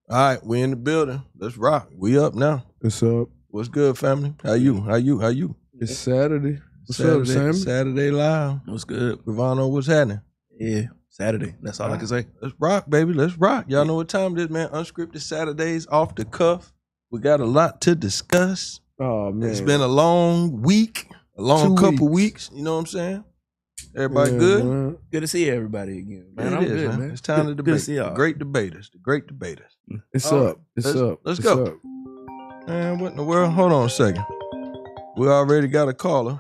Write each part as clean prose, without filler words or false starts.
All right, we in the building. Let's rock. We up now. What's up? What's good, family? How you? It's Saturday. What's Saturday, up, Sammy? Saturday Live. What's good? Ravano, what's happening? Yeah, Saturday. That's all I can say. Let's rock, baby. Let's rock. Y'all know what time it is, man. Unscripted Saturdays, off the cuff. We got a lot to discuss. Oh, man. It's been a long week, a long 2 couple weeks. You know what I'm saying? Everybody good? Man. Good to see everybody again, man. I'm It is, good, man. It's time to Good debate. to see y'all. The great debaters. It's All up. right, It's let's- up. let's It's go. up. Man, what in the world? Hold on a second. We already got a caller.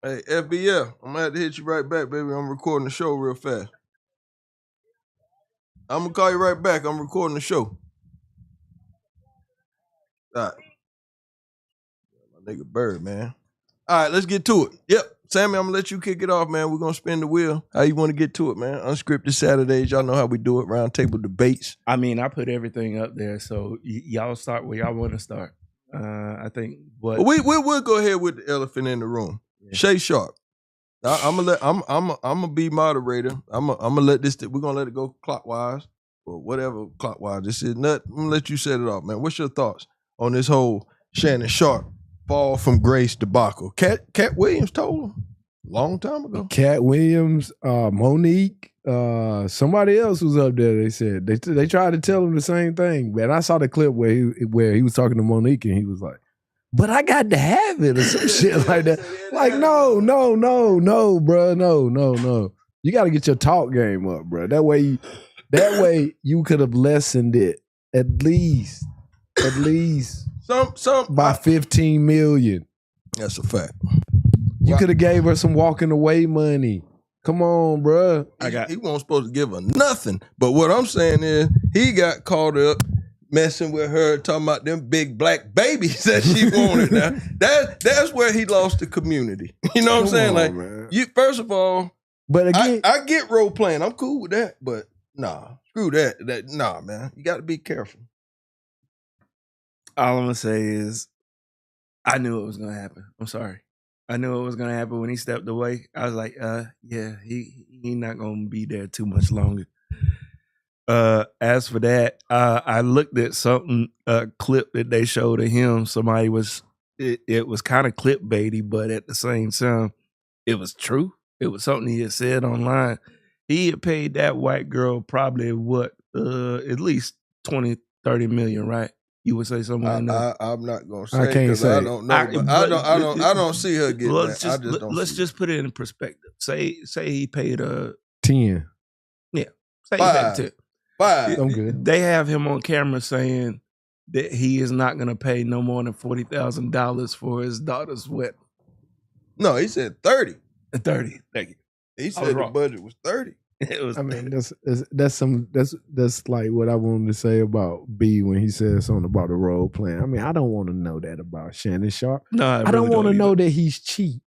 Hey, FBL, I'm gonna have to hit you right back, baby. I'm recording the show real fast. I'm gonna call you right back. I'm recording the show. All right. My nigga Bird, man. All right, let's get to it. Yep. Sammy, I'm gonna let you kick it off, man. We're gonna spin the wheel. How you wanna get to it, man? Unscripted Saturdays. Y'all know how we do it. Round table debates. I mean, I put everything up there, so y'all start where y'all want to start. I think what We'll go ahead with the elephant in the room. Yeah. Shay Sharp. I'm gonna be moderator. I'm gonna let this. We're gonna let it go clockwise or whatever clockwise. This is not. I'm gonna let you set it off, man. What's your thoughts on this whole Shannon Sharp fall from grace debacle? Cat Williams told him a long time ago. Cat Williams, Monique, somebody else was up there. They said they tried to tell him the same thing, man. I saw the clip where he was talking to Monique and he was like, "But I got to have it," or some shit like that. Like, no, bro, no. You got to get your talk game up, bro. That way you could have lessened it at least Some by 15 million. That's a fact. You could have gave her some walking away money. Come on, bro. He wasn't supposed to give her nothing. But what I'm saying is he got caught up messing with her, talking about them big black babies that she wanted. Now that's where he lost the community. You know what I'm saying? Like, man. you first of all, But again, I get role playing. I'm cool with that, but nah, screw that. Nah, man. You got to be careful. all I'm gonna say is, I knew it was gonna happen. I'm sorry. I knew it was gonna happen when he stepped away. I was like, yeah, he not gonna be there too much longer. As for that, I looked at something, a clip that they showed of him. Somebody was, it was kind of clickbaity, but at the same time, it was true. It was something he had said online. He had paid that white girl probably at least 20, 30 million, right? You would say something like that. I'm not gonna say. I can't say. I don't know. I don't see her getting that. Let's just put it in perspective. Say he paid 10. yeah. Say he Five. paid 10. 5. I'm good. They have him on camera saying that he is not going to pay no more than $40,000 for his daughter's wedding. No, he said 30. 30. Thank you. He I was said the wrong. budget was 30. It was. I mean, that's like what I wanted to say about B when he said something about the role playing. I mean, I don't want to know that about Shannon Sharp. no, I don't want to know that he's cheap.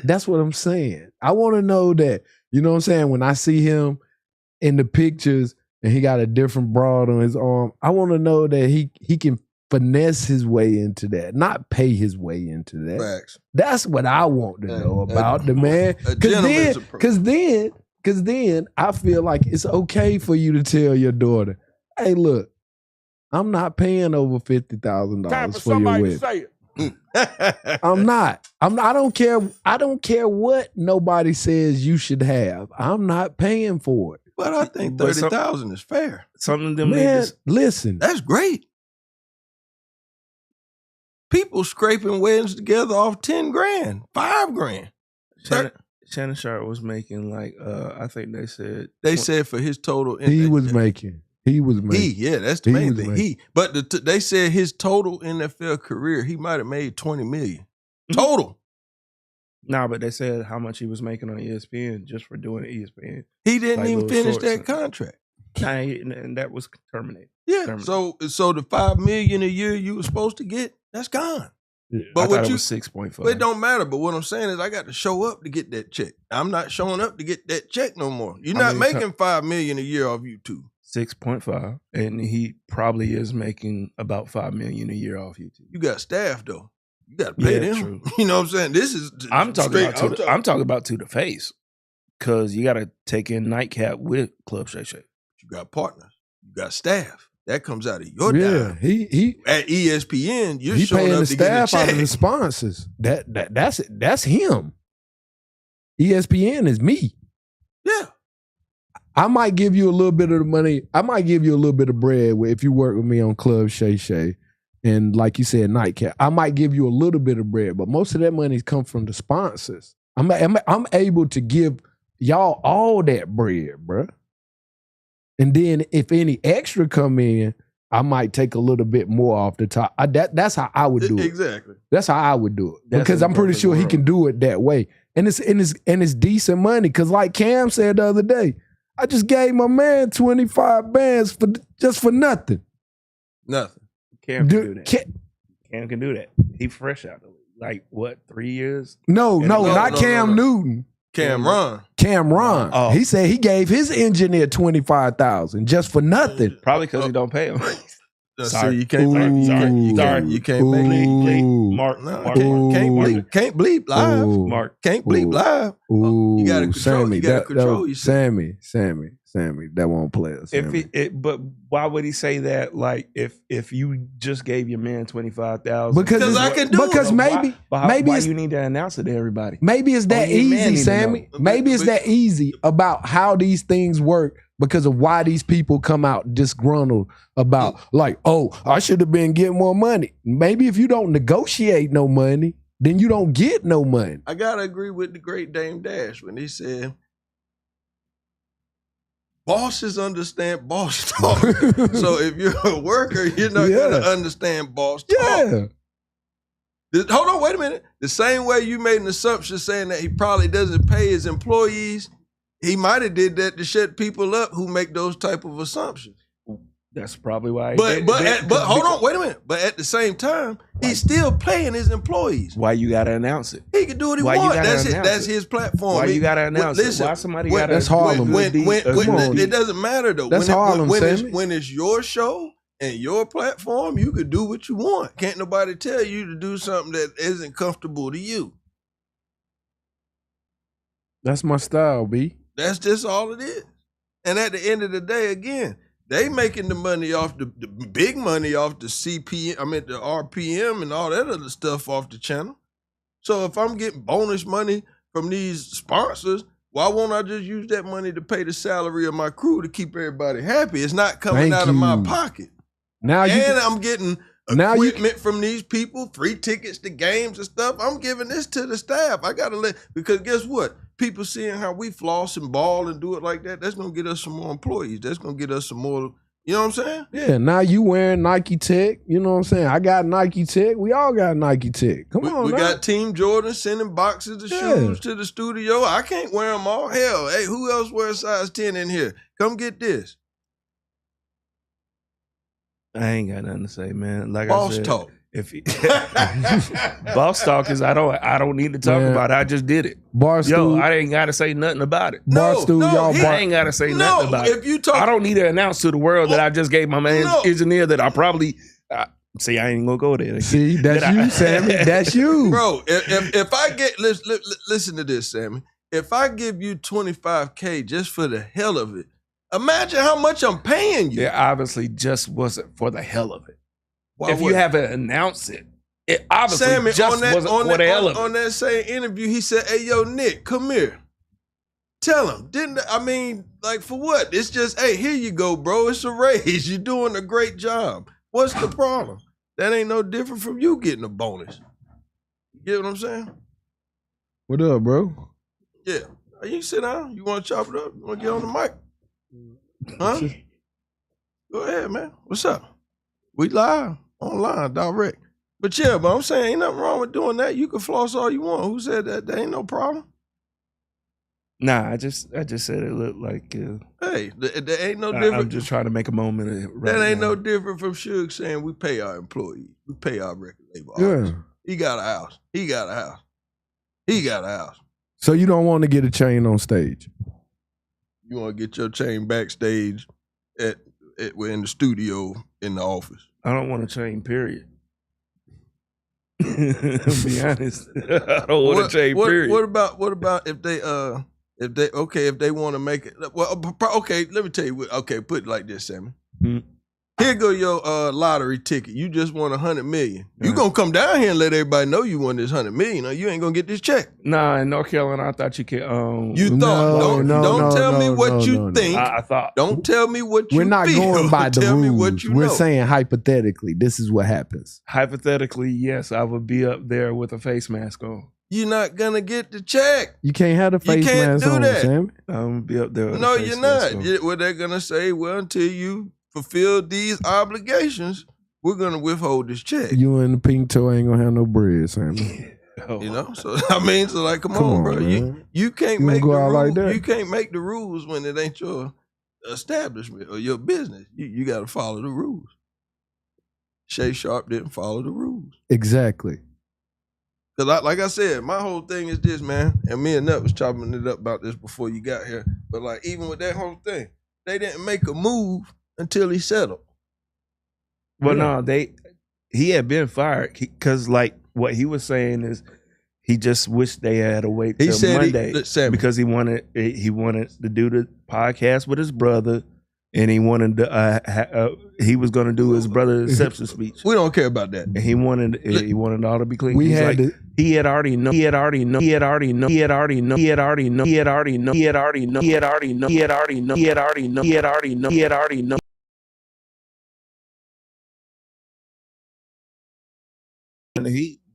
That's what I'm saying. I want to know that, you know what I'm saying? When I see him in the pictures and he got a different broad on his arm, I want to know that he can finesse his way into that, not pay his way into that. Facts. That's what I want to know about the man. A gentleman's approach. Cause then I feel like it's okay for you to tell your daughter, "Hey, look, I'm not paying over $50,000 for your wedding. say it. I'm not. I don't care. I don't care what nobody says you should have. I'm not paying for it." But I think But some- 30,000 is fair. Some of them Man, niggas. listen. That's great. People scraping weddings together off 10 grand, 5 grand. Shannon Sharp was making like I think they said They said for his total. He was making. Yeah, that's the He main was thing. making. But they said his total NFL career, he might have made 20 million total. but they said how much he was making on ESPN just for doing ESPN. He didn't Like even little finish shorts that and- contract. And that was terminated. Yeah. Terminated. So the $5 million a year you were supposed to get, that's gone. Yeah. But I what thought it you was 6.5. But it don't matter. But what I'm saying is I got to show up to get that check. I'm not showing up to get that check no more. You're not making $5 million a year off YouTube. 6.5, and he probably is making about $5 million a year off YouTube. You got staff though. You got to pay them. True. You know what I'm saying? This is I'm talking straight. about I'm talking about to the face, because you got to take in Nightcap with Club Shay Shay. You got partners. You got staff. That comes out of your Yeah, dime. he At ESPN, you're he showing paying up the to get a staff out of the check. sponsors. That's him. ESPN is me. Yeah. I might give you a little bit of the money. I might give you a little bit of bread if you work with me on Club Shay Shay and, like you said, Nightcap. I might give you a little bit of bread, but most of that money comes from the sponsors. I'm able to give y'all all that bread, bruh. And then if any extra come in, I might take a little bit more off the top. That's how I would do it. Exactly. That's how I would do it. That's Because I'm pretty sure he can do it that way. And it's decent money. Because like Cam said the other day, I just gave my man 25 bands for nothing. Nothing. Cam can do that. Cam can do that. He fresh out of it. Like what, 3 years? No, not Cam Newton. Cameron. Oh. He said he gave his engineer $25,000 just for nothing. Probably because he don't pay him. Sorry, you can't bleep. You can't make bleep. Mark. Can't bleep live. Mark. Can't bleep live. You gotta control. Sammy, you gotta control yourself. Sammy, that won't play us. But why would he say that? Like if you just gave your man $25,000, because I can do it. Because maybe you need to announce it to everybody. Maybe it's that easy, Sammy. Maybe it's that easy about how these things work. Because of why these people come out disgruntled about, like, oh, I should have been getting more money. Maybe if you don't negotiate no money, then you don't get no money. I gotta agree with the great Dame Dash when he said, bosses understand boss talk. So if you're a worker, you're not gonna understand boss talk. Yeah. Hold on, wait a minute. The same way you made an assumption saying that he probably doesn't pay his employees, he might have did that to shut people up who make those type of assumptions. That's probably why. But hold on, wait a minute. But at the same time, he's still paying his employees. Why you gotta announce it? He can do what he wants. That's his platform. Why you gotta announce it? Why somebody gotta? That's Harlem. It doesn't matter though. That's Harlem. When it's your show and your platform, you can do what you want. Can't nobody tell you to do something that isn't comfortable to you. That's my style, B. That's just all it is. And at the end of the day, again, they making the money off the big money off the the RPM and all that other stuff off the channel. So if I'm getting bonus money from these sponsors, why won't I just use that money to pay the salary of my crew to keep everybody happy? It's not coming out of my pocket. I'm getting equipment from these people, free tickets to games and stuff. I'm giving this to the staff. I gotta because guess what? People seeing how we floss and ball and do it like that, that's gonna get us some more employees. That's gonna get us some more, you know what I'm saying? Yeah, now you wearing Nike Tech, you know what I'm saying? I got Nike Tech. We all got Nike Tech. Come on, we got Team Jordan sending boxes of shoes to the studio. I can't wear them all. Hell, hey, who else wears size 10 in here? Come get this. I ain't got nothing to say, man. Like Boss I said, talk. Boss talk is I don't need to talk about it. I just did it. Barstool, I ain't gotta say nothing about it. I ain't gotta say nothing about it. I don't need to announce to the world that I just gave my man engineer that I probably see. I ain't gonna go there. See, that's you, Sammy. That's you, bro. If I get listen to this, Sammy. If I give you $25K just for the hell of it, imagine how much I'm paying you. It obviously just wasn't for the hell of it. If you haven't announced it, it obviously Sammy, just wasn't for the hell of it. On that same interview, he said, hey, yo, Nick, come here. Tell him. Like for what? It's just, hey, here you go, bro. It's a raise. You're doing a great job. What's the problem? That ain't no different from you getting a bonus. You get what I'm saying? What up, bro? Yeah. You can sit down. You want to chop it up? You want to get on the mic? Huh? Go ahead, man. What's up? We live, online, direct. But I'm saying ain't nothing wrong with doing that. You can floss all you want. Who said that? There ain't no problem. Nah, I just said it looked like. Hey, there ain't no different. I'm just trying to make a moment of it. That ain't no different from Suge saying we pay our employees. We pay our record label artists. He got a house. He got a house. So you don't want to get a chain on stage? You want to get your chain backstage we're in the studio in the office. I don't want a chain, period. Be honest. I don't want a chain, period. What about if they If they want to make it, well, okay, let me tell you what. Okay, put it like this, Sammy. Here go your lottery ticket. You just won $100 million. You gonna come down here and let everybody know you won this $100 million, or you ain't gonna get this check. Nah, in North Carolina, I thought you could. You thought? Don't tell me what you think. I thought. Don't tell me what you. We're not feel. going by the tell rules. Me what you We're know. saying hypothetically, this is what happens. Hypothetically, yes, I would be up there with a face mask on. You're not gonna get the check. You can't have the face mask on, Sam. I'm gonna be up there. With No, a face you're mask not. on. What they're gonna say? Well, until you fulfill these obligations, we're gonna withhold this check. You and the pink toe ain't gonna have no bread, Sam. You know, so I mean, so like, come on, bro. You can't You make go the out rules. like that? You can't make the rules when it ain't your establishment or your business. You got to follow the rules. Shay Sharp didn't follow the rules. Exactly. Because like I said, my whole thing is this, man. And me and Nut was chopping it up about this before you got here. But like, even with that whole thing, they didn't make a move until he settled. Well, no, he had been fired because like what he was saying is he just wished they had to wait till Monday because he wanted to do the podcast with his brother, and he wanted to he was going to do his brother's acceptance speech. We don't care about that. And he wanted it all to be clean. We He's had like, he had already known.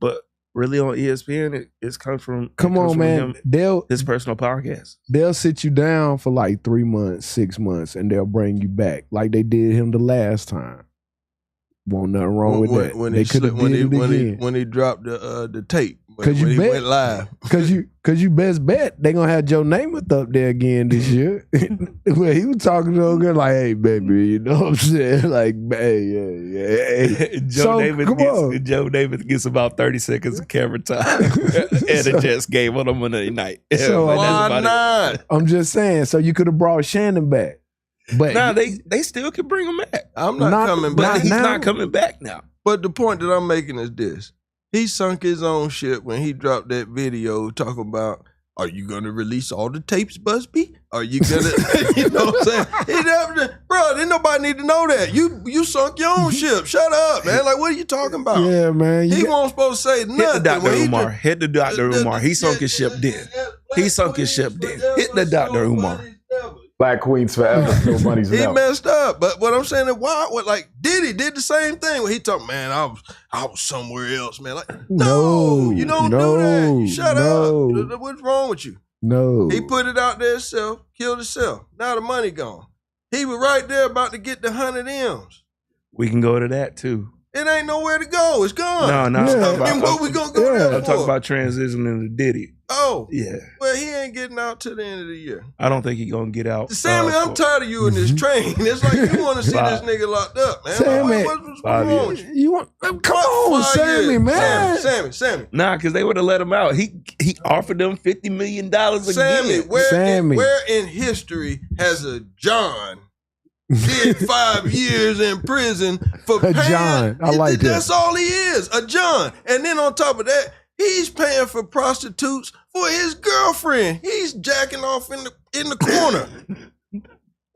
But really on ESPN, it's comes from. Come on, man. His personal podcast. They'll sit you down for like 3 months, 6 months, and they'll bring you back like they did him the last time. Won't nothing wrong with that. When they could have did it again. When he dropped the tape. Because he went live. Because you best bet they gonna have Joe Namath up there again this year. Where he was talking to a girl like, "Hey, baby," you know what I'm saying? Like, hey. Joe Namath gets about 30 seconds of camera time, and it just gave on a Monday night. So why not? I'm just saying. So you could have brought Shannon back, but nah, they still could bring him back. I'm not coming back. But he's not coming back now. But the point that I'm making is this. He sunk his own ship when he dropped that video talking about, are you going to release all the tapes, Busby? Are you going to, you know what I'm saying? Bro, didn't nobody need to know that. You sunk your own ship. Shut up, man. Like, what are you talking about? Yeah, man. He wasn't supposed to say nothing. Hit the Dr. Umar. He sunk his ship then. He sunk his ship then. Hit the Dr. Umar. Black Queens forever. No money's He never. messed up. But what I'm saying is, why? Like Diddy did the same thing when he talked, man, I was somewhere else, man. Like, no, you don't do that. You shut up. What's wrong with you? No. He put it out there himself, killed himself. Now the money gone. He was right there about to get the 100 M's. We can go to that too. It ain't nowhere to go. It's gone. No. And what we gonna go there I'm for? talking about transitioning to Diddy. Oh. Yeah. Well, he ain't getting out till the end of the year. I don't think he's going to get out. Sammy, I'm tired of you in this train. It's like you want to see this nigga locked up, man. Sammy, what's wrong with you? You want? Come on, Sammy, man. Sammy. Nah, because they would have let him out. He offered them $50 million again. Sammy, where in history has a John did 5 years in prison for paying? John, I like that. That's all he is, a John. And then on top of that, he's paying for prostitutes for his girlfriend. He's jacking off in the corner.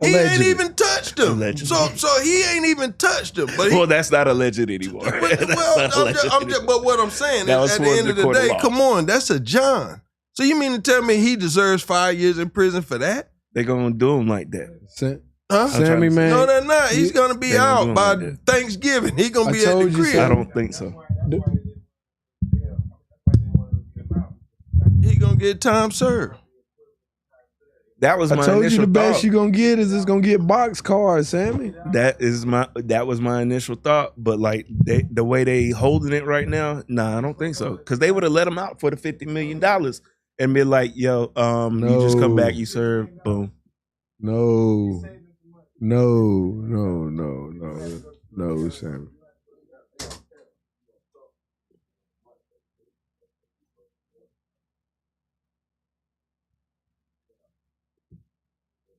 He ain't even touched them. So he ain't even touched them. But that's not alleged anymore. But what I'm saying is, at the end of the day, come on, that's a John. So you mean to tell me he deserves 5 years in prison for that? They're gonna do him like that. Sammy, man. No, they're not. He's gonna be out by Thanksgiving. He's gonna be at the crib. I don't think so. He gonna get time served. That was my initial thought. I told you the best thought. you're gonna get is it's gonna get box cars, Sammy. That was my initial thought, but like the way they holding it right now, nah, I don't think so. Because they would have let him out for the $50 million and be like, yo, you just come back, you serve, boom. No, Sammy.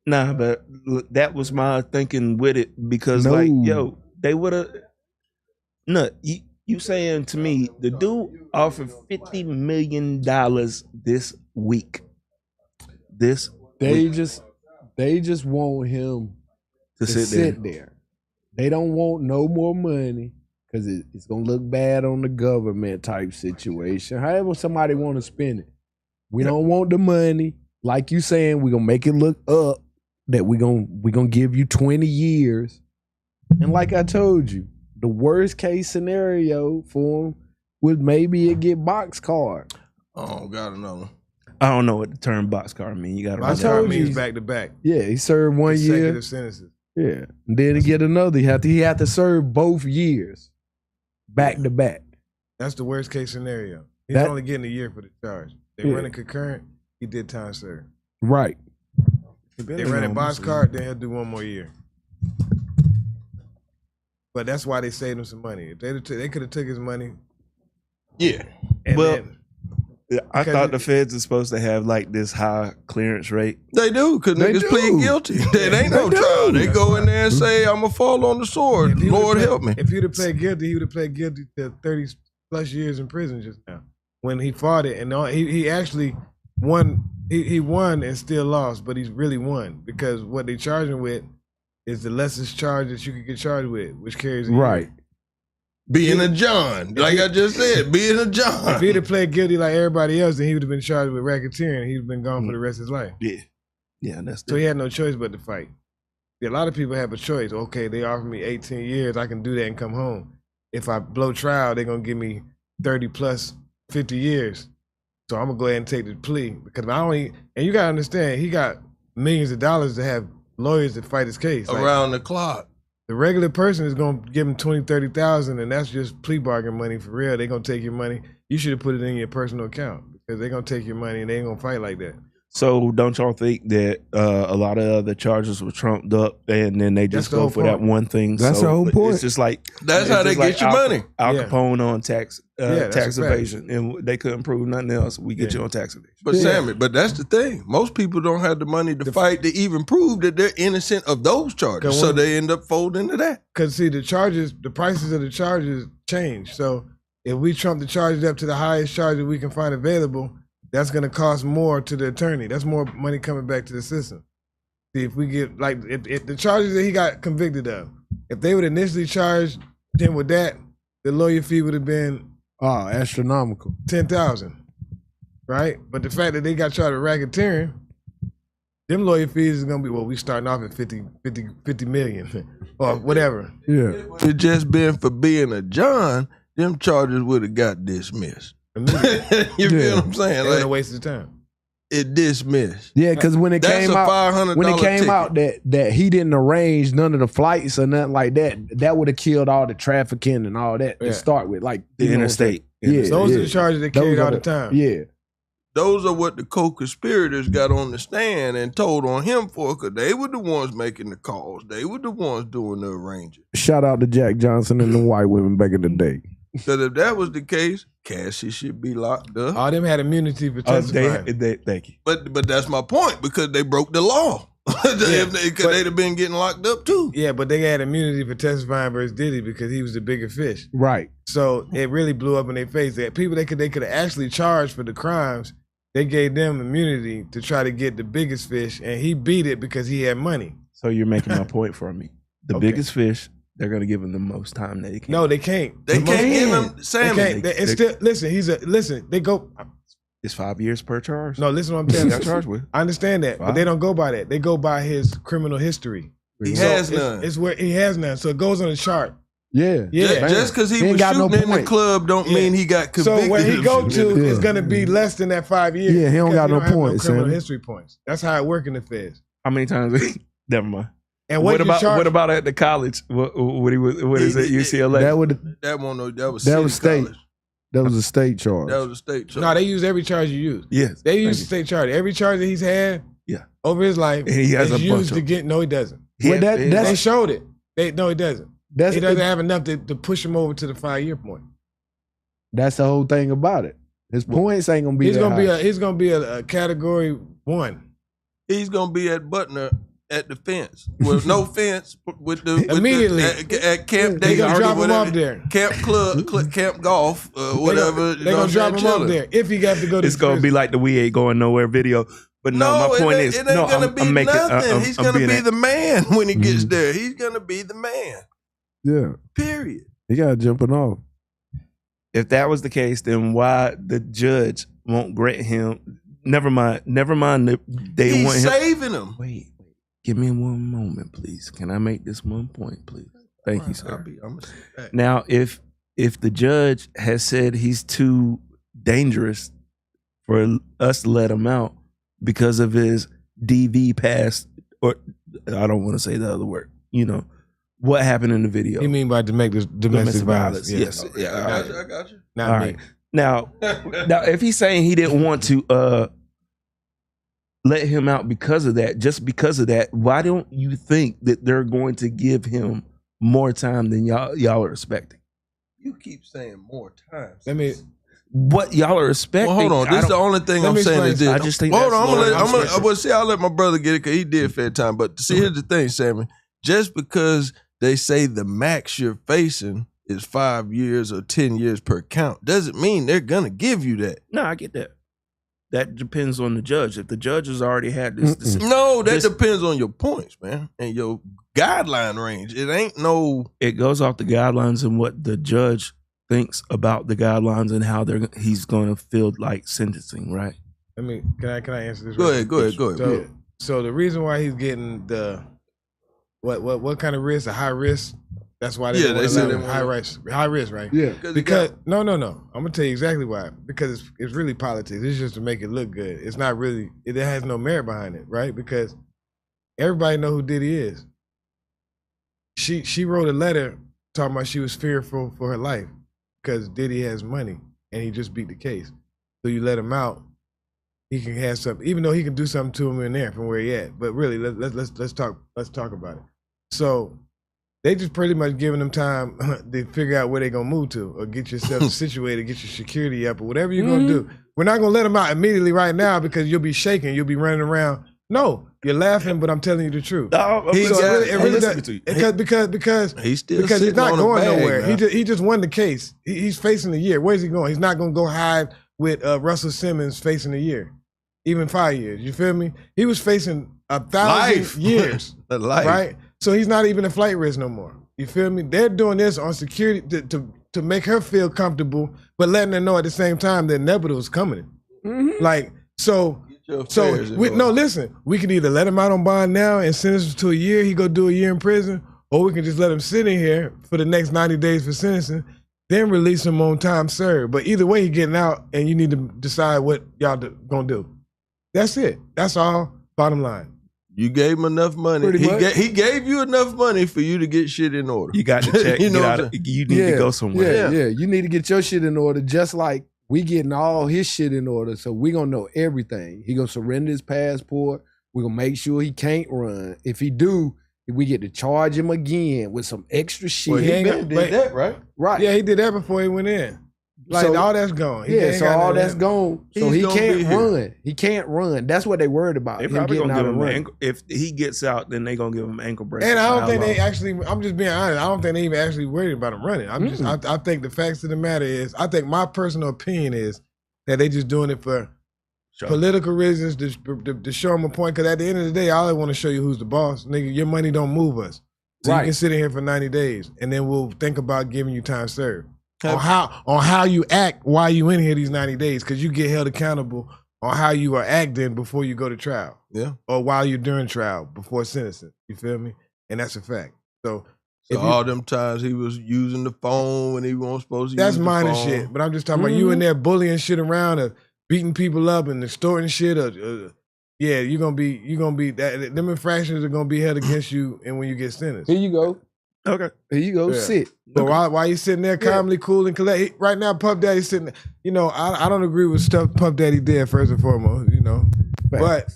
Nah, but that was my thinking with it because, like, yo, they would have. No, you saying to me the dude offered $50 million this week. this They just want him to to sit sit there. there. They don't want no more money because it's gonna look bad on the government type situation. However, somebody want to spend it. We don't want the money. Like you saying, we're gonna make it look up that we're gonna give you 20 years. And like I told you, the worst case scenario for him would maybe it get boxcarred. Oh, got another one. I don't know what the term boxcar mean. You got to. I told you means back to back. Yeah, he served 1 year. Consecutive sentences. Yeah, and then he get another. He had to serve both years back to back. That's the worst case scenario. He's That- only getting a year for the charge. They Yeah. running concurrent. He did time served. Right. They running boxcar, then he'll do 1 more year. But that's why they saved him some money. If they could have took his money. Yeah. And Well, then, I because thought the feds are supposed to have like this high clearance rate. They do, because They niggas do. plead guilty. It ain't no They do. trial. They go in there and say, I'm going to fall on the sword. if he would've Lord pled- help me. If he'd have pled guilty, he would have pled guilty to 30 plus years in prison just now. When he fought it, and he actually won. He won and still lost, but he's really won because what they charge him with is the lessest charge that you could get charged with, which carries a year. Right. Being a John. Like I just said, being a John. If he'd have played guilty like everybody else, then he would have been charged with racketeering. He'd have been gone for the rest of his life. Yeah, yeah, that's So he had no choice but to fight. Yeah, a lot of people have a choice. Okay, they offer me 18 years. I can do that and come home. If I blow trial, they're going to give me 30 plus 50 years. So I'm going to go ahead and take the plea. Because and you got to understand, he got millions of dollars to have lawyers that fight his case. Like, Around the clock. the regular person is going to give him 20, 30,000, and that's just plea bargain money for real. They're going to take your money. You should have put it in your personal account because they're going to take your money and they ain't going to fight like that. So don't y'all think that a lot of other charges were trumped up and then they just the go whole for that point. one thing? That's so the whole point. It's just like That's it's how they just get your money. Al Yeah. Capone on tax that's tax a fact. evasion, and they couldn't prove nothing else. We get Yeah. you on tax evasion. But Sammy, but that's the thing. Most people don't have the money to fight to even prove that they're innocent of those charges. Cause So when- they end up folding to that. Because see, the prices of the charges change. So if we trump the charges up to the highest charge that we can find available, that's going to cost more to the attorney. That's more money coming back to the system. See, if we get if the charges that he got convicted of, if they would initially charge him with that, the lawyer fee would have been Astronomical. $10,000, right? But the fact that they got charged with racketeering, them lawyer fees is gonna be we starting off at 50 million or whatever. Yeah. If it just been for being a John, them charges would have got dismissed. You feel what I'm saying? They would have Like, wasted time. it dismissed. Yeah, because when it That's came a out, $500 when it came ticket. out that he didn't arrange none of the flights or nothing like that, that would have killed all the trafficking and all that Yeah. to start with. Like The you know what I'm interstate. saying? Yeah, Those yeah. are the charges they Those carried are all the time. Yeah. Those are what the co-conspirators got on the stand and told on him for, because they were the ones making the calls. They were the ones doing the arranging. Shout out to Jack Johnson and the white women back in the day. Because if that was the case, Cassie should be locked up. All them had immunity for Oh, testifying. thank you. But that's my point, because they broke the law. Because but- they'd have been getting locked up too. Yeah, but they had immunity for testifying versus Diddy because he was the bigger fish. Right. So it really blew up in their face. That people they could have actually charged for the crimes, they gave them immunity to try to get the biggest fish, and he beat it because he had money. So you're making my point for me. The Okay. biggest fish, they're gonna give him the most time they can. No, they can't. They The can't most- give him They Sammy. can't. It's still listen. They go. It's 5 years per charge. No, listen. What I'm He telling got you. charged with. I understand that, but Wow. they don't go by that. They go by his criminal history. He So has it's- none. It's where he has none. So it goes on the chart. Yeah. Yeah. Just because he He ain't was got no shooting in the point. club don't Yeah. mean he got convicted. So where he of go shooting in to the is club. going to be less than that 5 years. Yeah, he don't because got no have points, criminal Sam. history points. That's how it work in the feds. How many times? Never mind. And What you about charge- what about at the college? What is it? UCLA. That would That one, that was That city was state. college. that was a state charge. That was a state charge. No, they use every charge you use. Yes. They thank use the you. state charge. Every charge that he's had Yeah. over his life And he has is a bunch used to of- get. No, he doesn't. Well, that- Yeah, that's- They showed it. No, he doesn't. That's He doesn't have enough to push him over to the 5-year point. that's the whole thing about it. His points ain't gonna be. He's that gonna be high. he's gonna be a category 1. He's gonna be at Butner at the fence with no fence with the Immediately. at Camp They David gonna or drop him whatever, off there. Camp Club, Camp Golf, whatever. They gonna drop him off there if he got to go to It's gonna be like the "We Ain't Going Nowhere" video. But no, my point is, it ain't gonna be nothing. He's gonna be the man when he gets Mhm. there. He's gonna be the man. Yeah. Period. He got jumping off. If that was the case, then why the judge won't grant him? Never mind. They He's want him. saving him. Wait. Give me one moment, please. Can I make this one point, please? Thank you, sir. I'm gonna Now, if the judge has said he's too dangerous for us to let him out because of his DV past, or I don't want to say the other word, what happened in the video? You mean by domestic violence? Yes. Yeah, I got you. Not All me. right. Now, if he's saying he didn't want to let him out because of that, just because of that, why don't you think that they're going to give him more time than y'all are expecting? You keep saying more times. Let me. What y'all are expecting? Well, hold on. This is the only thing let I'm me saying is explain. this. I just think hold that's on. lower I'm gonna see. I'll let my brother get it because he did fair time. But see, here's the thing, Sammy. Just because they say the max you're facing is 5 years or 10 years per count doesn't mean they're gonna give you that. No, I get that. That depends on the judge. If the judge has already had this, No, that depends on your points, man, and your guideline range. It ain't no. it goes off the guidelines and what the judge thinks about the guidelines and how he's going to feel like sentencing, right? Let me. Can I answer this? Go real ahead. quick? Go ahead. So the reason why he's getting the what kind of risk? A high risk. That's why they said high risk, right? Yeah. Because no. I'm gonna tell you exactly why. Because it's really politics. It's just to make it look good. It's not really. It has no merit behind it, right? Because everybody know who Diddy is. She wrote a letter talking about she was fearful for her life because Diddy has money and he just beat the case. So you let him out, he can have something, even though he can do something to him in there from where he at. But really, let's talk about it. So they just pretty much giving them time to figure out where they're gonna move to or get yourself situated, get your security up or whatever you're gonna do. We're not gonna let them out immediately right now because you'll be shaking, you'll be running around. No, you're laughing, but I'm telling you the truth. Because he's not going nowhere. He just won the case. He's facing a year. Where's he going? He's not gonna go hide with Russell Simmons facing a year, even 5 years. You feel me? He was facing 1,000 years, right? So he's not even a flight risk no more. You feel me? They're doing this on security to make her feel comfortable, but letting her know at the same time that inevitable is coming. Like so. Listen, we can either let him out on bond now and sentence him to a year, he go do a year in prison, or we can just let him sit in here for the next 90 days for sentencing, then release him on time served. But either way, he getting out and you need to decide what y'all gonna do. That's it. That's all, bottom line. You gave him enough money. He gave you enough money for you to get shit in order. You got to check. You need to go somewhere. Yeah. You need to get your shit in order just like we getting all his shit in order, so we gonna know everything. He gonna surrender his passport. We gonna make sure he can't run. If he do, we get to charge him again with some extra shit. Well, he did that, right? Right. Yeah, he did that before he went in. Like all that's gone. All that's gone. So he can't run. He can't run. That's what they worried about. They probably gonna give him ankle. If he gets out, then they gonna give him ankle brace. And I don't think they actually. I'm just being honest. I don't think they even actually worried about him running. I think the facts of the matter is. I think my personal opinion is that they just doing it for political reasons to show him a point. Because at the end of the day, all I want to show you who's the boss, nigga. Your money don't move us. So you can sit in here for 90 days, and then we'll think about giving you time served. On how you act while you in here these 90 days, because you get held accountable on how you are acting before you go to trial. Yeah. Or while you're during trial, before sentencing. You feel me? And that's a fact. So all them times he was using the phone when he wasn't supposed to use the phone. That's minor shit. But I'm just talking about you in there bullying shit around or beating people up and extorting shit. You're gonna be that. Them infractions are gonna be held against you, and when you get sentenced. Here you go. Okay. Here you go. Sit. But while you sitting there calmly, cool and collect, right now Puff Daddy sitting there, I don't agree with stuff Puff Daddy did first and foremost, but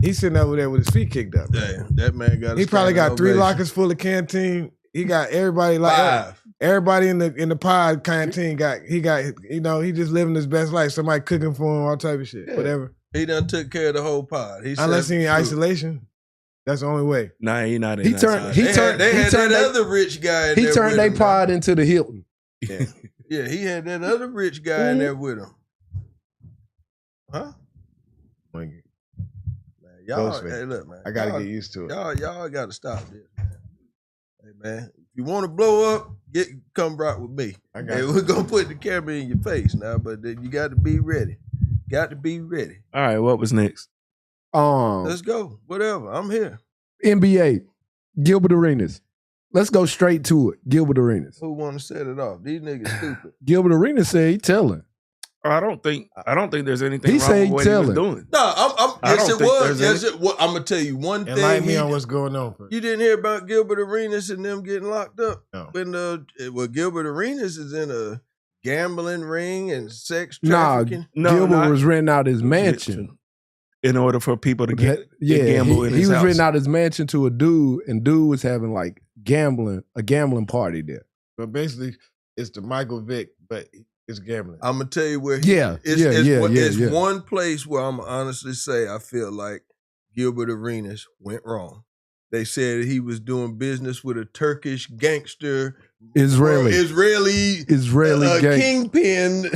he's sitting over there with his feet kicked up. Yeah, that man got. He probably got 3 lockers full of canteen. He got everybody like 5. Everybody in the pod canteen he just living his best life. Somebody cooking for him, all type of shit, whatever. He done took care of the whole pod. Unless he in isolation. That's the only way. Nah, he not in. He turned that other rich guy. He turned their pod into the Hilton. Yeah, yeah. He had that other rich guy in there with him. Huh? Y'all, Ghostface. hey, look, man. I gotta y'all, get used to it. Y'all got to stop this, man. Hey, man, if you want to blow up, come rock with me. I got Hey, you. we're gonna put the camera in your face now, but then you got to be ready. Got to be ready. All right, what was next? Let's go. Whatever. I'm here. NBA, Gilbert Arenas. Let's go straight to it. Gilbert Arenas. Who want to set it off? These niggas stupid. Gilbert Arenas said he telling. I don't think there's anything He wrong said with he what he was telling. doing. No, I yes, don't it think was. there's Yes, it was. I'm gonna tell you one thing. Enlighten me on what's going on. First. You didn't hear about Gilbert Arenas and them getting locked up? No. When Gilbert Arenas is in a gambling ring and sex Nah, trafficking. Gilbert was renting out his mansion. In order for people to get Yeah, gamble in he his was house. renting out his mansion to a dude, and dude was having like a gambling party there. But basically, it's the Michael Vick, but it's gambling. I'm gonna tell you where. It's one place where I'm honestly say I feel like Gilbert Arenas went wrong. They said he was doing business with a Turkish gangster, Israeli gangster. Kingpin.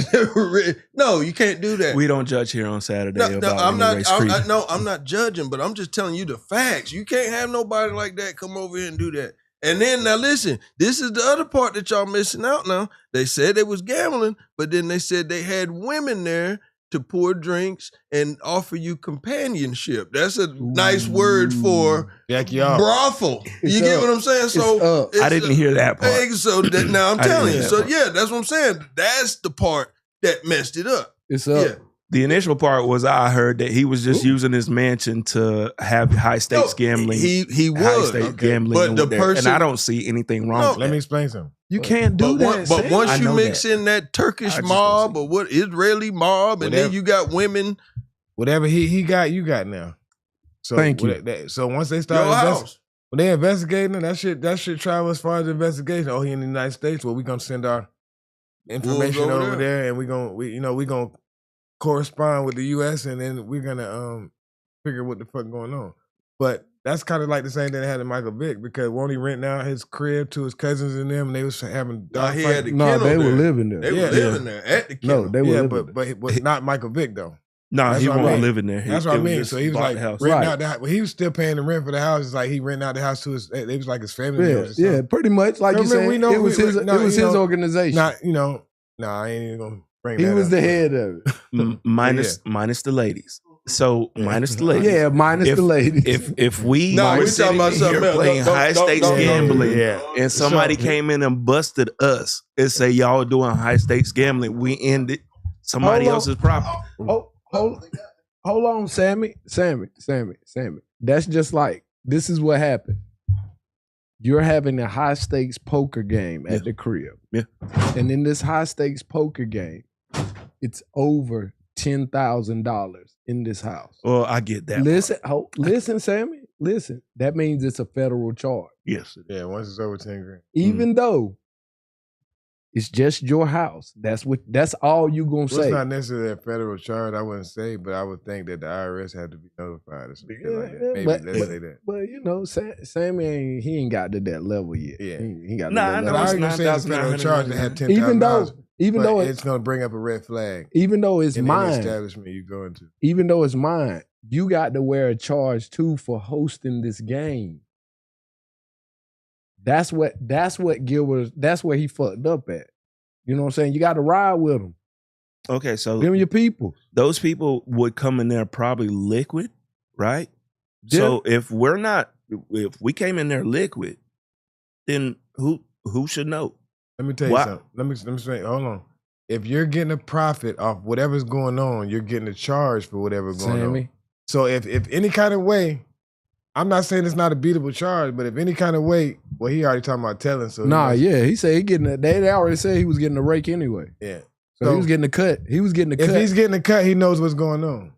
No, you can't do that. We don't judge here on Saturday about I'm any race creed. I'm not judging, but I'm just telling you the facts. You can't have nobody like that come over here and do that. And then now listen, this is the other part that y'all missing out now. They said they was gambling, but then they said they had women there to pour drinks and offer you companionship. That's a nice word for brothel. You get what I'm saying? So I didn't hear that part. So that, now I'm telling you. So part. yeah, that's what I'm saying. That's the part that messed it up. It's up. Yeah. The initial part was I heard that he was just using his mansion to have high stakes gambling. He high was stakes gambling, but the person, and I don't see anything wrong. with Let that. me explain something. You can't do that. But once I you know mix that. in that Turkish I just mob don't or what Israeli mob, and then you got women. Whatever he got, you got now. So Thank you. So once they Your start house. when they investigating that shit travel as far as the investigation. Oh, he in the United States. Well, we gonna send our information over over there, and we gonna correspond with the U.S. and then we're gonna figure what the fuck going on. But that's kind of like the same thing that happened to Michael Vick, because won't he renting out his crib to his cousins and them, and they was having dog he fight? had the No, kennel they were there. living there. They were living there at the kennel. No, they were Yeah, living there. but not Michael Vick though. No, That's he what I won't mean. live in there. That's what I It mean. just So he was bought like the house. renting Right. out the house. Well, he was still paying the rent for the house. It's like he renting out the house to his. They was like his family Yeah, members. or yeah, something. pretty much. Like you said, it was his. It was his organization. Not I ain't even gonna bring. He that was up. the head of it. minus the ladies. So minus the ladies. Yeah, minus If- the ladies. If we No, were we sitting talking about here something else. playing Don't- high don't- stakes don't- gambling, Yeah. and somebody came in and busted us and say y'all doing high stakes gambling, we ended somebody Hold on. else's property. Hold on, Sammy. That's just like, this is what happened. You're having a high stakes poker game at the crib. Yeah. And in this high stakes poker game, it's over $10,000 in this house. Well, I get that. Listen, Sammy. Listen. That means it's a federal charge. Yes. Yeah, once it's over 10 grand. Even though it's just your house. That's all you gonna Well, say. it's not necessarily a federal charge, I wouldn't say, but I would think that the IRS had to be notified or something like that. Maybe let's say that. But you know, Sammy ain't got to that level yet. Yeah. he got to Nah, that I know level. I it's ain't gonna say it's a federal charge that had $10,000. Even though it's gonna bring up a red flag. Even though it's in any mine, establishment you go into. even though it's mine, you got to wear a charge too for hosting this game. That's what Gilbert. That's where he fucked up at. You know what I'm saying? You got to ride with them. Okay, so Them your people. those people would come in there probably liquid, right? Yeah. So if we came in there liquid, then who should know? Let me tell you something. Let me say, hold on. If you're getting a profit off whatever's going on, you're getting a charge for whatever's going on. So if any kind of way, I'm not saying it's not a beatable charge, but if any kind of way, well, he already talking about telling. So He said he getting. They already said he was getting a rake anyway. Yeah. So he was getting a cut. He was getting a cut. If he's getting a cut, he knows what's going on.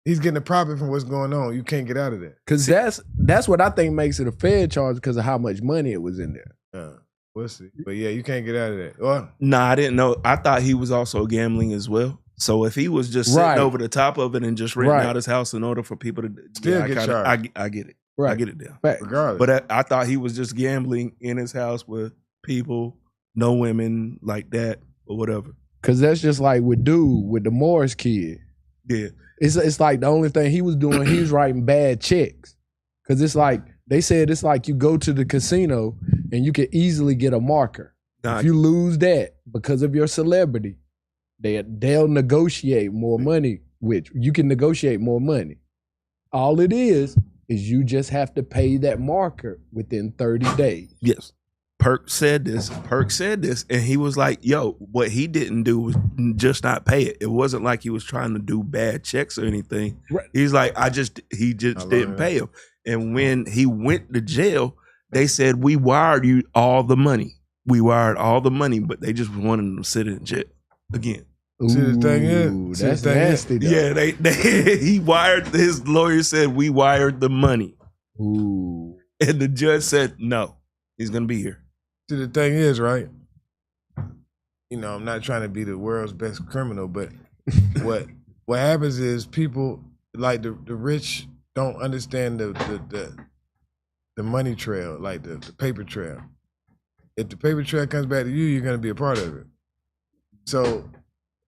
He's getting a profit from what's going on. You can't get out of that. Because that's what I think makes it a fair charge because of how much money it was in there. We'll see. But yeah, you can't get out of that. Well, Nah, I didn't know. I thought he was also gambling as well. So if he was just sitting over the top of it and just renting out his house in order for people to Still get charged. I get it. Right. I get it now. Fact. regardless. But I thought he was just gambling in his house with people, no women like that or whatever. Because that's just like with the Morris kid. Yeah. It's like the only thing he was doing, he was writing bad checks. Cause it's like, they said it's like you go to the casino and you can easily get a marker. If you lose that because of your celebrity, they'll negotiate more money with you. You can negotiate more money. All it is you just have to pay that marker within 30 days. Yes. Perk said this, and he was like, yo, what he didn't do was just not pay it. It wasn't like he was trying to do bad checks or anything. Right. He's like, he just didn't pay him. And when he went to jail, they said, we wired you all the money. We wired all the money, but they just wanted him to sit in jail again. Ooh, see, the thing is, that's nasty. Though. Yeah, he wired, his lawyer said, we wired the money. Ooh. And the judge said, no, he's going to be here. See, the thing is, right? You know, I'm not trying to be the world's best criminal, but what happens is people like the rich don't understand the money trail, like the paper trail. If the paper trail comes back to you, you're gonna be a part of it. So,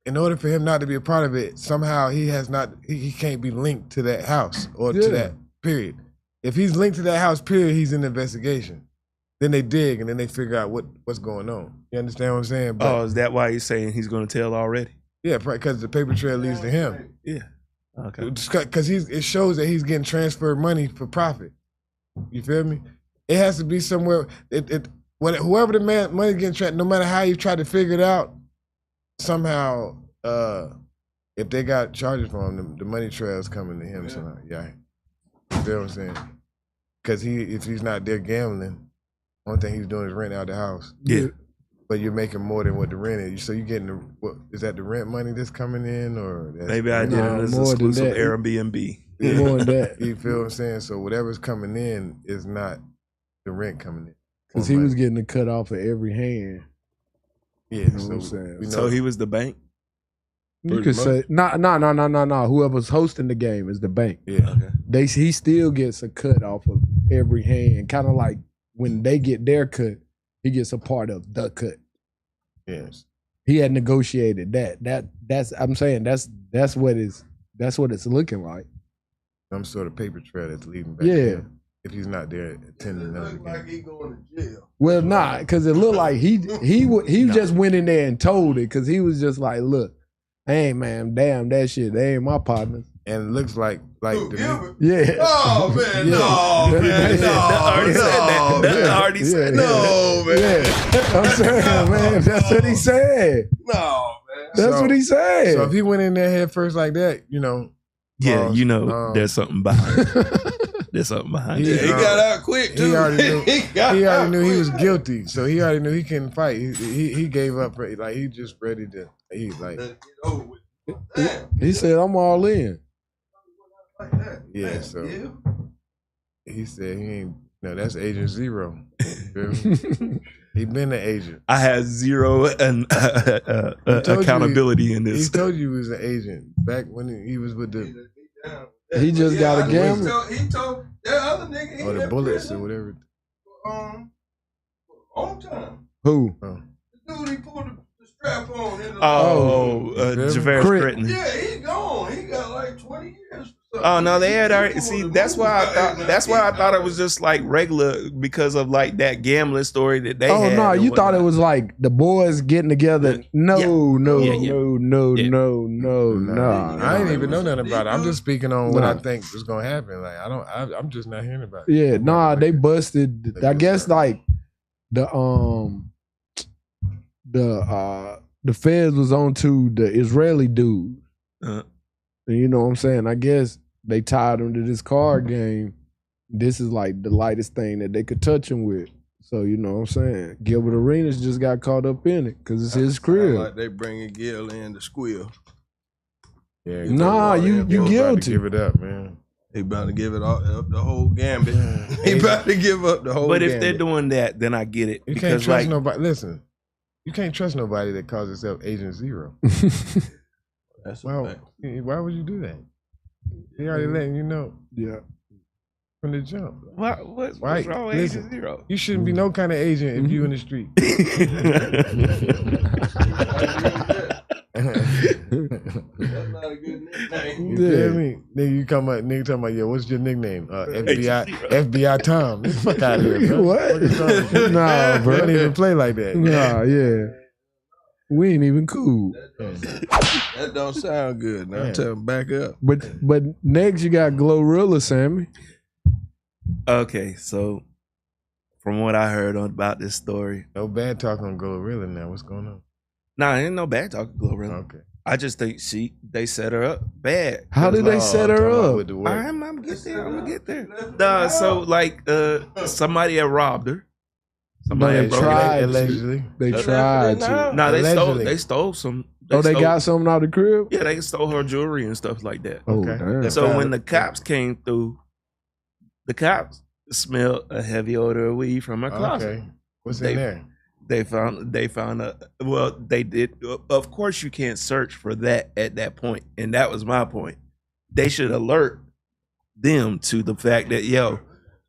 in order for him not to be a part of it, somehow he can't be linked to that house or to that period. If he's linked to that house, period, he's in the investigation. Then they dig and then they figure out what's going on. You understand what I'm saying? But, Is that why he's saying he's going to tell already? yeah, because the paper trail leads to him. Yeah. Okay. Because it shows that he's getting transferred money for profit. You feel me? It has to be somewhere. Whoever the money getting transferred, no matter how you try to figure it out, somehow, if they got charges for him, the money trail is coming to him somehow. Yeah. You feel what I'm saying? Because if he's not there gambling, only thing he's doing is renting out the house. Yeah. But you're making more than what the rent is. So you're getting is that the rent money that's coming in, or maybe I did it as exclusive Airbnb. Yeah. More than that. You feel what I'm saying? So whatever's coming in is not the rent coming in. Because he was getting a cut off of every hand. Yeah. You know what I'm saying? So he was the bank? You could say no. Whoever's hosting the game is the bank. Yeah. Okay. He still gets a cut off of every hand, kind of like when they get their cut, he gets a part of the cut. Yes. He had negotiated that. That's I'm saying that's what it's looking like. Some sort of paper trail that's leading back. Yeah. There, if he's not there attending another game. Like he going to jail. Well, nah, because it looked like he just went in there and told it, because he was just like, look, hey man, damn that shit, they ain't my partners. And it looks like Gilbert? Yeah. Oh man, Yeah. no, man, That already said that. No, man. Yeah. I'm saying, man, that's what he said. No, man. That's what he said. So if he went in there head first like that, you know. Yeah, there's something behind it. There's something behind Yeah, it. he got out quick too. He already knew. he already knew he was guilty, so he already knew he couldn't fight. He gave up. Like he just ready to. He's like, he said, I'm all in. yeah. So he said he ain't. No, that's Agent Zero. He been an agent. I had zero accountability in He this. told you he was an agent back when he was with the He just got a gamble. He told that other nigga. or the bullets or whatever. On time. Who? Oh. The dude he pulled the strap on. Javarius Critton. Yeah, he gone. He got like 20 years. Oh no, they had already. See, that's why I thought it was just like regular because of like that gambling story that they had. Oh no, you thought it was like the boys getting together. No. I I ain't even know nothing about it. I'm just speaking on what I think is gonna happen. Like I'm just not hearing about it. Yeah, nah, they busted. I guess like the feds was on to the Israeli dude. And you know what I'm saying? I guess they tied him to this card game. This is like the lightest thing that they could touch him with. So you know what I'm saying? Gilbert Arenas just got caught up in it because it's his crib. Like they bringing Gil in to squeal. Yeah, nah, you guilty. Give it up, man. He about to give it up the whole gambit. He about to give up the whole. But if gambit. they're doing that, then I get it. You because can't trust nobody. Listen, you can't trust nobody that calls itself Agent Zero. That's Why would you do that? He already letting you know. Yeah. From the jump. What's Right. wrong with Listen, Agent Zero? You shouldn't be no kind of agent if you in the street. That's not a good name. You feel me? Nigga, you come up, nigga talking about, yo, what's your nickname? FBI Tom. Get the fuck out of here, bro. What? Nah, bro. Don't even play like that. Nah, yeah. We ain't even cool. That don't sound good. Now tell him back up. But next you got GLORILLA, Sammy. Okay, so from what I heard about this story, No bad talk on GLORILLA now. What's going on? nah, ain't no bad talk, GLORILLA. Okay. I just think they set her up bad. How did they set her up? With the word. I'm gonna get there. Nah, so like somebody had robbed her. Somebody They had broken tried. Allegedly. They tried to. Nah, Allegedly. they stole some. They got something out of the crib? Yeah, they stole her jewelry and stuff like that. Oh, Okay. damn. So when the cops came through, the cops smelled a heavy odor of weed from her closet. Okay. What's in there? They found they did. Of course, you can't search for that at that point, and that was my point. They should alert them to the fact that, yo,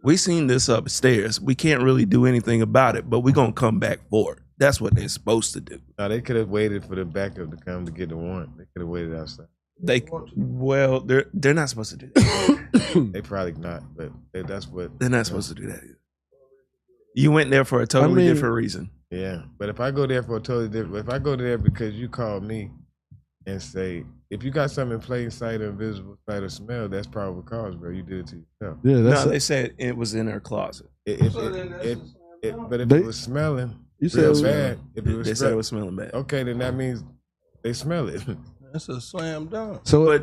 we seen this upstairs. We can't really do anything about it, but we're gonna come back for it. That's what they're supposed to do. No, they could have waited for the backup to come to get the warrant. They could have waited outside. They're not supposed to do that. They probably not, but that's what They're not supposed to do that. You went there for a totally different reason. Yeah, but if I go there for a totally different, if I go there because you called me and say, if you got something in plain sight or invisible sight or smell, that's probable cause, bro. You did it to yourself. Yeah, No, they said it was in her closet. But if it was smelling real bad, if it was They said it was smelling bad. okay, then that means they smell it. That's a slam dunk. So But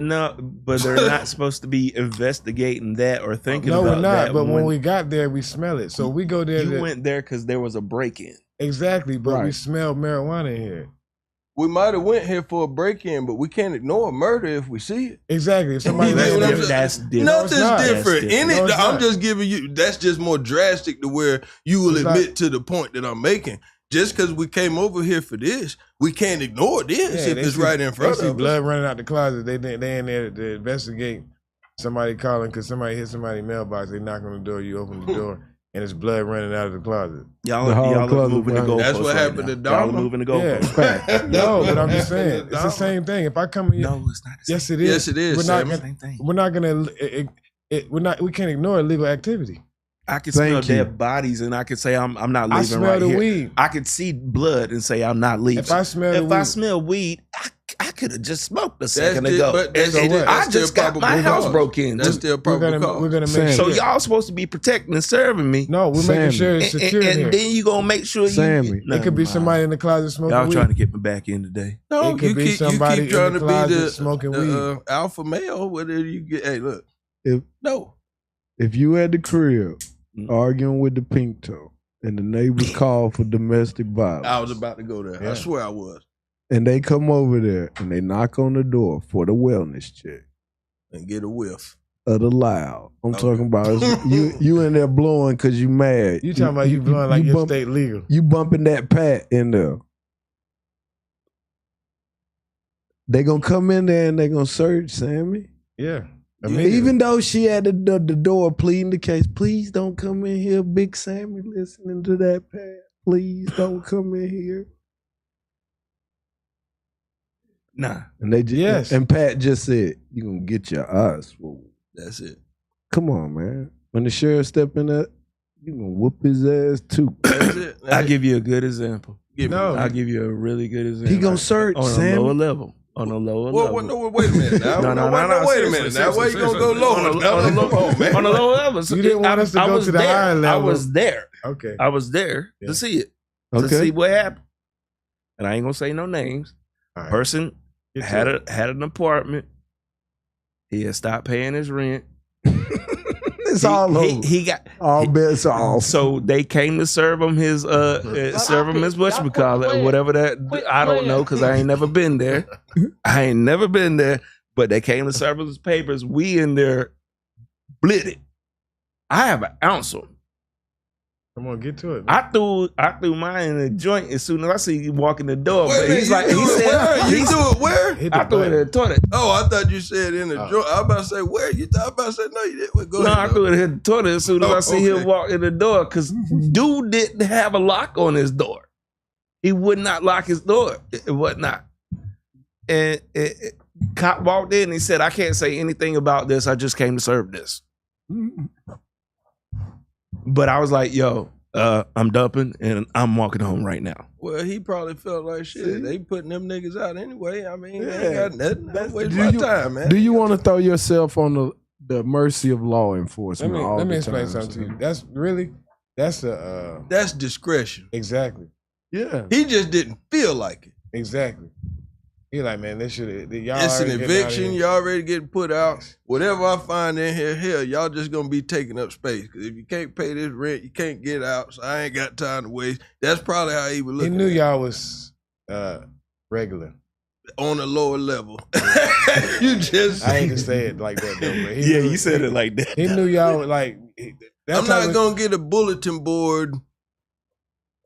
they're not supposed to be investigating that or thinking No, about we're not. that. But when we got there, we smell it. So we go there. You went there because there was a break-in. Exactly, but we Right. smell marijuana in here. We might have went here for a break-in, but we can't ignore a murder if we see it. Exactly. If somebody That's different. Nothing's not. different. That's different. No, it's I'm not. just giving you. That's just more drastic to where you will It's not. admit to the point that I'm making. Just because we came over here for this, we can't ignore this if they it's see- right in front they see of us. blood running out the closet. They in there to investigate somebody calling because somebody hit somebody's mailbox. They knock on the door. You open the door, and it's blood running out of the closet. Y'all The whole are closet moving the behind. goalposts. That's what right happened now. to Y'all are Dharma. moving the Yeah. goalposts. No, but I'm just Happened saying to it's the Dharma. same thing. If I come in, No, it's not the same. yes, it is. Yes, it is, We're not. Sammy. Gonna, Same thing. we're not gonna. We're not. We can't ignore illegal activity. I can Thank smell you. dead bodies and I can say I'm not leaving I smell right the here. weed. I could see blood and say I'm not leaving. If I smell the If I weed- smell weed, I could have just smoked a That's second the- ago. but that's And still- I that's just still got my probable house cause. broke in. That's still probable cause. We're gonna Sam. make So sure. y'all supposed to be protecting and serving me. No, we're Sammy. making sure it's secure in here. And then you gonna make sure Sammy. It could be somebody in the closet smoking Y'all weed. trying to get me back in today. No, It could you be keep, somebody you keep trying in the to be closet the smoking weed. alpha male. Whether you get, hey, look, If- no, if you at the crib Mm. arguing with the pink toe and the neighbors call for domestic violence, I was about to go there. Yeah. I swear I was, and they come over there and they knock on the door for the wellness check and get a whiff. of the loud. I'm Okay. talking about you in there blowing because you mad. You talking about you blowing like you your bump- state legal. You bumping that pat in there. They gonna come in there and they gonna search Sammy. Yeah. Even though she at the door pleading the case, please don't come in here, Big Sammy, listening to that pat. Please don't come in here. Nah. And they just, Yes. and Pat just said, you gonna get your eyes swollen. That's it. Come on, man. When the sheriff step in there, you gonna whoop his ass too. That's it. I'll give you a good example. Give me No. one. I'll give you a really good example. He gonna search, on a Sam. lower level. On a lower Well, level. no, wait a minute. Now. No, Wait a minute. Now, why you gonna go lower? On a Come on, man. on a lower level. So You didn't want us to I go was to the there. higher level. I was there. Okay. I was there Yeah. to see it. To Okay. see what happened. And I ain't gonna say no names. All right. Person Get to had it. an apartment. He had stopped paying his rent. It's all over. He got All bets are off. so they came to serve him his whatchamacallit, whatever that I don't know because I ain't never been there. But they came to serve us his papers. We in there blitted. I have an ounce of 'em. Come on, get to it. Man. I threw mine in the joint as soon as I see him walk in the door. Wait a But minute, he's like, you do he it said, where? You do it where? Hit the I threw it in button. the toilet. Oh, I thought you said in the Oh. joint. I was about to say where? You thought I about to say no, you didn't. Well, go No, ahead. I threw it in the toilet as soon as Oh, I see okay. him walk in the door because dude didn't have a lock on his door. He would not lock his door. It whatnot. And Cop walked in and he said, I can't say anything about this. I just came to serve this. But I was like, yo, I'm dumping and I'm walking home right now. Well, he probably felt like shit. See? They putting them niggas out anyway. I mean, Yeah. they ain't got nothing. That's waste Do my you- time, man. Do you want to throw yourself on the mercy of law enforcement? Let me explain something to you. That's discretion. Exactly. Yeah. He just didn't feel like it. Exactly. He like, man, they should. Y'all It's an already getting out of eviction. here. Y'all already getting put out. Whatever I find in here, hell, y'all just gonna be taking up space. Because if you can't pay this rent, you can't get out. So I ain't got time to waste. That's probably how he was He looking. knew at it. y'all was regular. On a lower level. You just. I hate to say it like that though, but Yeah, you said it like that. He knew y'all was like. I'm not gonna get a bulletin board.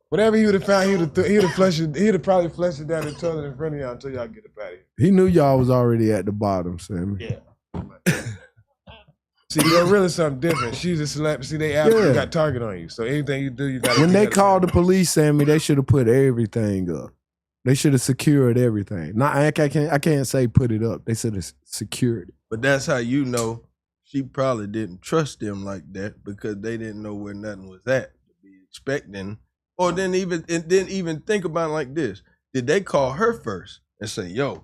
Whatever he would have found, he'd have flushed it. He'd have probably flushed it down the toilet in front of y'all until y'all get up out of here. He knew y'all was already at the bottom, Sammy. Yeah. See, you're really something different. She's a celebrity. See, they after Yeah. got target on you. So anything you do, you got. When they called the police, Sammy, they should have put everything up. They should have secured everything. Not I can't say put it up. They should have secured it. But that's how you know she probably didn't trust them like that because they didn't know where nothing was at to be expecting. Or didn't even think about it like this. Did they call her first and say, yo?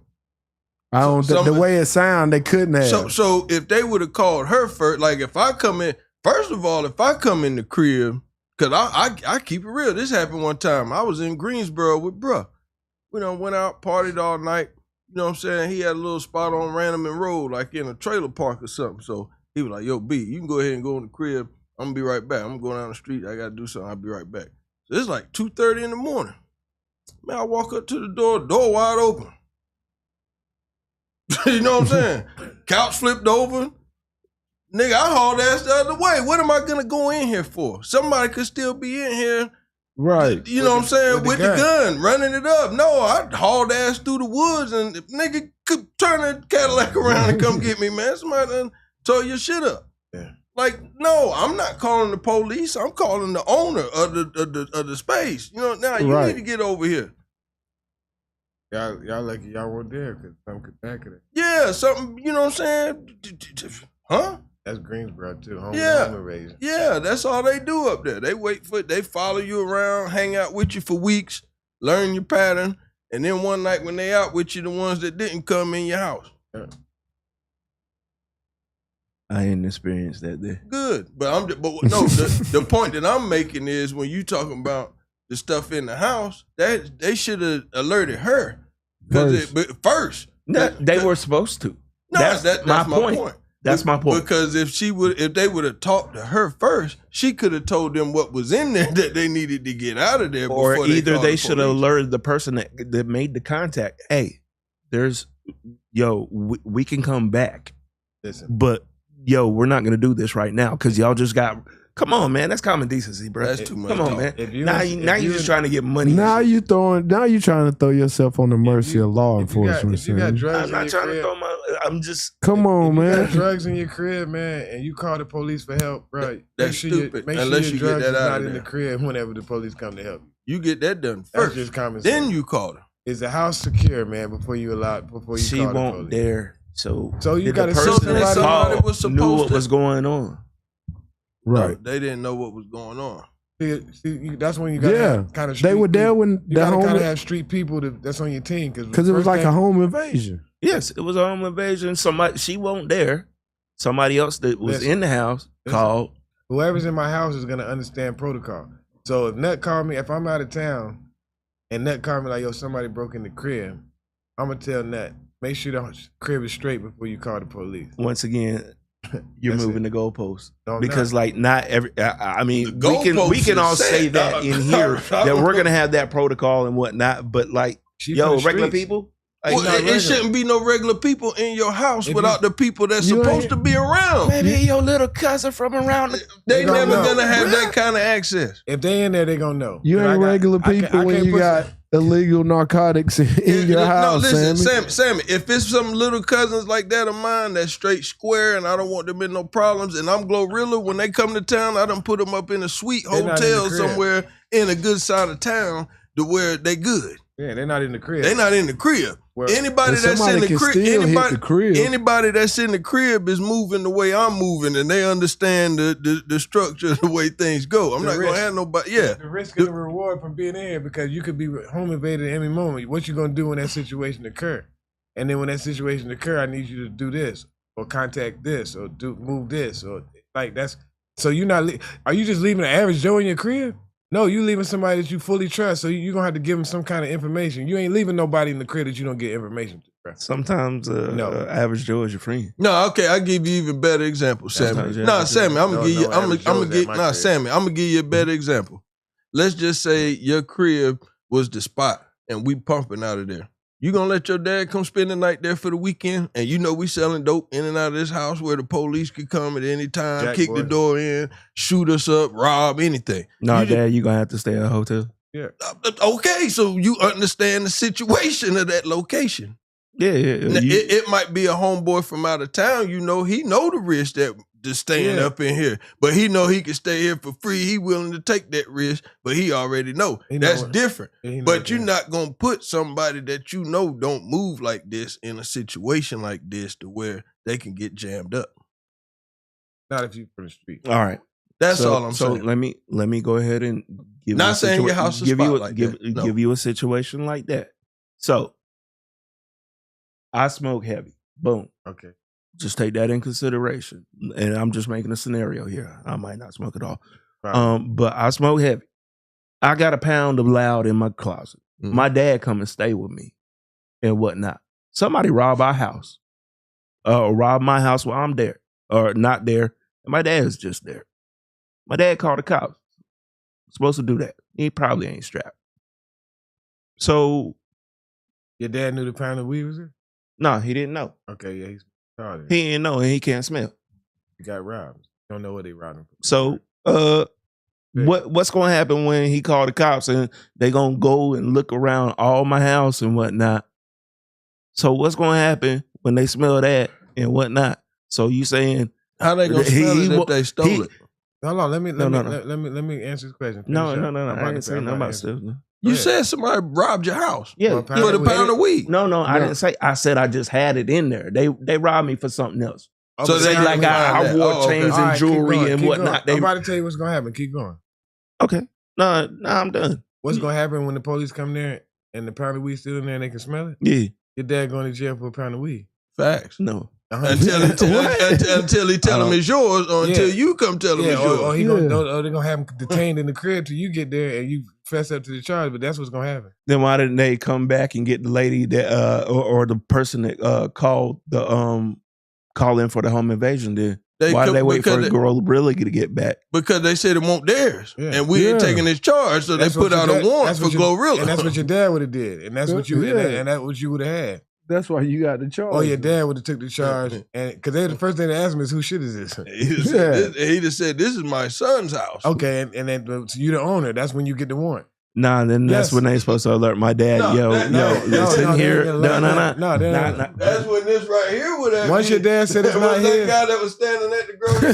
I don't the way it sound, they couldn't have. So if they would have called her first, like if I come in, first of all, if I come in the crib, because I keep it real. This happened one time. I was in Greensboro with bruh. We done went out, partied all night. You know what I'm saying? He had a little spot on Randomman Road, like in a trailer park or something. So he was like, yo, B, you can go ahead and go in the crib. I'm going to be right back. I'm going down the street. I got to do something. I'll be right back. So it's like 2:30 in the morning. Man, I walk up to the door wide open. You know what I'm saying? Couch flipped over. Nigga, I hauled ass the other way. What am I going to go in here for? Somebody could still be in here. Right. You know what I'm saying? with With the the gun, running it up. No, I hauled ass through the woods and if nigga could turn the Cadillac around and come get me, man. Somebody done tore your shit up. Yeah. Like, no, I'm not calling the police. I'm calling the owner of the space. You know, now you Right. need to get over here. Y'all lucky y'all weren't there because something could back of it. Yeah, something, you know what I'm saying? Huh? That's Greensboro too. Home Yeah. invasion. Yeah, that's all they do up there. They follow you around, hang out with you for weeks, learn your pattern, and then one night when they out with you, the ones that didn't come in your house. Yeah. I didn't experience that there. Good, but the point that I'm making is when you talking about the stuff in the house, that they should have alerted her first. No, they were supposed to. No, that's my point. That's my point. Because if they would have talked to her first, she could have told them what was in there that they needed to get out of there. Or before either called they the should have police. alerted the person that made the contact. Hey, we can come back, Listen, but we're not gonna do this right now because y'all just got. Come on, man, that's common decency, bro. That's too much. Come on, talk. man. If you Now was- you if you just was- trying to get money. Now you trying to throw yourself on the mercy of law if you got enforcement. drugs I'm in not your trying to crib, throw my. I'm just. Come on, if you man. got drugs in your crib, man, and you call the police for help, bro. That's stupid, Make sure unless your you get drugs that is out not of in the there. crib whenever the police come to help you. You get that done That's first. just common sense. Then you call her. Is the house secure, man? Before you She call the won't police. dare. So So you did gotta the send person that somebody called was knew supposed what to- was going on. Right. No, they didn't know what was going on. See, that's when you got Yeah. kind of. They were there when you the gotta kind home of have street people that's on your team because it was like a home invasion. Yes, it was a home invasion. She won't dare. Somebody else that was Listen. in the house called. Whoever's in my house is gonna understand protocol. So if Nut called me, if I'm out of town, and Nut called me like, yo, somebody broke in the crib, I'm gonna tell Nut, make sure the crib is straight before you call the police. Once again, you're That's moving it. the goalposts No, because, not. like, not every. I mean, The we can goalposts all is say set. that in here that we're gonna have that protocol and whatnot. But like, She yo, from the regular streets. people, like, Well, not it regular. shouldn't be no regular people in your house If without the people that's you supposed ain't- to be around. Maybe your little cousin from around. They don't never know. gonna have that kind of access. If they in there, they gonna know. You 'Cause ain't I got- regular I people can't when you put got some- illegal narcotics in your house, Sammy. Sammy, if it's some little cousins like that of mine that's straight square and I don't want them in no problems and I'm GLORILLA, when they come to town, I done put them up in a sweet They not in the hotel crib. somewhere in a good side of town to where they good. Yeah, they're not in the crib. They not in the crib. Well, Anybody and that's in somebody the can crib, still hit the crib. anybody that's in the crib is moving the way I'm moving, and they understand the structure of the way things go. I'm The not risk. gonna have nobody. Yeah, The risk and the reward from being in here, because you could be home invaded at any moment. What you gonna do when that situation occur? And then when that situation occur, I need you to do this or contact this or move this or like that's. So you're not. Are you just leaving an average Joe in your crib? No, you leaving somebody that you fully trust. So you're gonna have to give them some kind of information. You ain't leaving nobody in the crib that you don't get information to. Bro. Sometimes average Joe is your friend. No, okay, I'll give you even better example, Sammy. No, Sammy, I'm gonna give you. I'm gonna Sammy. I'm gonna give you a better example. Let's just say your crib was the spot, and we pumping out of there. You gonna let your dad come spend the night there for the weekend, and you know we selling dope in and out of this house where the police could come at any time, kick the door in, shoot us up, rob, anything. No, Dad, you gonna have to stay at a hotel. Yeah. Okay, so you understand the situation of that location. Yeah. Now, it might be a homeboy from out of town. You know, he know the risk that just staying up in here, but he know he can stay here for free. He willing to take that risk, but he already know that's different. But you're not gonna put somebody that you know don't move like this in a situation like this to where they can get jammed up. Not if you from the street. All right, that's all I'm saying. So let me go ahead and give not saying your house is give you a situation like that. So I smoke heavy. Boom. Okay. Just take that in consideration. And I'm just making a scenario here. I might not smoke at all. Right. But I smoke heavy. I got a pound of loud in my closet. Mhm. My dad come and stay with me and whatnot. Somebody rob our house. Or rob my house while I'm there. Or not there. And my dad is just there. My dad called the cops. Supposed to do that. He probably ain't strapped. So Your dad knew the pound of weed was there? no, he didn't know. Okay, yeah, he's retarded. He didn't know and he can't smell. He got robbed. Don't know what they robbed him for. So what's gonna happen when he called the cops and they gonna go and look around all my house and whatnot? So what's gonna happen when they smell that and whatnot? So you saying how they gonna smell it if they stole it? Hold on, let me answer this question. No. I didn't say nothing about stuff. You said somebody robbed your house. Yeah, for the pound of weed. No, I didn't say. I said I just had it in there. They robbed me for something else. So they like I wore chains and jewelry and whatnot. I'm about to tell you what's gonna happen. Keep going. Okay. No, I'm done. What's gonna happen when the police come there and the pound of weed still in there and they can smell it? Yeah. Your dad going to jail for a pound of weed. Facts. No. Until he tell him it's yours, or until you come tell him it's yours. Or they're gonna have him detained in the crib till you get there and you fess up to the charge. But that's what's gonna happen. Then why didn't they come back and get the lady that or the person that called the call in for the home invasion? Then why did they wait for GLORILLA to get back? Because they said it won't theirs, and we ain't taking his charge, so they put out a warrant for GLORILLA. And that's what your dad would have did, and that's what you and that's what you would have had. That's why you got the charge. Oh, your dad would have took the charge, and because the first thing they asked me is, "Whose shit is this?" He just said, "This is my son's house." Okay, and then so you the owner. That's when you get the warrant. Nah, then that's when they supposed to alert my dad. Listen here. No. That's when this right here would have. Once your dad said it's not here, that guy that was standing at the grocery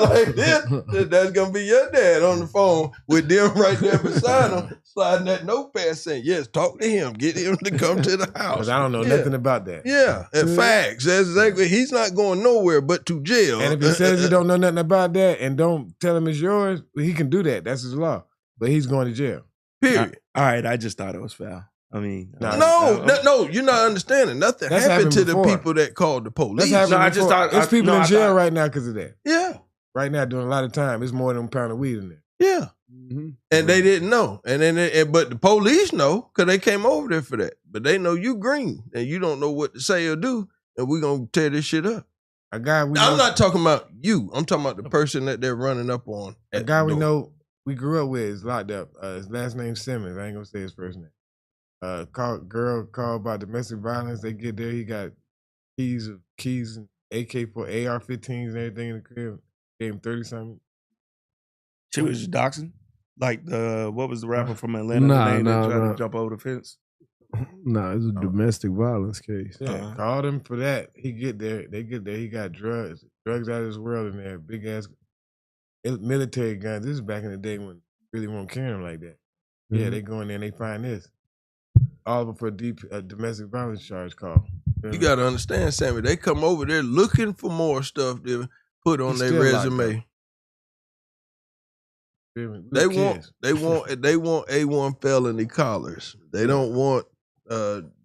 like this, that's gonna be your dad on the phone with them right there beside him, sliding that notepad saying, "Yes, talk to him, get him to come to the house." Because I don't know nothing about that. Yeah, and facts. That's exactly. He's not going nowhere but to jail. And if he says he don't know nothing about that and don't tell him it's yours, he can do that. That's his law. But he's going to jail. Period. All right, I just thought it was foul. I mean, no, you're not understanding. Nothing happened to the people that called the police. I just thought there's people in jail right now because of that. Yeah, right now doing a lot of time. It's more than a pound of weed in there. Yeah, and they didn't know, and then but the police know because they came over there for that. But they know you green and you don't know what to say or do, and we're gonna tear this shit up. A guy I'm not talking about you. I'm talking about the person that they're running up on. A guy we know. We grew up with is locked up. His last name Simmons. I ain't gonna say his first name. Girl called about domestic violence. They get there. He got keys and AK for AR-15s and everything in the crib. Gave him 30-something. She was just doxing? Like what was the rapper from Atlanta? Tried to jump over the fence. No, it's a domestic violence case. Yeah, called him for that. He get there. They get there. He got drugs out of this world in there. Big ass. Military guns. This is back in the day when really won't carry them like that. Yeah, they go in there and they find this. all for a domestic violence charge call. You got to understand, Sammy. They come over there looking for more stuff to put on their resume. They want A1 felony collars. They don't want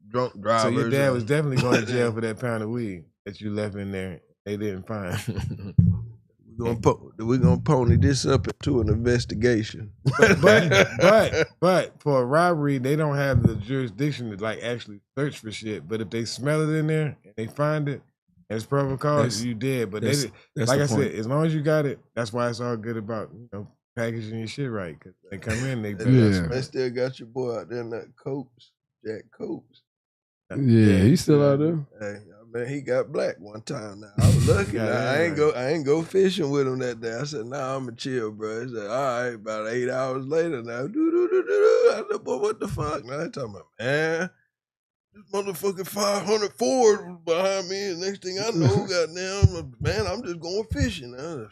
drunk drivers. So your dad was definitely going to jail for that pound of weed that you left in there. They didn't find. We're gonna pony this up into an investigation. but for a robbery, they don't have the jurisdiction to like actually search for shit. But if they smell it in there and they find it, and it's probable cause, you dead. But that's like I said, as long as you got it, that's why it's all good about packaging your shit right. Because they come in, they still got your boy out there in that Copes, Jack Copes. Yeah, he's still out there. Hey, man, he got black one time. Now I was lucky. I ain't go fishing with him that day. I said, "Nah, I'ma chill, bro." He said, "All right." About 8 hours later, now, I said, "Boy, what the fuck?" Now they talking about, man, this motherfucking 500 Ford was behind me. And next thing I know, goddamn, man, I'm just going fishing. I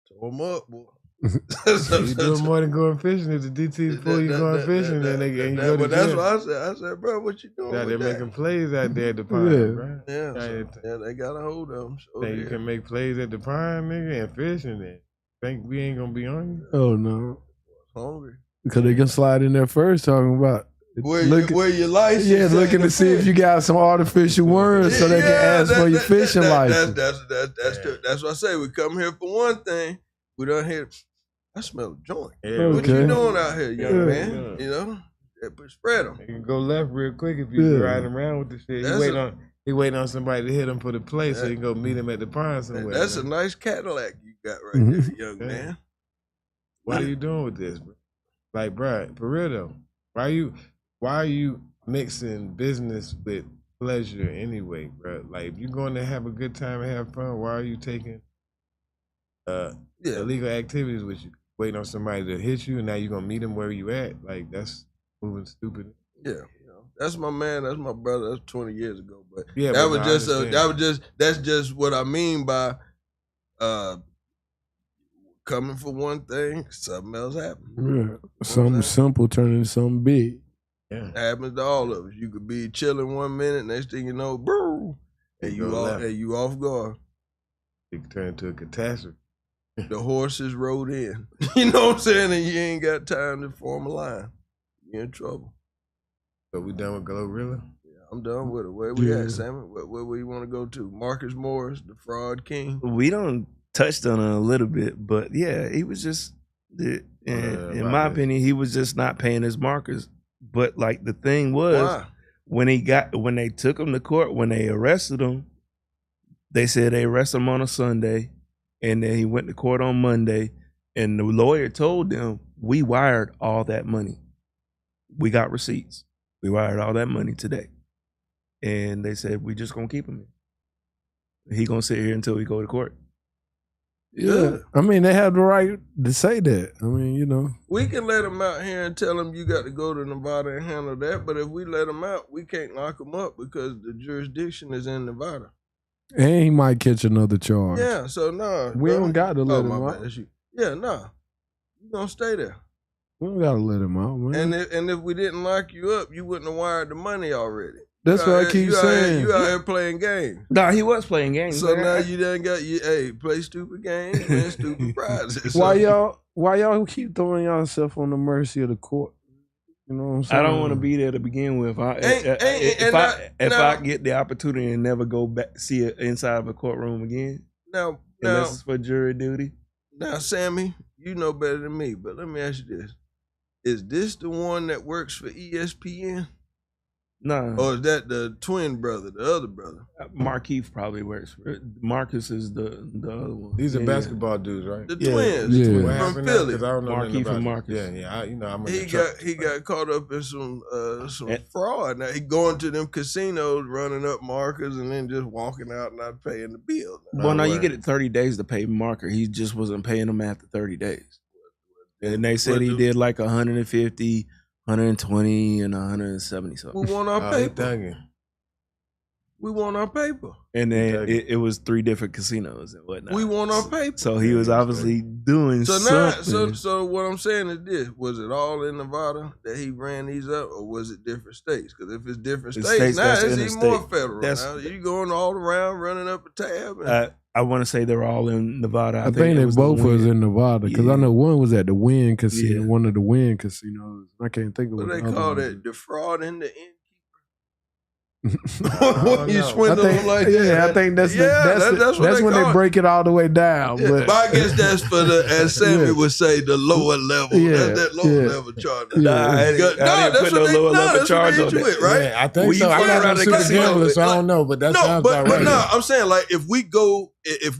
tore him up, boy. You doing more than going fishing. If the DT's pull you going fishing, then they you go to But that's what I said. I said, bro, what you doing? They're making plays out there at the pine, bro. Yeah, they got a hold of them. So you can make plays at the pine, nigga, and fishing. Then think we ain't gonna be on you? Oh no, hungry because they can slide in there first talking about where your license. Yeah, looking to see if you got some artificial worms so they can ask for your fishing license. That's what I say. We come here for one thing. We don't hear. I smell a joint. Yeah, what you doing out here, young man? You know, spread them. You can go left real quick if you riding around with the shit. He waiting on somebody to hit him for the play so he can go meet him at the pine somewhere. That's a nice Cadillac you got right there, young man. What are you doing with this, bro? Like, bro, for real though, why are you mixing business with pleasure anyway, bro? Like, if you're going to have a good time and have fun, why are you taking illegal activities with you? Waiting on somebody to hit you, and now you're gonna meet him where you at. Like, that's moving stupid. Yeah, that's my man. That's my brother. That's 20 years ago. But that's just what I mean by coming for one thing, something else happens. Yeah, something simple turning into something big. Yeah, it happens to all of us. You could be chilling 1 minute, next thing you know, bro, and you off guard. It could turn into a catastrophe. The horses rode in. You know what I'm saying? And you ain't got time to form a line. You're in trouble. So we done with GLORILLA? Yeah, I'm done with it. Where we at, Sammy? Where we want to go to? Marcus Morris, the fraud king? We done touched on it a little bit, but yeah, he was just, in my opinion, he was just not paying his markers. But like the thing was, when they took him to court, when they arrested him, they said they arrested him on a Sunday. And then he went to court on Monday, and the lawyer told them, we wired all that money. We got receipts. We wired all that money today. And they said, we just gonna keep him in. He gonna sit here until we go to court. Yeah. I mean, they have the right to say that. I mean, We can let him out here and tell him you got to go to Nevada and handle that. But if we let him out, we can't lock him up because the jurisdiction is in Nevada. And he might catch another charge. Yeah, so no. We don't got to let him out. Yeah, no. You gonna stay there. We don't got to let him out, man. And if we didn't lock you up, you wouldn't have wired the money already. That's what I keep saying. You out here playing games. No, he was playing games. So now you done got play stupid games, win stupid prizes. Why y'all keep throwing yourself on the mercy of the court? You know what I'm saying? I don't want to be there to begin with. If I get the opportunity and never go back see it inside of a courtroom again, unless it's for jury duty. Now, Sammy, you know better than me, but let me ask you this: is this the one that works for ESPN? No. Or is that the twin brother, the other brother? Markeith probably works for it. Marcus is the other one. These are baskabball dudes, right? The twins from Philly. I don't know Markeith and Marcus. He got caught up in some fraud. Now he going to them casinos, running up markers, and then just walking out not paying the bill. Well, now you get it 30 days to pay marker. He just wasn't paying them after 30 days. And they said he did like 150, 120, and 170 something. Who won our paper? We want our paper. And then it was 3 different casinos and whatnot. We want our paper. So he was obviously doing So now, something. so what I'm saying is this: was it all in Nevada that he ran these up, or was it different states? Because if it's different states, now that's it's even interstate. more federal. Now you going all around running up a tab. And, I want to say they were all in Nevada. I think they both was in Nevada because I know one was at the Wynn Casino, Yeah. one of the Wynn casinos. I can't think of what what they the other call one that? Defrauding the innkeeper. don't You know. swindle them like that. Yeah, I think that's that's what when call they it. break it all the way down. Yeah, but I guess that's for the, as Sammy Yeah. would say, the lower level. Yeah, That's that lower yeah. level charge. Yeah. I didn't that's put what no they lower level that's what charge they on hit you that. with, right? Yeah, I think Well, so. you I'm fly not around a the super casino, gambler, so I like- don't know, but that No, sounds but about right. no, I'm saying like if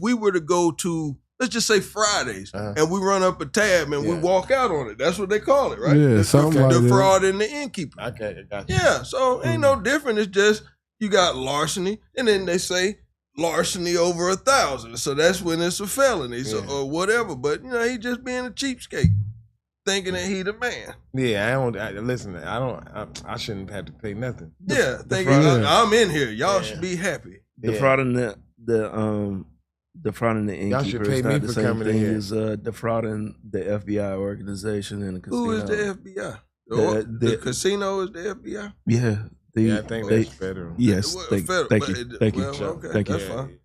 we were to go to, let's just say Fridays, and we run up a tab and we Yeah. walk out on it. That's what they call it, right? Yeah, something like the that. fraud in the innkeeper. Okay, I got you. Yeah, so ain't no different. It's just you got larceny, and then they say larceny over 1,000. So that's when it's a felony, so or whatever. But he just being a cheapskate, thinking that he the man. Yeah, listen. I shouldn't have to pay nothing. Yeah, thinking I'm in here. Y'all should be happy. Defrauding defrauding the innkeeper. Y'all should pay is me not the for same coming in thing here. as defrauding the FBI organization and the casino. Who is the FBI? The The casino is the FBI. Yeah. I think that's federal. Yes, Well, thank federal, you, but thank you, well, okay, thank you. that's fine.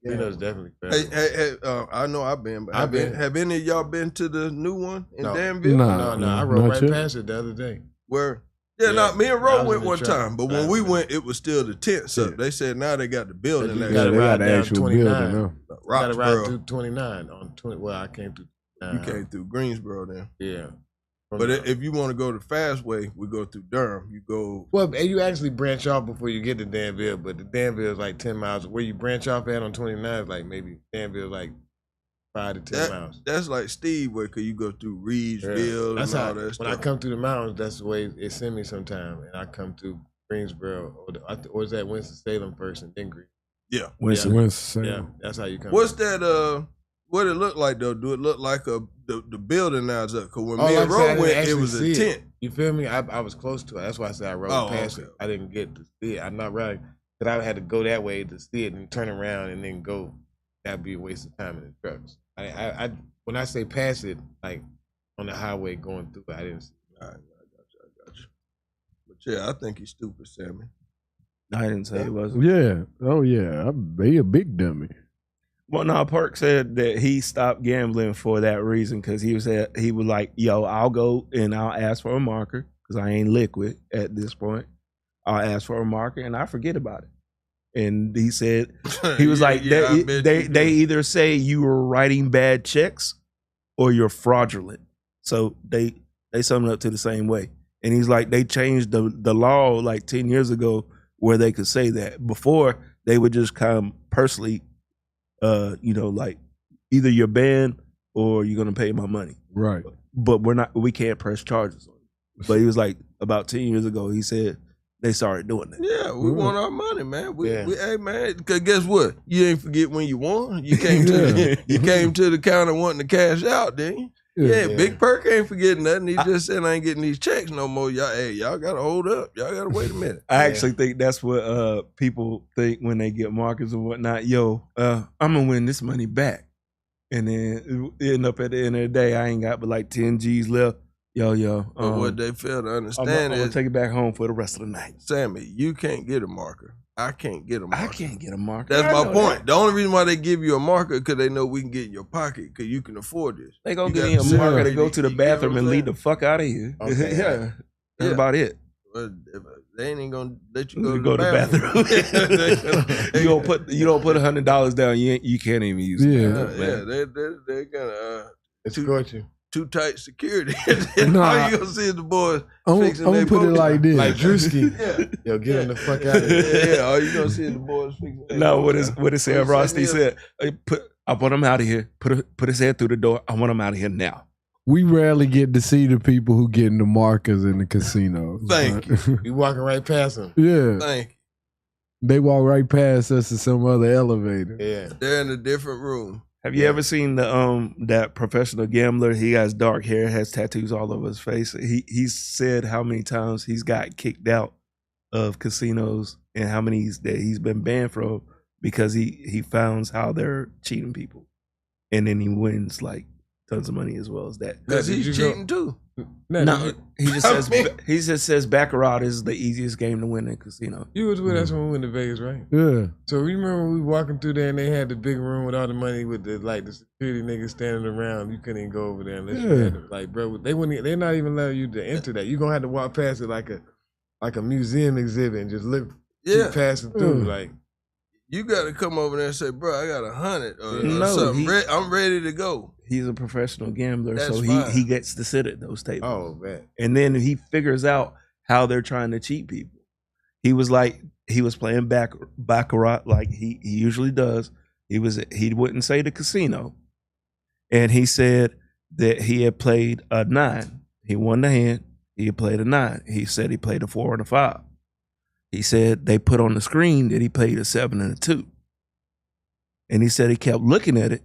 Casino's definitely federal. Hey, I know I've been, but I've been. Have any of y'all been to the new one in No. Danville? Nah. No, I rode not right yet. past it the other day. Where? Yeah, Yeah, not me and I Ro was went in the one truck. time, but when we went, it was still the tents up. They said now they got the building. You that gotta Yeah, they ride got the down actual 29. building now. You gotta ride Roxborough. through 29 on 20. Well, I came through. You came through Greensboro then. Yeah. But if you want to go the fast way, we go through Durham. You go. Well, and you actually branch off before you get to Danville, but the Danville is like 10 miles. Where you branch off at on 29 is like maybe Danville like 5 to 10 miles. That's like Steve way, cause you go through Reedsville That's and how all that when stuff. I come through the mountains, that's the way it send me sometime, and I come through Greensboro or is that Winston-Salem first and then Green? Yeah. Winston-Salem. Yeah, that's how you come. What's that? What it look like though? Do it look like the building now is up? Cause when me like and I said, I Ro didn't went, it actually was a see tent. You feel me? I was close to it. That's why I said I rode past it. I didn't get to see it. I'm not right. But I had to go that way to see it and turn around and then go. That'd be a waste of time in the trucks. I when I say past it, like on the highway going through it, I didn't see it. All right, I got you. But yeah, I think he's stupid, Sammy. I didn't say it wasn't. Yeah. Oh yeah. He a big dummy. Well, no, Park said that he stopped gambling for that reason because he was like, yo, I'll go and I'll ask for a marker because I ain't liquid at this point. I'll ask for a marker and I forget about it. And he said, he was like, they either say you were writing bad checks or you're fraudulent. So they sum it up to the same way. And he's like, they changed the law like 10 years ago where they could say that. Before, they would just come personally, like either you're banned or you're gonna pay my money. Right. But we can't press charges on you. But he was like, about 10 years ago, he said they started doing that. Yeah, we want our money, man. We hey man, cause guess what? You ain't forget when you won. You came to you came to the counter wanting to cash out, didn't you? Yeah, Big Perk ain't forgetting nothing. He just said I ain't getting these checks no more. Y'all gotta hold up. Y'all gotta wait a minute. I actually think that's what people think when they get markers and whatnot. Yo, I'm gonna win this money back. And then end up at the end of the day, I ain't got but like 10 G's left. Yo. But what they fail to understand I'm is gonna take it back home for the rest of the night. Sammy, you can't get a marker. I can't get a marker. I can't get a marker. That's my point. The only reason why they give you a marker because they know we can get in your pocket because you can afford this. They gonna You give got me a marker to you go to the get what bathroom I'm and saying? leave the fuck out of here. Okay. Yeah, that's about it. Well, they ain't even gonna let you You go to the bathroom. you don't put $100 down. You can't even use it. They're gonna escort you. too tight security. Nah. All you gonna see is the boys I'm fixing gonna their put it pockets. like this. Like Drewski. Yeah. Yo, get him the fuck out of here. Yeah, all you gonna see is the boys fixing their No, pockets. what it said, Rusty said, I want him out of here. Put his head through the door. I want him out of here now. We rarely get to see the people who getting the markers in the casinos. Thank you. You walking right past him. Yeah. Thank you. They walk right past us to some other elevator. Yeah. They're in a different room. Have you ever seen the that professional gambler? He has dark hair, has tattoos all over his face. He said how many times he's got kicked out of casinos and how many that he's been banned from because he founds how they're cheating people, and then he wins like tons of money as well as that. Because he's cheating too. No, he just says baccarat is the easiest game to win in a casino. You was with us when we went to Vegas, right? Yeah. So remember we walking through there and they had the big room with all the money with the security niggas standing around. You couldn't even go over there unless you had to, like, bro. They're not even allowing you to enter that. You're gonna have to walk past it like a museum exhibit and just look keep passing through. Like, you got to come over there and say, bro, I got 100 or No, something. I'm ready to go. He's a professional gambler, That's so fine. he gets to sit at those tables. oh man, And then he figures out how they're trying to cheat people. He was playing baccarat like he usually does. He wouldn't say the casino, and he said that he had played a 9. He won the hand. He had played a 9. He said he played a 4 and a 5. He said they put on the screen that he played a 7 and a 2, and he said he kept looking at it.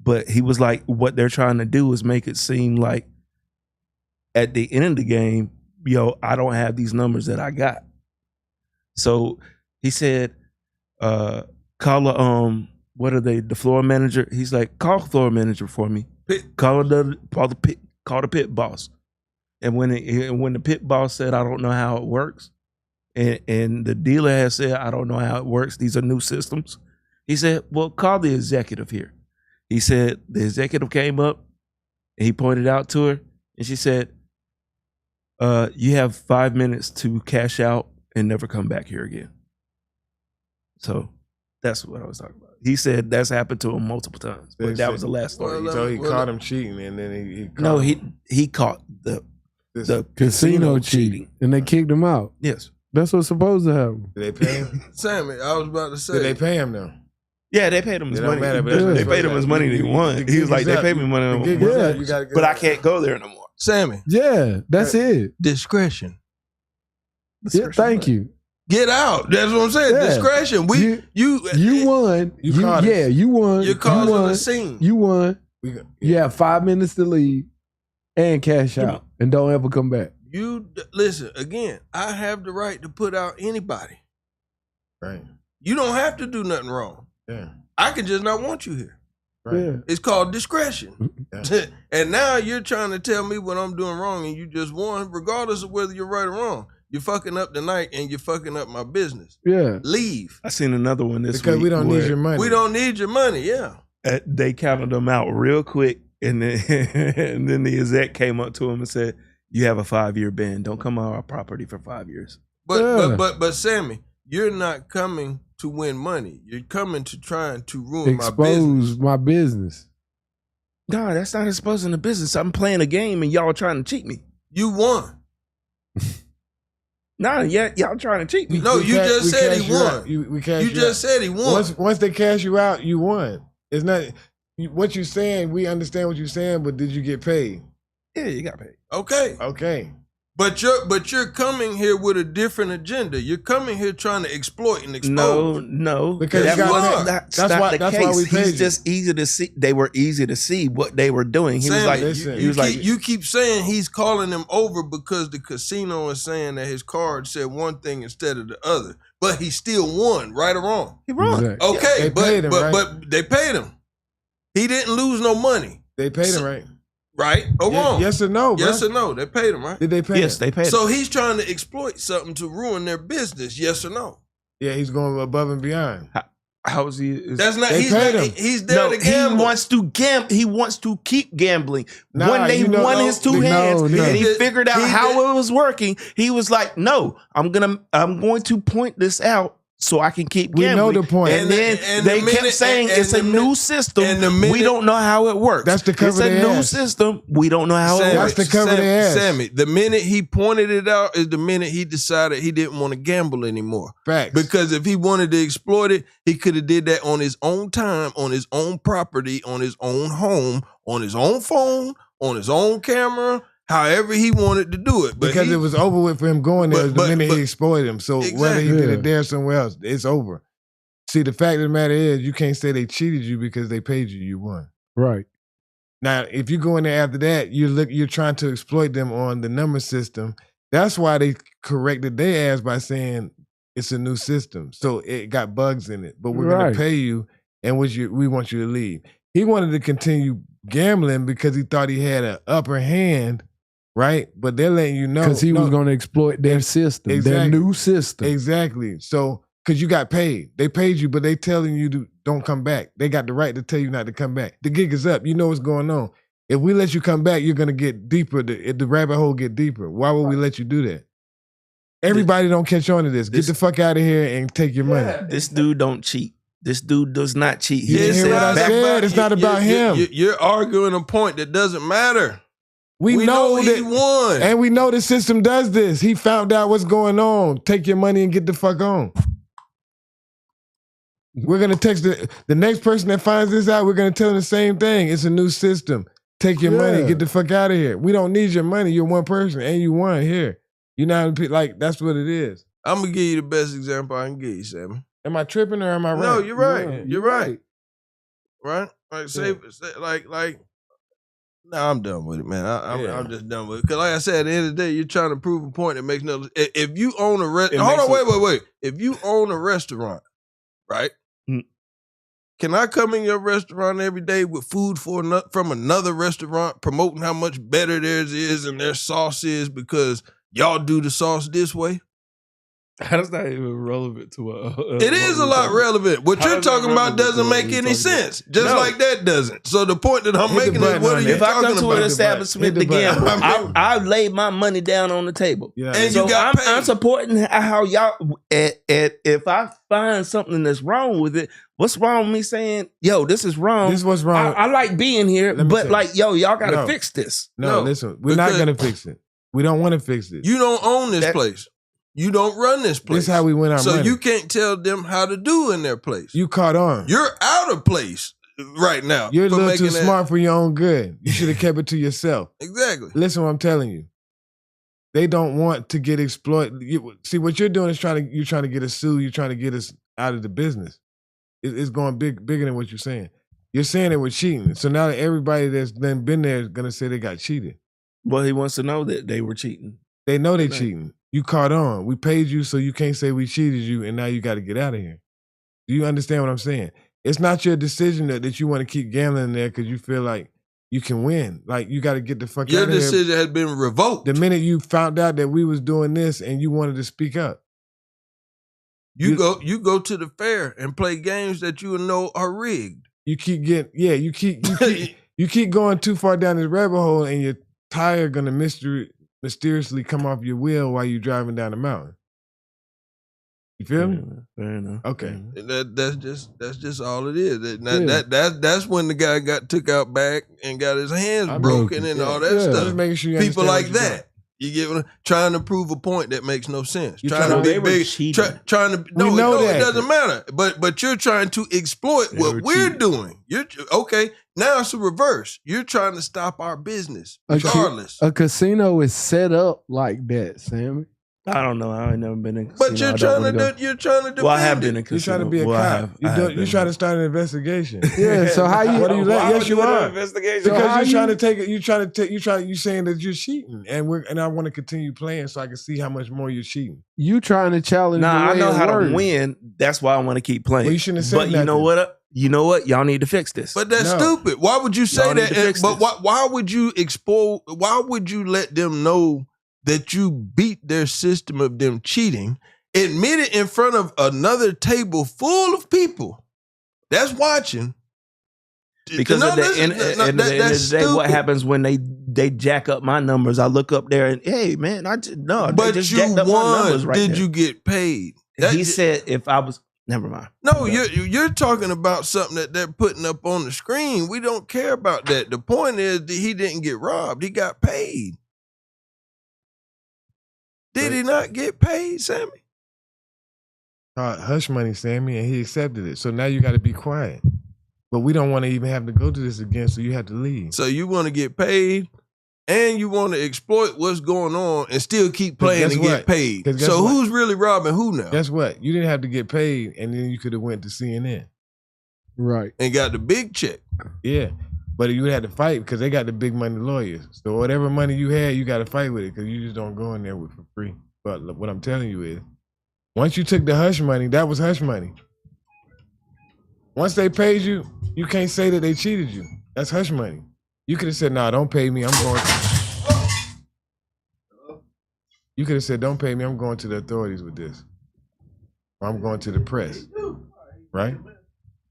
But he was like, what they're trying to do is make it seem like at the end of the game, I don't have these numbers that I got. So he said, call the floor manager. He's like, call the floor manager for me. Call the pit boss. And when the pit boss said, I don't know how it works, and the dealer has said, I don't know how it works, these are new systems. He said, well, call the executive here. He said the executive came up and he pointed out to her and she said, you have 5 minutes to cash out and never come back here again. So that's what I was talking about. He said that's happened to him multiple times, but that was the last story. So he caught him cheating, and then he caught the Casino cheating, and they kicked him out. Yes, that's what's supposed to happen. Did they pay him? Sammy, I was about to say. Did they pay him though? Yeah, they paid him his money. They paid him his money that he won. He was like, they paid me money, but I can't go there no more. Sammy. Yeah, that's it. Discretion. Yeah, thank you. Get out. That's what I'm saying. Yeah. Discretion. You won. You won. You're causing a scene. You won. You have 5 minutes to leave and cash out, and don't ever come back. You listen again. I have the right to put out anybody. Right. You don't have to do nothing wrong. Yeah. I can just not want you here. Right. Yeah. It's called discretion. Yeah. And now you're trying to tell me what I'm doing wrong, and you just won, regardless of whether you're right or wrong. You're fucking up the night, and you're fucking up my business. Yeah. Leave. I seen another one this because week. we don't need your money. We don't need your money. Yeah. They counted them out real quick, and then and then the exec came up to him and said, "You have a 5-year ban. Don't come on our property for 5 years." But Sammy, you're not coming to win money. You're coming to trying to ruin Expose my business. No, that's not exposing the business. I'm playing a game and y'all trying to cheat me. You won. Nah, yeah, y'all trying to cheat me. No, you just said he won. You just said he won. Once they cash you out, you won. It's not what you're saying. We understand what you're saying, but did you get paid? Yeah, you got paid. Okay. But you're coming here with a different agenda. You're coming here trying to exploit and expose. No, because that's why we paid. He's just easy to see. They were easy to see what they were doing. He was like, you keep saying he's calling them over because the casino is saying that his card said one thing instead of the other, but he still won, right or wrong? He won. Exactly. Okay, Yeah, but they paid him. He didn't lose no money. They paid him, right? Right or wrong? Yes or no, bro? Yes or no? They paid him, right? Did they pay him? Yes, they paid him. So he's trying to exploit something to ruin their business, yes or no? Yeah, he's going above and beyond. How is he? That's not. He's there to gamble. He wants to gamble. He wants to keep gambling. When they won his two hands and he figured out how it was working, he was like, "No, I'm going to point this out so I can keep gambling." We know the point. And then they kept saying it's a new system. We don't know how it works. That's to cover their ass. It's a new system. We don't know how it works. That's to cover their ass. Sammy, the minute he pointed it out is the minute he decided he didn't want to gamble anymore. Facts. Because if he wanted to exploit it, he could have did that on his own time, on his own property, on his own home, on his own phone, on his own camera, however he wanted to do it. But because it was over with for him going there the minute he exploited him. So whether he did it there or somewhere else, it's over. See, the fact of the matter is you can't say they cheated you because they paid you. You won. Right. Now, if you go in there after that, you're trying to exploit them on the number system. That's why they corrected their ass by saying It's a new system. So it got bugs in it. But we're Right. gonna pay you and we want you to leave. He wanted to continue gambling because he thought he had an upper hand, right? But they're letting you know. Because he was going to exploit their system, their Exactly. new system. Exactly. So, because you got paid. They paid you, but they telling you to don't come back. They got the right to tell you not to come back. The gig is up. You know what's going on. If we let you come back, you're going to get deeper. The rabbit hole get deeper. Why would we let you do that? Everybody don't catch on to this. Get the fuck out of here and take your money. This dude don't cheat. This dude does not cheat. You didn't hear what I said? It's not about him. You're arguing a point that doesn't matter. We know he that, won. and we know the system does this. He found out what's going on. Take your money and get the fuck on. We're going to text the next person that finds this out, we're going to tell them the same thing. It's a new system. Take your money, get the fuck out of here. We don't need your money. You're one person and you won here. You know, like, that's what it is. I'm going to give you the best example I can give you, Sammy. Am I tripping or am I right? No, you're right. Yeah, You're right. Right? Like, say, nah, I'm done with it, man. I'm just done with it. Because like I said, at the end of the day, you're trying to prove a point that makes no sense. If you own a restaurant, hold on, wait. If you own a restaurant, right? Can I come in your restaurant every day with food from another restaurant promoting how much better theirs is and their sauce is because y'all do the sauce this way? That's not even relevant to what. It is a lot relevant. What you're talking about doesn't make any sense. Just like that doesn't. So the point that I'm making is, what are you if I talking come to about? an establishment to gamble, I lay my money down on the table. Yeah. And So you got paid. I'm supporting how y'all. If I find something that's wrong with it, what's wrong with me saying, "Yo, this is wrong"? This is what's wrong. I like being here, Let me but say- like, yo, y'all got to No. fix this. No, No, listen, we're not because- going to fix it. We don't want to fix it. You don't own this place. You don't run this place. This is how we win our So money. you can't tell them how to do in their place. You caught on. You're out of place right now. You're a for little too making that- smart for your own good. You should have kept it to yourself. Exactly. Listen what I'm telling you. They don't want to get exploited. See, what you're doing is you're trying to get us sued. You're trying to get us out of the business. It's going bigger than what you're saying. You're saying that we're cheating. So now everybody that's been there is going to say they got cheated. Well, he wants to know that they were cheating. They know they Right. cheating. You caught on. We paid you, so you can't say we cheated you, and now you got to get out of here. Do you understand what I'm saying? It's not your decision that you want to keep gambling there because you feel like you can win. Like, you got to get the fuck Your out of here. decision has been revoked. The minute you found out that we was doing this and you wanted to speak up. You go to the fair and play games that you know are rigged. You keep getting, you keep going too far down this rabbit hole, and your tire gonna mysteriously come off your wheel while you're driving down the mountain. You feel me? Fair enough. Okay. That's just all it is. That's when the guy took out back and got his hands broken and all that stuff. Just making sure you People understand like what you're that. You get what I'm trying to prove a point that makes no sense. You're Trying to trying- be big. Trying to no, that. it doesn't matter. But you're trying to exploit what we're doing. You're okay. Now it's a reverse. You're trying to stop our business, regardless. A casino is set up like that, Sammy. I don't know. I ain't never been in a But casino. you're I don't trying wanna to go. do. You're trying to defend Well, I have been in a it. You're casino. trying to be a Well, I cop. have You're trying to start an investigation. Yeah, so how you? What are you letting? Yes, you are. Investigation. So how Because you're you- trying to take it. You're saying that you're cheating, and I want to continue playing so I can see how much more you're cheating. You trying to challenge? Nah, the I way know it how to works. win. That's why I want to keep playing. Well, you shouldn't have said But you know nothing. what? You know what? Y'all need to fix this. But that's No. stupid. Why would you say Y'all need that? to fix But this. why would you expose? Why would you let them know that you beat their system of them cheating? Admit it in front of another table full of people that's watching. Because at the end of the day, what stupid. happens when they jack up my numbers? I look up there and hey, man, they But just you jacked up my numbers won. right Did there. you get paid? He said if I was never mind. No, you're talking about something that they're putting up on the screen. We don't care about that. The point is that he didn't get robbed. He got paid. Did he not get paid, Sammy? Hush money, Sammy, and he accepted it. So now you got to be quiet. But we don't want to even have to go to this again, so you have to leave. So you want to get paid and you want to exploit what's going on and still keep playing guess and what? get paid. 'Cause guess So what? who's really robbing who now? Guess what? You didn't have to get paid, and then you could have went to CNN. Right. And got the big check. Yeah. But you had to fight because they got the big money lawyers. So whatever money you had, you got to fight with it because you just don't go in there for free. But look, what I'm telling you is, Once you took the hush money, that was hush money. Once they paid you, you can't say that they cheated you. That's hush money. You could have said, "Nah, don't pay me. I'm going." You could have said, "Don't pay me. I'm going to the authorities with this. Or I'm going to the press." Right?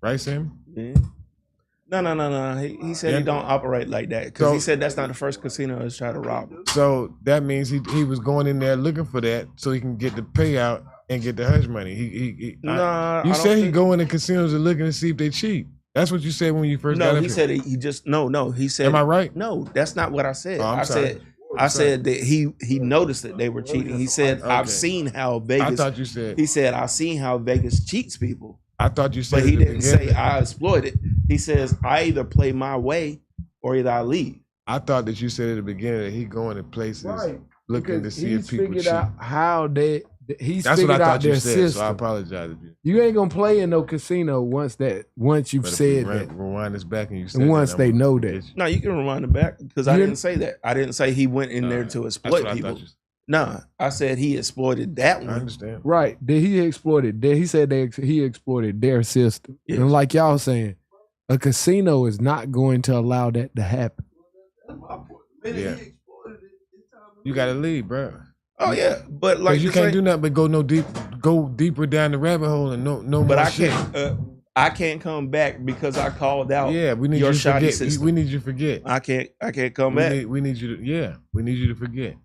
Right, Sam? Yeah. No. He said he don't operate like that because he said that's not the first casino that's tried to rob him. So that means he was going in there looking for that so he can get the payout and get the hush money. You said he go in the casinos and looking to see if they cheat. That's what you said when you first got up he said he just no. He said, am I right? No, that's not what I said. Oh, I'm sorry. I said that he noticed that they were cheating. He said, Okay. I've seen how Vegas. I thought you said. He said, I've seen how Vegas cheats people. I thought you said. But he didn't say I exploit it. He says I either play my way or either I leave. I thought that you said at the beginning that he going to places looking to see if people cheat. Out how they. He's That's figured what I out thought their you said. system. So I apologize if you. You ain't gonna play in no casino once you've said that. Rewind this back and you said. And once they know that. No, you can rewind it back because I didn't say that. I didn't say he went in there to exploit people. No, I said he exploited that one. I understand. Right. He exploited. He said he exploited their system. Yes. And like y'all saying, a casino is not going to allow that to happen. Yeah. You gotta leave, bro. Oh yeah, but like you can't do nothing but go deeper down the rabbit hole and no more. But shit. I can't come back because I called out. Yeah, we need your you to forget. system. We need you to forget. I can't come back. We need you to. We need you to forget.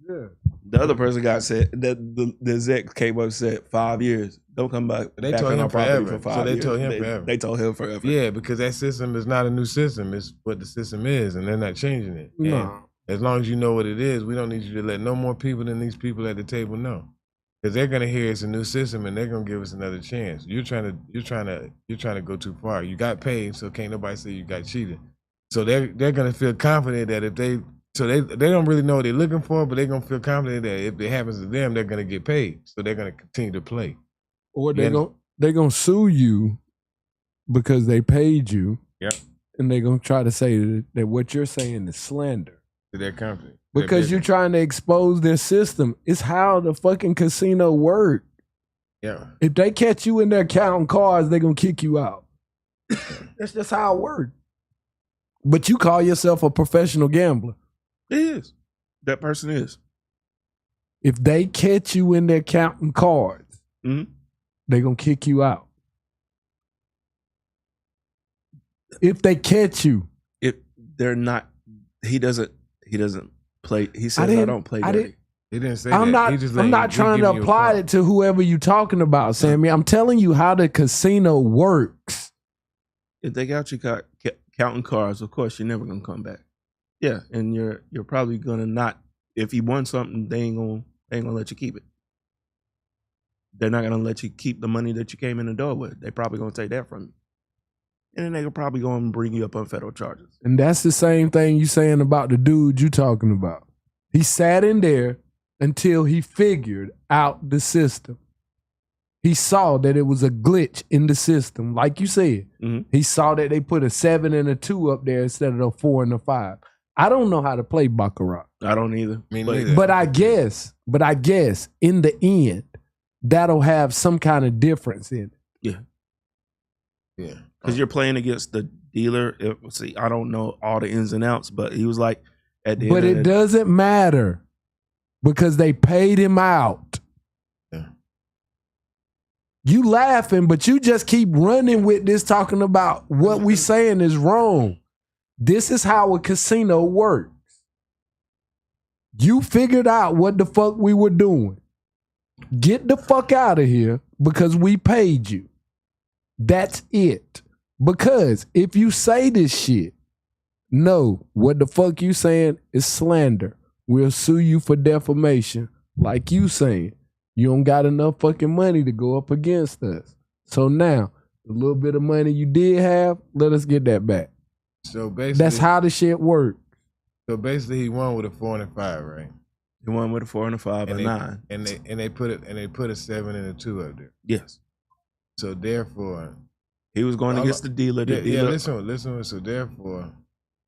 Yeah. The other person got said that the exec came up and said 5 years. Don't come back. They told him forever. So they told him forever. They told him forever. Yeah, because that system is not a new system. It's what the system is, and they're not changing it. No. And as long as you know what it is, we don't need you to let no more people than these people at the table know, because they're gonna hear it's a new system and they're gonna give us another chance. You're trying to go too far. You got paid, so can't nobody say you got cheated. So they're gonna feel confident that if they don't really know what they're looking for, but they're gonna feel confident that if it happens to them, they're gonna get paid. So they're gonna continue to play. Or they're gonna sue you because they paid you. Yep. And they're gonna try to say that what you're saying is slander. To their company. Because you're trying to expose their system. It's how the fucking casino work. Yeah. If they catch you in there counting cards, they're gonna kick you out. That's just how it works. But you call yourself a professional gambler. It is. That person is. If they catch you in there counting cards, they're gonna kick you out. If they catch you. If they're not, he doesn't play. He says I don't play dirty. He didn't say I'm that. I'm not trying to apply it to whoever you're talking about, Sammy. I'm telling you how the casino works. If they got you counting cards, of course you're never gonna come back. Yeah, and you're probably gonna not. If you won something, they ain't gonna let you keep it. They're not gonna let you keep the money that you came in the door with. They probably gonna take that from you. And then they're probably going to bring you up on federal charges. And that's the same thing you saying about the dude you talking about. He sat in there until he figured out the system. He saw that it was a glitch in the system. Like you said, he saw that they put a 7 and a 2 up there instead of a 4 and a 5. I don't know how to play Baccarat. I don't either. Me neither. But I guess in the end, that'll have some kind of difference in it. Yeah. Yeah. Because you're playing against the dealer. See, I don't know all the ins and outs, but he was like at the But end it doesn't matter because they paid him out. Yeah. You laughing, but you just keep running with this talking about what we saying is wrong. This is how a casino works. You figured out what the fuck we were doing. Get the fuck out of here because we paid you. That's it. Because if you say this shit, no, what the fuck you saying is slander. We'll sue you for defamation. Like you saying, you don't got enough fucking money to go up against us. So now, the little bit of money you did have, let us get that back. So basically, that's how the shit works. So basically, he won with a 4 and a 5, right? He won with a 4 and a 5 and a 9. And they put a 7 and a 2 up there. Yes. So therefore, he was going against the dealer. Yeah, listen. So therefore,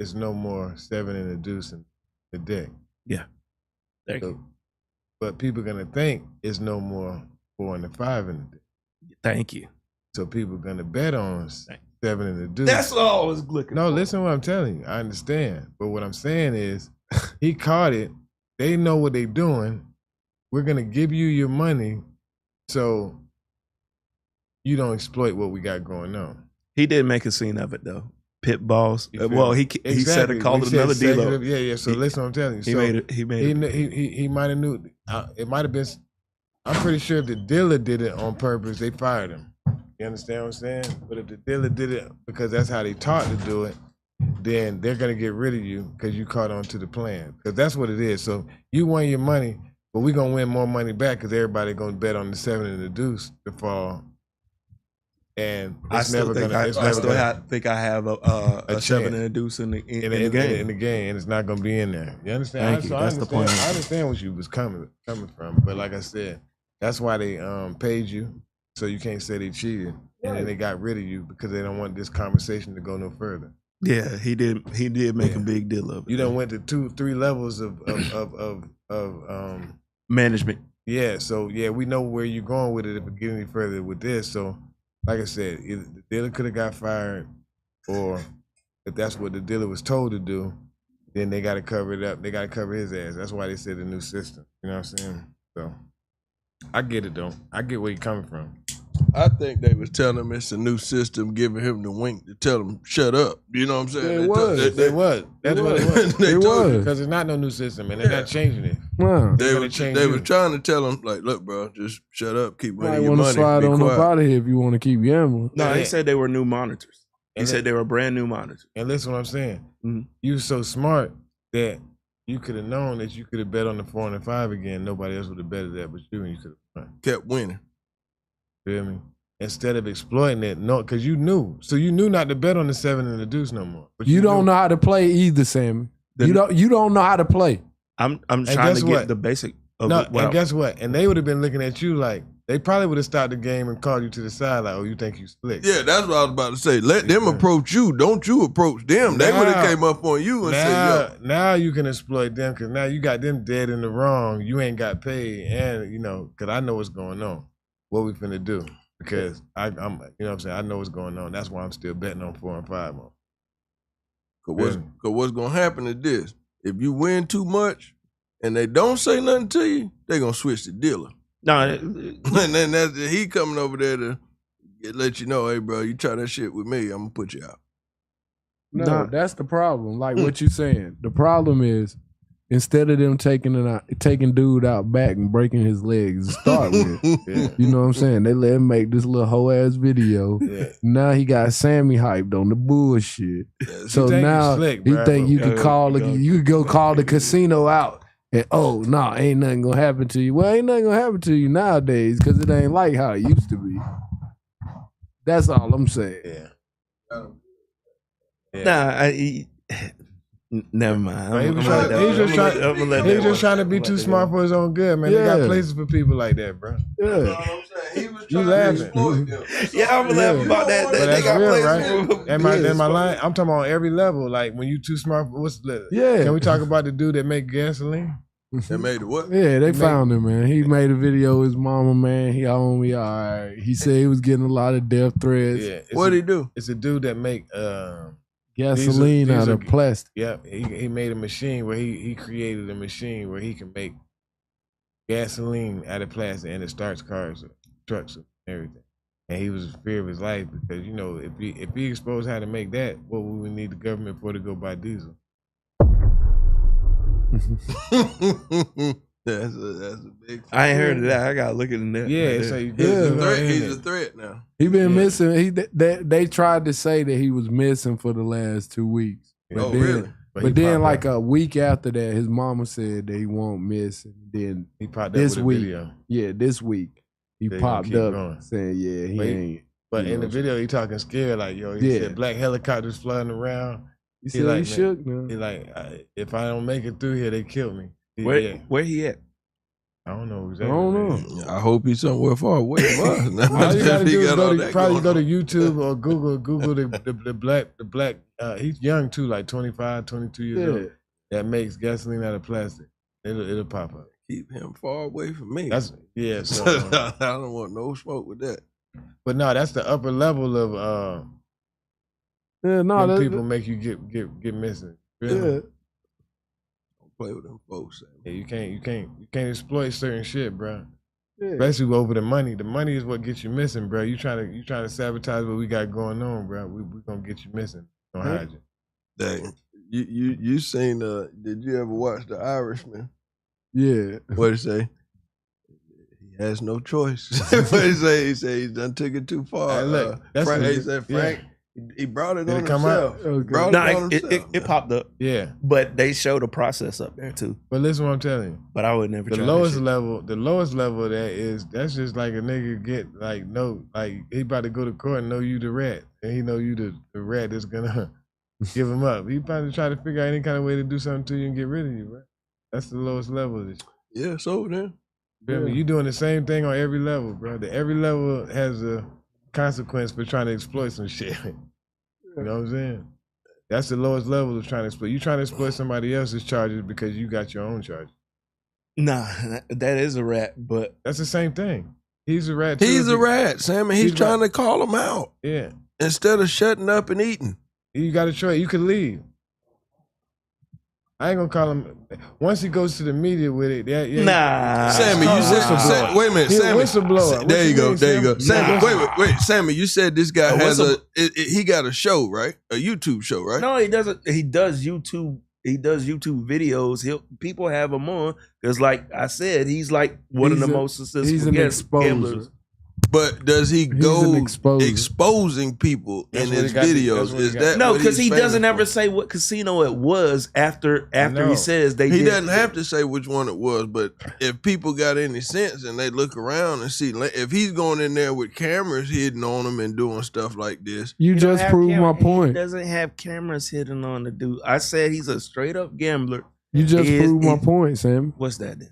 it's no more 7 and a deuce in the deck. Yeah. Thank you. But people are gonna think it's no more 4 and the 5 in the deuce. Thank you. So people are gonna bet on 7 in the deuce. That's all I was looking No, for. listen to what I'm telling you. I understand. But what I'm saying is he caught it. They know what they're doing. We're gonna give you your money so you don't exploit what we got going on. He did make a scene of it though. Pit balls. You feel Well, me? he said it, called it another deal. Yeah. So listen, what I'm telling you. He So made it. He made it. he might have knew. It might have been. I'm pretty sure if the dealer did it on purpose, they fired him. You understand what I'm saying? But if the dealer did it because that's how they taught to do it, then they're gonna get rid of you because you caught on to the plan. Because that's what it is. So you won your money, but we're gonna win more money back because everybody gonna bet on the 7 and the deuce to fall. And it's never gonna. I still think I have a 7 and a deuce in the game. In the game, and it's not gonna be in there. You understand? Thank you. That's the point. I understand what you was coming from, but like I said, that's why they paid you, so you can't say they cheated, and then they got rid of you because they don't want this conversation to go no further. Yeah, he did. He did make a big deal of it. You done went to 2-3 levels of management. Yeah, so yeah, we know where you're going with it if we get any further with this. So, like I said, either the dealer could have got fired, or if that's what the dealer was told to do, then they got to cover it up. They got to cover his ass. That's why they said the new system. You know what I'm saying? So, I get it though. I get where you're coming from. I think they was telling him it's a new system, giving him the wink to tell him shut up. You know what I'm saying? It was. That's what it was. They told him. Because it's not no new system, and they're not changing it. Wow. They was trying to tell him, like, look, bro, just shut up, keep winning your want to money. slide on up out of here if you want to keep gambling. No, he said they were new monitors. He said they were brand new monitors. And listen what I'm saying. Mm-hmm. You so smart that you could have known that you could have bet on the 4 and the 5 again. Nobody else would have betted that but you, and you could have kept winning. Feel me? Instead of exploiting it, no, because you knew. So you knew not to bet on the 7 and the deuce no more. But you don't know how to play either, Sammy. You don't know how to play. I'm trying to get the basic of guess what? And they would have been looking at you like, they probably would have stopped the game and called you to the side like, oh, you think you slick. Yeah, that's what I was about to say. Let them approach you. Don't you approach them. They would have came up on you and said, yo. Now you can exploit them because now you got them dead in the wrong. You ain't got paid. And, you know, because I know what's going on. What we finna do. Because I'm, you know what I'm saying? I know what's going on. That's why I'm still betting on 4 and 5 more. Cause what's gonna happen is this: if you win too much and they don't say nothing to you, they gonna switch the dealer. No, and then he coming over there to let you know, hey, bro, you try that shit with me, I'm gonna put you out. No, that's the problem. Like what you saying. The problem is instead of them taking dude out back and breaking his legs to start with, you know what I'm saying? They let him make this little whole ass video. Yeah. Now he got Sammy hyped on the bullshit. Yeah, so now he think you could go call the casino out and ain't nothing gonna happen to you. Well, ain't nothing gonna happen to you nowadays because it ain't like how it used to be. That's all I'm saying. Nah, never mind. He's just trying to be too smart for his own good, man. They got places for people like that, bro. Yeah. You laughing? I'm laughing about that. But that's got real, right? And my line, I'm talking about every level. Like when you too smart, what's the? Yeah. Can we talk about the dude that make gasoline? They made it what? Yeah, they found him, man. He made a video with his mama, man. He on me, all right. He said he was getting a lot of death threats. Yeah. What'd he do? It's a dude that make gasoline out of plastic. Yeah, he made a machine where he created a machine where he can make gasoline out of plastic and it starts cars, trucks, and everything. And he was in fear of his life because, you know, if he exposed how to make that, what would we need the government for to go buy diesel? That's a big. I ain't heard of that. I gotta look at the net. Yeah, right so he's a threat now. He been missing. They tried to say that he was missing for the last 2 weeks. But really? But then, like a week after that, his mama said that he won't miss. And then he popped this up with week, a video. Yeah, this week he popped up saying, "Yeah, he ain't." But in the video, he talking scared, like he said black helicopters flying around. He said he shook, man. He like, if I don't make it through here, they kill me. Where he at? I don't know exactly. I don't know. I hope he's somewhere far away from us. All you gotta do is probably go to YouTube or Google the black. He's young too, like 25, 22 years old. That makes gasoline out of plastic. It'll pop up. Keep him far away from me. That's So, I don't want no smoke with that. but no, that's the upper level of when people make you get missing. Really? Yeah. Don't play with them folks. Yeah, you can't exploit certain shit, bro. Yeah. Especially over the money. The money is what gets you missing, bro. You trying to sabotage what we got going on, bro. We gonna get you missing. Gonna hide you. Dang. You seen did you ever watch The Irishman? Yeah. What'd he say? He has no choice. What'd he say? He said he done took it too far. Hey, look, that's Frank, what he said Frank, he brought it Did on it come himself. out? Okay. Brought No, it on himself. it popped up, Yeah. but they showed a process up there too. But listen what I'm telling you. But I would never The try lowest that level of that that's just like a nigga get he about to go to court and know you the rat. And he know you the rat that's gonna give him up. He probably try to figure out any kind of way to do something to you and get rid of you, right? That's the lowest level of this. Yeah, it's over there. Yeah. You doing the same thing on every level, bro. Every level has a consequence for trying to exploit some shit. You know what I'm saying? That's the lowest level of trying to exploit. You trying to exploit somebody else's charges because you got your own charges. Nah, that is a rat, but That's the same thing. He's a rat too. He's a rat, Sam, and he's trying to call him out. Yeah. Instead of shutting up and eating. You got a choice. You could leave. I ain't gonna call him. Once he goes to the media with it, nah. Sammy, you said, wait a minute, He's a Sammy. whistleblower. There you go, there you go. Sammy? Sammy, wait, Sammy, you said this guy has whistle- he got a show, right? A YouTube show, right? No, he doesn't. He does YouTube. He does YouTube videos. People have him on because, like I said, he's like one of the most successful He's an exposer. gamblers. But does he He's go an exposer. exposing people That's in what his he got- videos? that's what he Is got. that No, what because he's he doesn't famous ever for? say what casino it was after know. he says they He did. doesn't have to say which one it was, but if people got any sense and they look around and see, if he's going in there with cameras hidden on him and doing stuff like this, You He don't just have proved my He point. doesn't have cameras hidden on the dude. I said he's a straight up gambler. You just He is- proved my he- point, Sam. What's that then?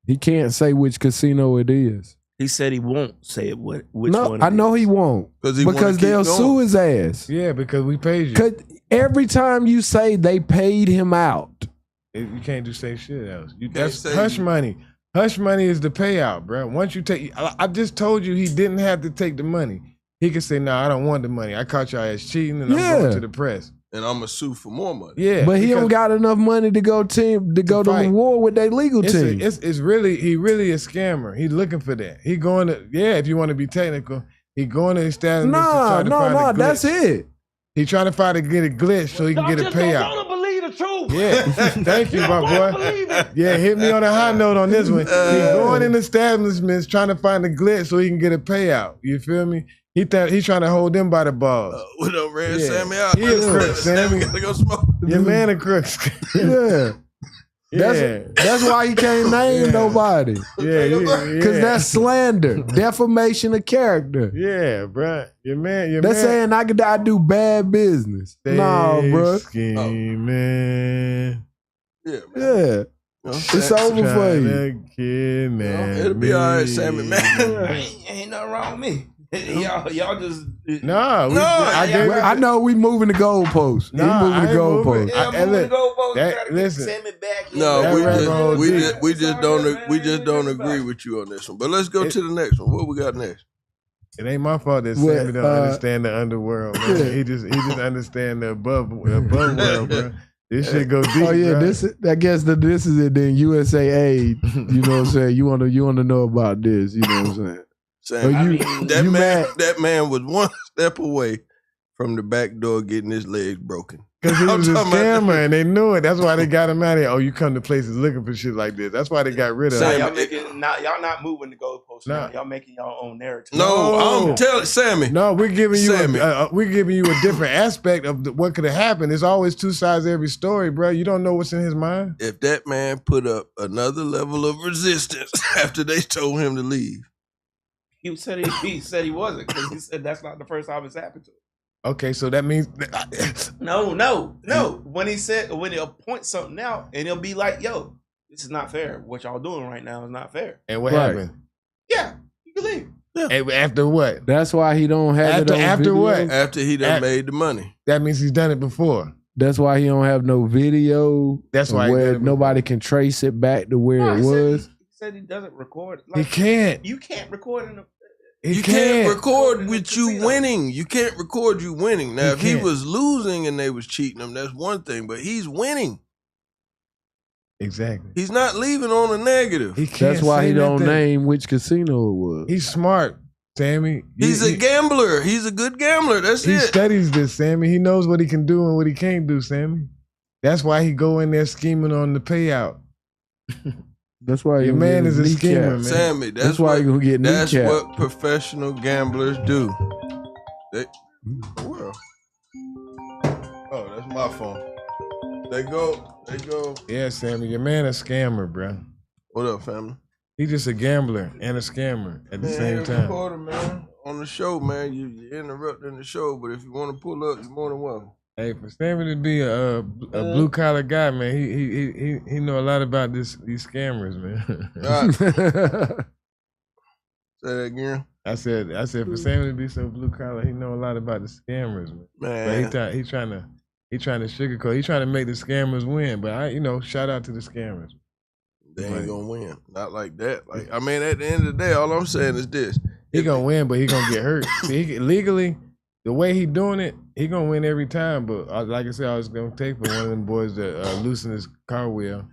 He can't say which casino it is. He said he won't say it. Which No, one? I know he won't. Because they'll sue his ass. Yeah, because we paid you. 'Cause every time you say they paid him out. You can't do say shit else. can't That's say hush you- money. Hush money is the payout, bro. Once you take, I just told you he didn't have to take the money. He could say, "No, I don't want the money. I caught y'all as cheating, and I'm Yeah. going to the press." and I'm gonna sue for more money. Yeah, But he because don't got enough money to go to the fight. war with their legal team. It's really he really a scammer. He's looking for that. He going to if you want to be technical, he going to establishments to try to find a glitch. That's it. He trying to find to get a glitch so he can get a payout. Don't believe the truth. Yeah, thank you, my boy. Yeah, hit me on a high note on this one. He going in establishments trying to find a glitch so he can get a payout. You feel me? He trying to hold them by the balls. What up, Red Yeah. Sammy out? He a crook, Sammy. Gotta go smoke. Your man a crook. Yeah. That's why he can't name nobody. Yeah, Because that's slander, defamation of character. yeah, bro. Your man. That's saying I do bad business. Nah, bro. Scheming. Yeah, man. Yeah. You know, It's over for you. it'll be all right, Sammy, man. Ain't nothing wrong with me. Y'all just No, I know we moving the goalposts. Nah, we moving the I ain't moving. goalposts. I- and look, listen. No, That rabbit hole we deep. just don't agree with you on this one. But let's go to the next one. What we got next? It ain't my fault that Well, Sammy don't understand the underworld, man. Yeah. He just understand the above world, bro. This shit go deep. Oh yeah, bro. I guess this is it. Then USA Aid. You know what I'm saying? You want to know about this? You know what I'm saying? Sam, Oh, that man was one step away from the back door getting his legs broken. Because he was a talking about- scammer and they knew it. That's why they got him out of here. Oh, you come to places looking for shit like this. That's why they got rid of Sam, him. Y'all not moving the goalposts Nah. now. Y'all making y'all own narrative. No, No. I'm telling Sammy. No, we're giving you Sammy. a different aspect of what could have happened. There's always two sides to every story, bro. You don't know what's in his mind. If that man put up another level of resistance after they told him to leave, He said he wasn't because he said that's not the first time it's happened to him. Okay, so that means No. When he'll point something out and he'll be like, "Yo, this is not fair. What y'all doing right now is not fair." And what Right. happened? Yeah, you can leave. And after what? That's why he don't have it on After video. what? after he done made the money. That means he's done it before. That's why he don't have no video. That's why he did where it before. nobody can trace it back to where No, it he said was. said he doesn't record. He can't. You can't record in a. You can't record with you winning. You can't record you winning. Now, if he was losing and they was cheating him, that's one thing. But he's winning. Exactly. He's not leaving on a negative. He can't. That's why say he don't nothing. name which casino it was. He's smart, Sammy. He's a gambler. He's a good gambler. That's He it. studies this, Sammy. He knows what he can do and what he can't do, Sammy. That's why he go in there scheming on the payout. That's why your man is a schemer, man. Sammy, that's why what, you gonna get that's kneecapped. what professional gamblers do. Well, oh, that's my phone. They go. Yeah, Sammy, your man a scammer, bro. What up, family? He just a gambler and a scammer at the same time. Reporter, man, on the show, man. You're interrupting the show, but if you want to pull up, you're more than welcome. Hey, for Sammy to be a blue collar guy, man, he know a lot about these scammers, man. Say that again. I said for Sammy to be so blue collar, he know a lot about the scammers, man. But he trying to sugarcoat. He trying to make the scammers win. But shout out to the scammers. They ain't gonna win. Not like that. Like, I mean, at the end of the day, all I'm saying is this: he gonna win, but he gonna get hurt. See, legally, the way he doing it, he gonna win every time. But like I said, I was gonna take for one of them boys that loosen his car wheel.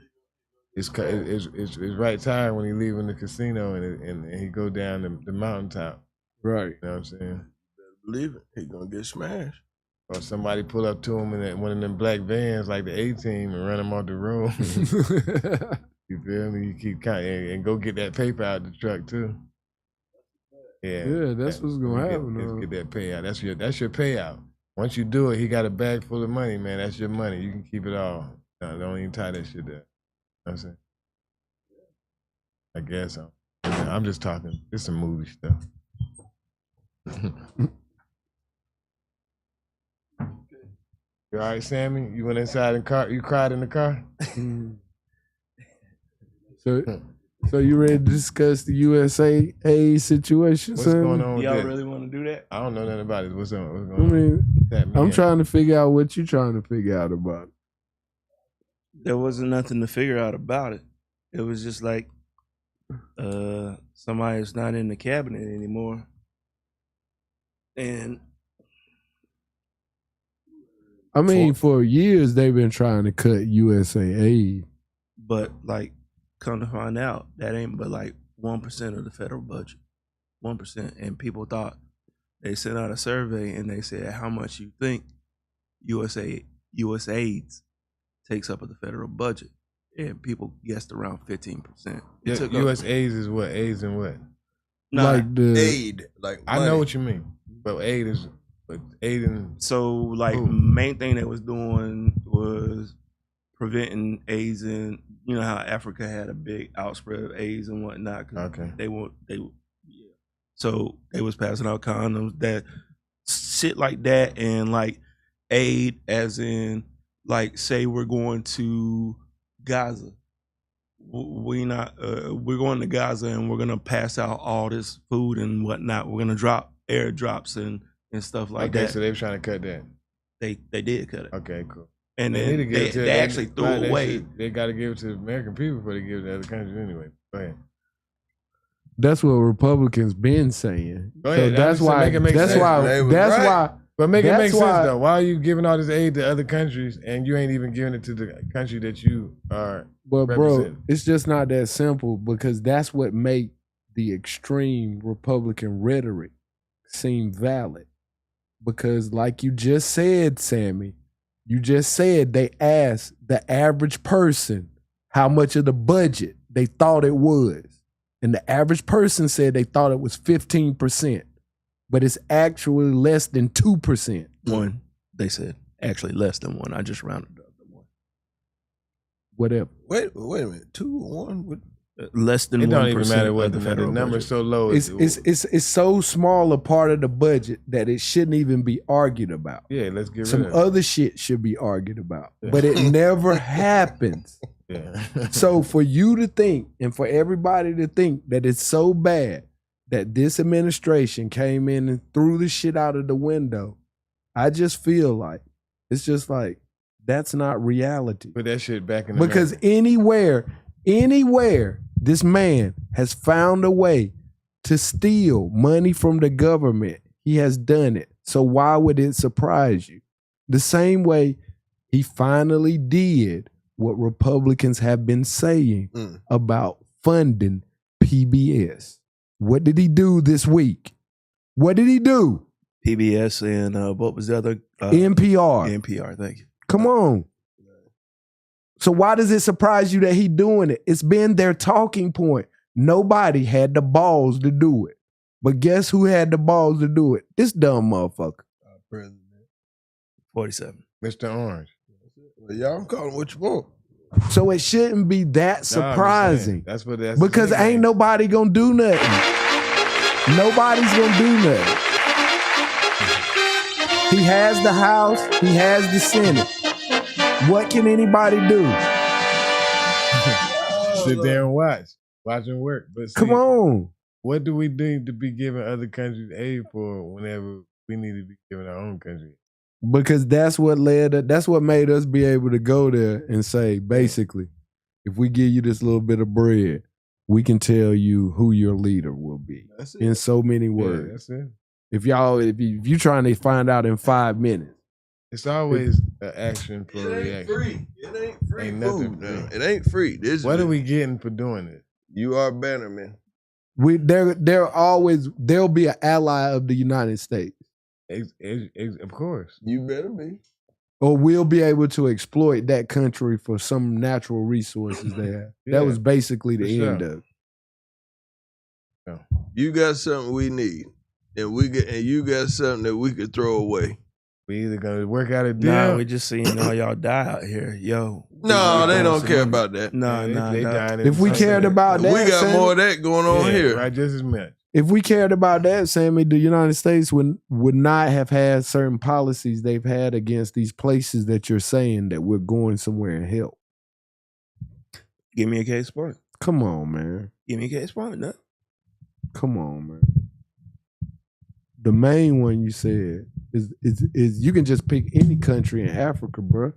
His right tire when he leaving the casino and he go down the mountaintop. Right. You know what I'm saying? Believe it, he gonna get smashed. Or somebody pull up to him in one of them black vans like the A-Team and run him off the road. You feel me? You keep and go get that paper out the truck too. Yeah, that's what's gonna happen. Let's get that payout. That's your payout. Once you do it, he got a bag full of money, man. That's your money. You can keep it all. No, don't even tie that shit up. You know what I'm saying? I guess I'm just talking. It's some movie stuff. You all right, Sammy? You went inside the car? You cried in the car? So you ready to discuss the USA aid situation? What's Sam? going on with Y'all that? really want to do that? I don't know nothing about it. What's going on? I mean, I'm trying to figure out what you're trying to figure out about it. There wasn't nothing to figure out about it. It was just like somebody's not in the cabinet anymore. And I mean, for years they've been trying to cut USA aid. But like, come to find out, that ain't but like 1% of the federal budget. 1%. And people thought, they sent out a survey and they said how much you think USAID takes up of the federal budget. And people guessed around 15%. USAID is what? AIDS and what? Like the aid. Like I know what you mean. But aid is aid and so like main thing they was doing was preventing AIDS, and you know how Africa had a big outspread of AIDS and whatnot. Okay. So they was passing out condoms, that shit like that, and like aid as in like, say we're going to Gaza. We're going to Gaza and we're gonna pass out all this food and whatnot. We're gonna drop airdrops and stuff like that. Okay, so they were trying to cut that. They did cut it. Okay, cool. And then they actually threw it away. They got to give it to the American people before they give it to other countries anyway. Go ahead. That's what Republicans been saying. Go ahead. So that's why. But make it make sense though. Why are you giving all this aid to other countries and you ain't even giving it to the country that you are representing? Bro, it's just not that simple, because that's what make the extreme Republican rhetoric seem valid. Because like you just said, Sammy, you just said they asked the average person how much of the budget they thought it was. And the average person said they thought it was 15%. But it's actually less than 2%. One, they said. Actually less than one. I just rounded up to one. Whatever. Wait a minute. 2 or 1? Less than 1%. It don't even matter what the the number's budget. so low. It's so small a part of the budget that it shouldn't even be argued about. Yeah, let's get rid Some of it. other shit should be argued about. But it never happens. Yeah. So for you to think, and for everybody to think that it's so bad that this administration came in and threw the shit out of the window, I just feel like it's just like, that's not reality. Put that shit back in the Because anywhere This man has found a way to steal money from the government. He has done it. So why would it surprise you? The same way he finally did what Republicans have been saying about funding PBS. What did he do this week? What did he do? PBS and what was the other? NPR. NPR, thank you. Come on. So why does it surprise you that he doing it? It's been their talking point. Nobody had the balls to do it. But guess who had the balls to do it? This dumb motherfucker. President. 47. Mr. Orange. Well, y'all call him what you want. So it shouldn't be that surprising. That's what because ain't nobody gonna do nothing. Nobody's gonna do nothing. He has the House. He has the Senate. What can anybody do? Sit there and watch and work. But see, come on. What do we need to be giving other countries aid for whenever we need to be giving our own country? Because that's what made us be able to go there and say, basically, if we give you this little bit of bread, we can tell you who your leader will be in so many words. Yeah, that's it. If you trying to find out in 5 minutes, it's always an action for a reaction. Free. It ain't free. Ain't nothing free. It ain't free. What are we getting for doing it? You are better, man. there'll be an ally of the United States. Of course. You better be. Or we'll be able to exploit that country for some natural resources they have. Yeah, that was basically the end of it. Yeah. You got something we need, and you got something that we could throw away. We either gonna work out a deal. Nah, we just seeing all y'all die out here. Yo. No, they don't care about that. No. If we cared about that, we got Sammy, more of that going on here. Right, just as much. If we cared about that, Sammy, the United States would not have had certain policies they've had against these places that you're saying that we're going somewhere and help. Give me a case point. Come on, man. Give me a case point. No. Come on, man. The main one you said is you can just pick any country in Africa, bro.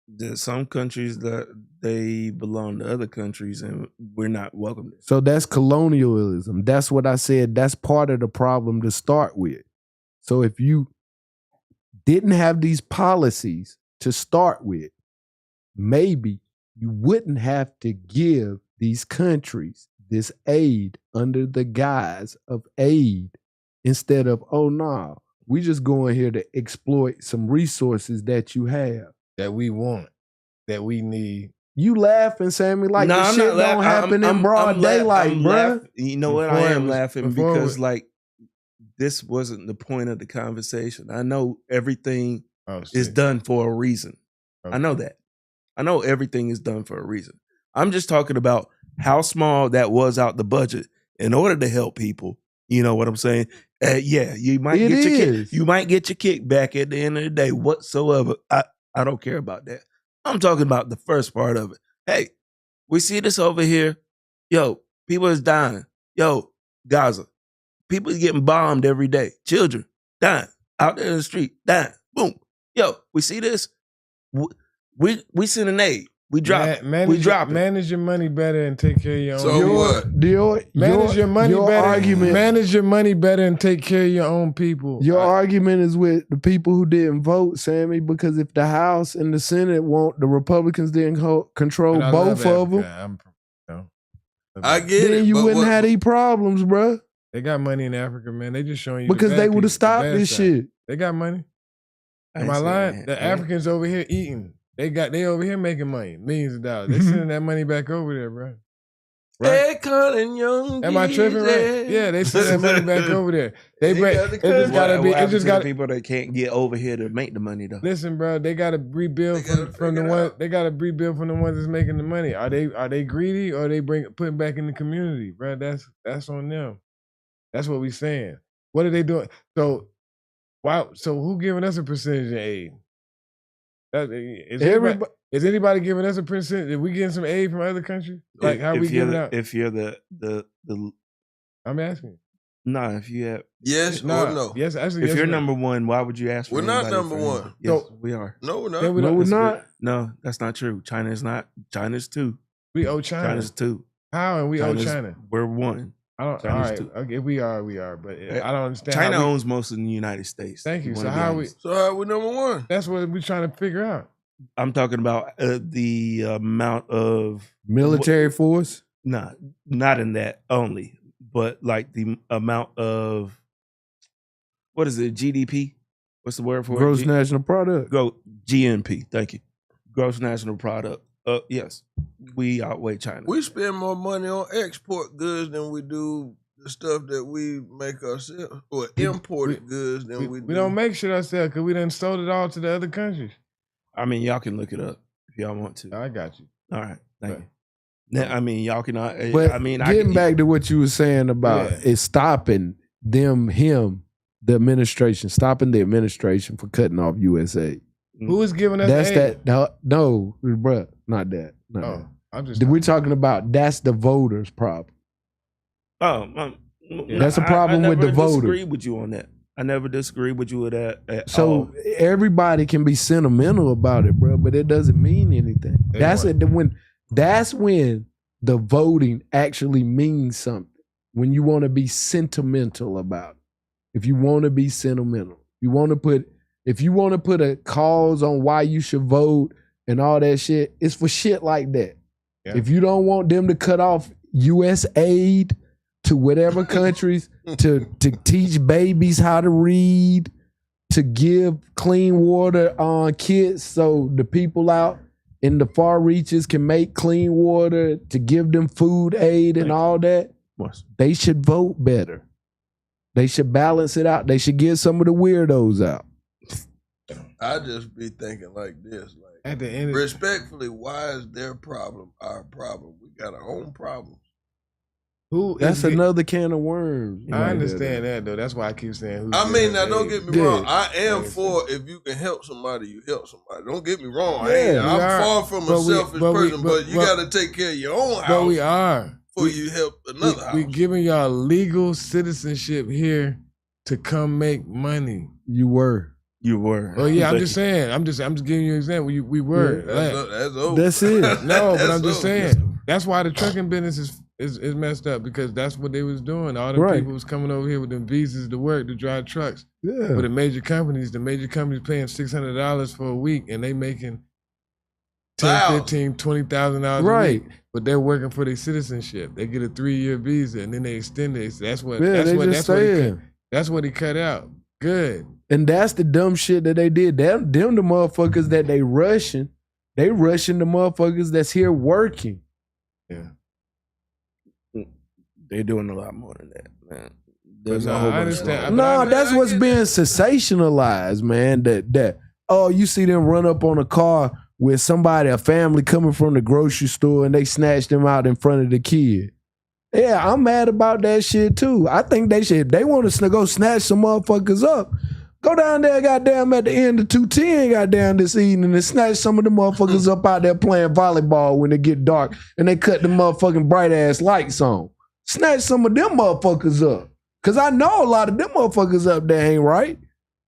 There's some countries that they belong to other countries and we're not welcome. So that's colonialism. That's what I said. That's part of the problem to start with. So if you didn't have these policies to start with, maybe you wouldn't have to give these countries this aid under the guise of aid instead of, oh, no, we just going here to exploit some resources that you have. That we want, that we need. You laughing, Sammy, like the shit don't happen in broad daylight, bro. You know what? I am laughing because like this wasn't the point of the conversation. I know everything is done for a reason. Okay. I know that. I know everything is done for a reason. I'm just talking about how small that was out the budget in order to help people. You know what I'm saying? You might you might get your kickback at the end of the day whatsoever. I don't care about that. I'm talking about the first part of it. Hey, we see this over here. Yo, people is dying. Yo, Gaza. People is getting bombed every day. Children dying out there in the street, dying. Boom. Yo, we see this. We send an aid. We drop it. Manage your money better and take care of your own. So what? Manage your money better. Argument, manage your money better and take care of your own people. Your argument is with the people who didn't vote, Sammy, because if the House and the Senate the Republicans didn't control both of them, I get it. Then you wouldn't have these problems, bro. They got money in Africa, man. They just showing you because they would have stopped this shit. They got money. Am I lying? The Africans over here eating. They over here making money, millions of dollars. They sending that money back over there, bro. Right? And young. Am I tripping? Right? Yeah, they send that money back over there. It just got people that can't get over here to make the money though. Listen, bro, they got to rebuild from the one. They got to rebuild from the ones that's making the money. Are they greedy or are they putting back in the community, bro? That's on them. That's what we saying. What are they doing? So who giving us a percentage of aid? Is anybody giving us a percentage? Are we getting some aid from other countries? Like how we giving out? If you're the I'm asking. No, if you have yes or no. Yes, actually. If yes you're number one, why would you ask for? We're not number one. Yes, we are. No, we're not. No, we're not. No, that's not true. China is not. China's two. We owe China. China's 2. How? And we owe China. We're 1. I don't. China's all right. 2. Okay, we are. But I don't understand. China owns most of the United States. Thank you. So how we? So how we number 1? That's what we're trying to figure out. I'm talking about the amount of military force. Not in that only, but like the amount of what is it? GDP? What's the word for Gross it? national product. GNP. Thank you. Gross national product. Yes, we outweigh China. We spend more money on export goods than we do the stuff that we make ourselves, or imported goods than we do. We don't make shit ourselves because we done sold it all to the other countries. I mean, y'all can look it up if y'all want to. I got you. All right, thank you. Now, I mean, y'all can. But I mean, getting back to what you were saying about it stopping the administration, stopping the administration for cutting off USA. Who is giving us That's aid? no, bruh, not that. Not that. I'm just. We're talking about that's the voters' problem. That's a problem with the I never voters. disagree with you on that. I never disagree with you with that at So all. everybody can be sentimental about it, bro, but it doesn't mean anything. That's when the voting actually means something. When you want to be sentimental about it. If you want to be sentimental, if you want to put a cause on why you should vote and all that shit, it's for shit like that. Yeah. If you don't want them to cut off U.S. aid to whatever countries to teach babies how to read, to give clean water on kids so the people out in the far reaches can make clean water, to give them food aid and all that, they should vote better. They should balance it out. They should get some of the weirdos out. I just be thinking like this, like at the end, respectfully, why is their problem our problem? We got our own problems. That's another can of worms. I understand that though. That's why I keep saying. I mean, now don't get me wrong. I am for if you can help somebody, you help somebody. Don't get me wrong. I'm far from a selfish person, but you got to take care of your own house. But we are before you help another house. We giving y'all legal citizenship here to come make money. You were. Oh yeah, I'm just saying. I'm just giving you an example. We were. That's over. That's it. No, but I'm just saying. That's why the trucking business is messed up, because that's what they was doing. All the people was coming over here with them visas to work to drive trucks. Yeah. But the major companies paying $600 for a week, and they making $10,000, $15,000, $20,000 a week. But they're working for their citizenship. They get a 3-year visa, and then they extend it. That's what he cut out. Good. And that's the dumb shit that they did. Them the motherfuckers that they rushing the motherfuckers that's here working. Yeah. They're doing a lot more than that, man. There's a whole bunch of stuff. No, that's what's being sensationalized, man. That you see them run up on a car with a family coming from the grocery store, and they snatch them out in front of the kid. Yeah, I'm mad about that shit too. I think they want to go snatch some motherfuckers up. Go down there, goddamn, at the end of 210, goddamn, this evening, and snatch some of the motherfuckers up out there playing volleyball when it get dark and they cut the motherfucking bright ass lights on. Snatch some of them motherfuckers up. Cause I know a lot of them motherfuckers up there ain't right.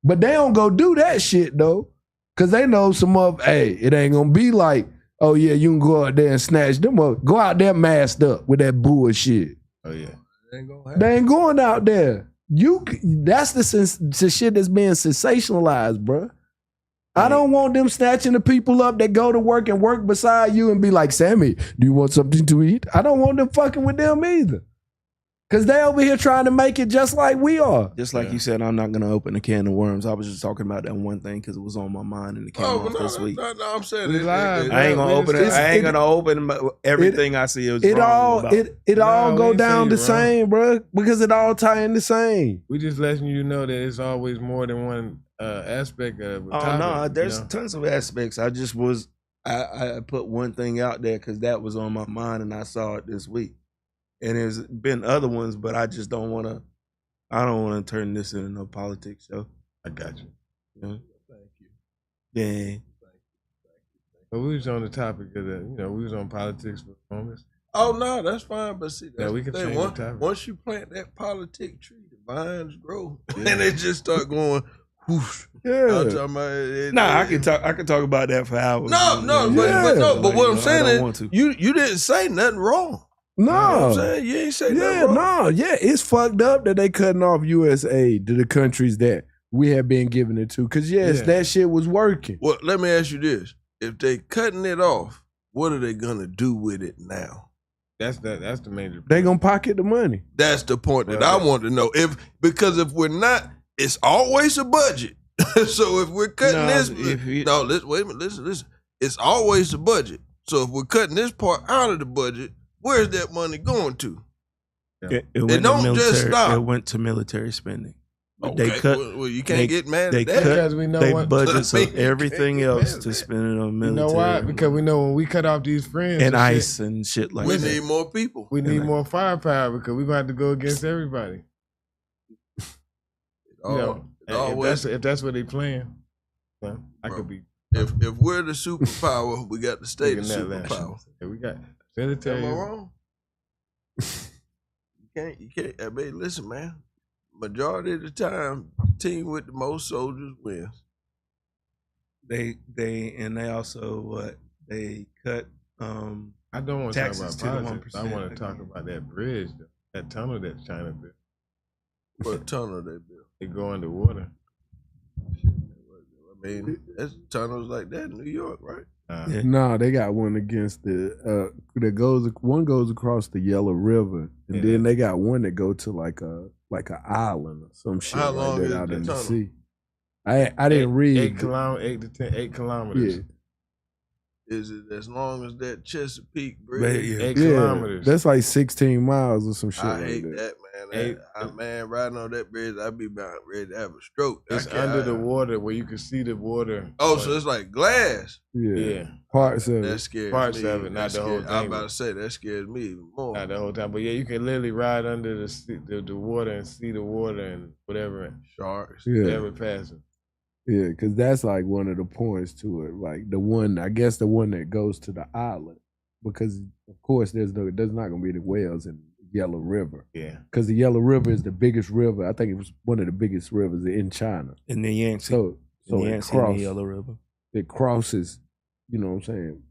But they don't go do that shit though. Cause they know it ain't gonna be like, oh yeah, you can go out there and snatch them up. Go out there masked up with that bullshit. Oh yeah. They ain't going out there. That's the shit that's being sensationalized, bro. I don't want them snatching the people up that go to work and work beside you and be like, Sammy, do you want something to eat? I don't want them fucking with them either. Because they over here trying to make it just like we are. Just like you said, I'm not going to open a can of worms. I was just talking about that one thing because it was on my mind and it came off this week. No, I'm saying I ain't going to open everything I see. It all go down the same, bro, because it all tie in the same. We just letting you know that it's always more than one aspect of topic. No, there's tons of aspects. I just I put one thing out there because that was on my mind and I saw it this week. And there's been other ones, but I just don't want to. I don't want to turn this into no politics show. I got you. Thank you. Yeah. Thank you. But we was on the topic of we was on politics for moments. Oh no, that's fine. But see, we can change the topic. Once you plant that politic tree, the vines grow, and they just start going. whoosh. Yeah. I'm talking about it, Nah, I can talk about that for hours. No, Yeah. but what I'm I saying don't is, want to. you didn't say nothing wrong. You know what I'm No. saying? You ain't say Yeah, nothing wrong. no. Yeah, it's fucked up that they cutting off U.S. aid to the countries that we have been giving it to. Because, yes, Yeah. that shit was working. Well, let me ask you this. If they cutting it off, what are they going to do with it now? That's the major. They going to pocket the money. That's the point that Well, I want to know. Because if we're not, it's always a budget. So if we're cutting wait a minute, listen. It's always a budget. So if we're cutting this part out of the budget, where's that money going to? It went don't to just military. stop. It went to military spending. Okay, They cut. well, you can't get mad They at that. cut. Because we know they what- budgets I mean, of you can't everything get else mad to at spend it on You military. know why? Because we know when we cut off these friends and shit, ICE and shit like We that. need more people. we need more firepower because we're gonna have to go against everybody. Oh, You know, it always- if that's what they playing, well, I Bro. could be. if we're the superpower, we got to stay the taking that superpower. Yeah, we got Am military. I wrong? You can't. I mean, listen, man. Majority of the time, team with the most soldiers wins. They also they cut I don't want to talk taxes about to the politics. I 1%. want to talk about that bridge, though. That tunnel that China built. What tunnel they built? They go underwater. I mean, there's tunnels like that in New York, right? Yeah. No, they got one against one goes across the Yellow River, and Yeah. then they got one that go to like an island or some shit How like long is that out the in the tunnel? sea. I didn't read. 8 kilometers. Yeah. Is it as long as that Chesapeake But, Bridge? yeah. 8 Yeah, kilometers. that's like 16 miles or some shit I like hate that. that, man. Man, riding on that bridge, I'd be about ready to have a stroke. It's under the water where you can see the water. Oh, so it's like glass. Yeah. Yeah. Parts of That it. scares Parts me. of it, not That the whole scares- I'm thing. about to say that scares me even more. Not the whole time, but yeah, you can literally ride under the water and see the water and whatever Sharks. Yeah. whatever passing. Yeah, because that's like one of the points to it. Like the one that goes to the island. Because of course there's not gonna be the whales in Yellow River. Yeah. Because the Yellow River is the biggest river. I think it was one of the biggest rivers in China. in the Yangtze. So in the it Yangtze and crosses. the Yellow River. It crosses. You know what I'm saying?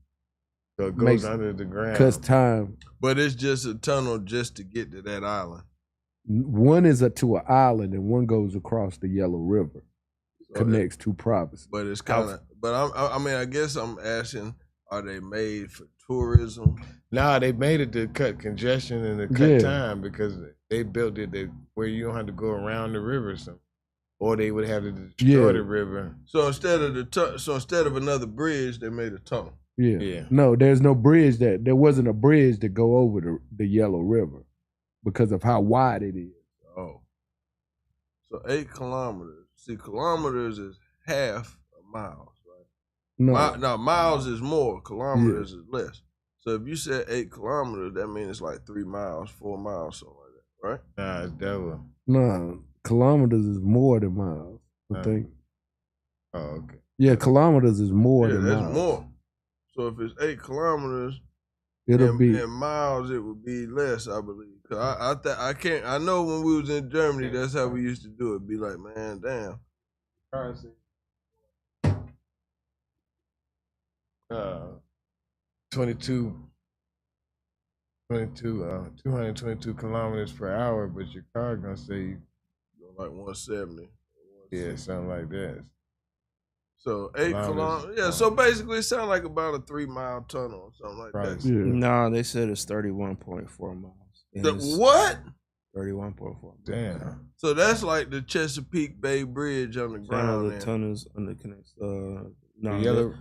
So it goes Makes- under the ground. Cuts time. But it's just a tunnel just to get to that island. One is to an island and one goes across the Yellow River. So Connects two provinces. But it's kind of. But I mean, I guess I'm asking: are they made for tourism? Nah, they made it to cut congestion and to cut Yeah. time because they built it where you don't have to go around the river or something. Or they would have to destroy Yeah. the river. So instead of another bridge, they made a tunnel. Yeah. Yeah. No, there wasn't a bridge to go over the Yellow River because of how wide it is. Oh, so 8 kilometers. See, kilometers is half a mile, right? No. Now miles is more. Kilometers is less. So if you said 8 kilometers, that means it's like 3 miles, 4 miles, something like that, right? Nah, it's double. No. Kilometers is more than miles. I think. Oh, okay. Yeah, kilometers is more Yeah, than that's miles. more. So if it's 8 kilometers, It'll be in miles, it would be less, I believe. Cause I know when we was in Germany, that's how we used to do it. Be like, man, damn. 222 kilometers per hour, but your car gonna say you Like 170. yeah, something like that. So 8 Kilometers. kilometers. Yeah, so basically it sounds like about a 3-mile tunnel or something like Right. that. yeah. No, they said it's 31.4 miles. And The, it's what? 31.4 miles. Damn. So that's like the Chesapeake Bay Bridge on the One of ground. the then. tunnels under connects. No, The yellow.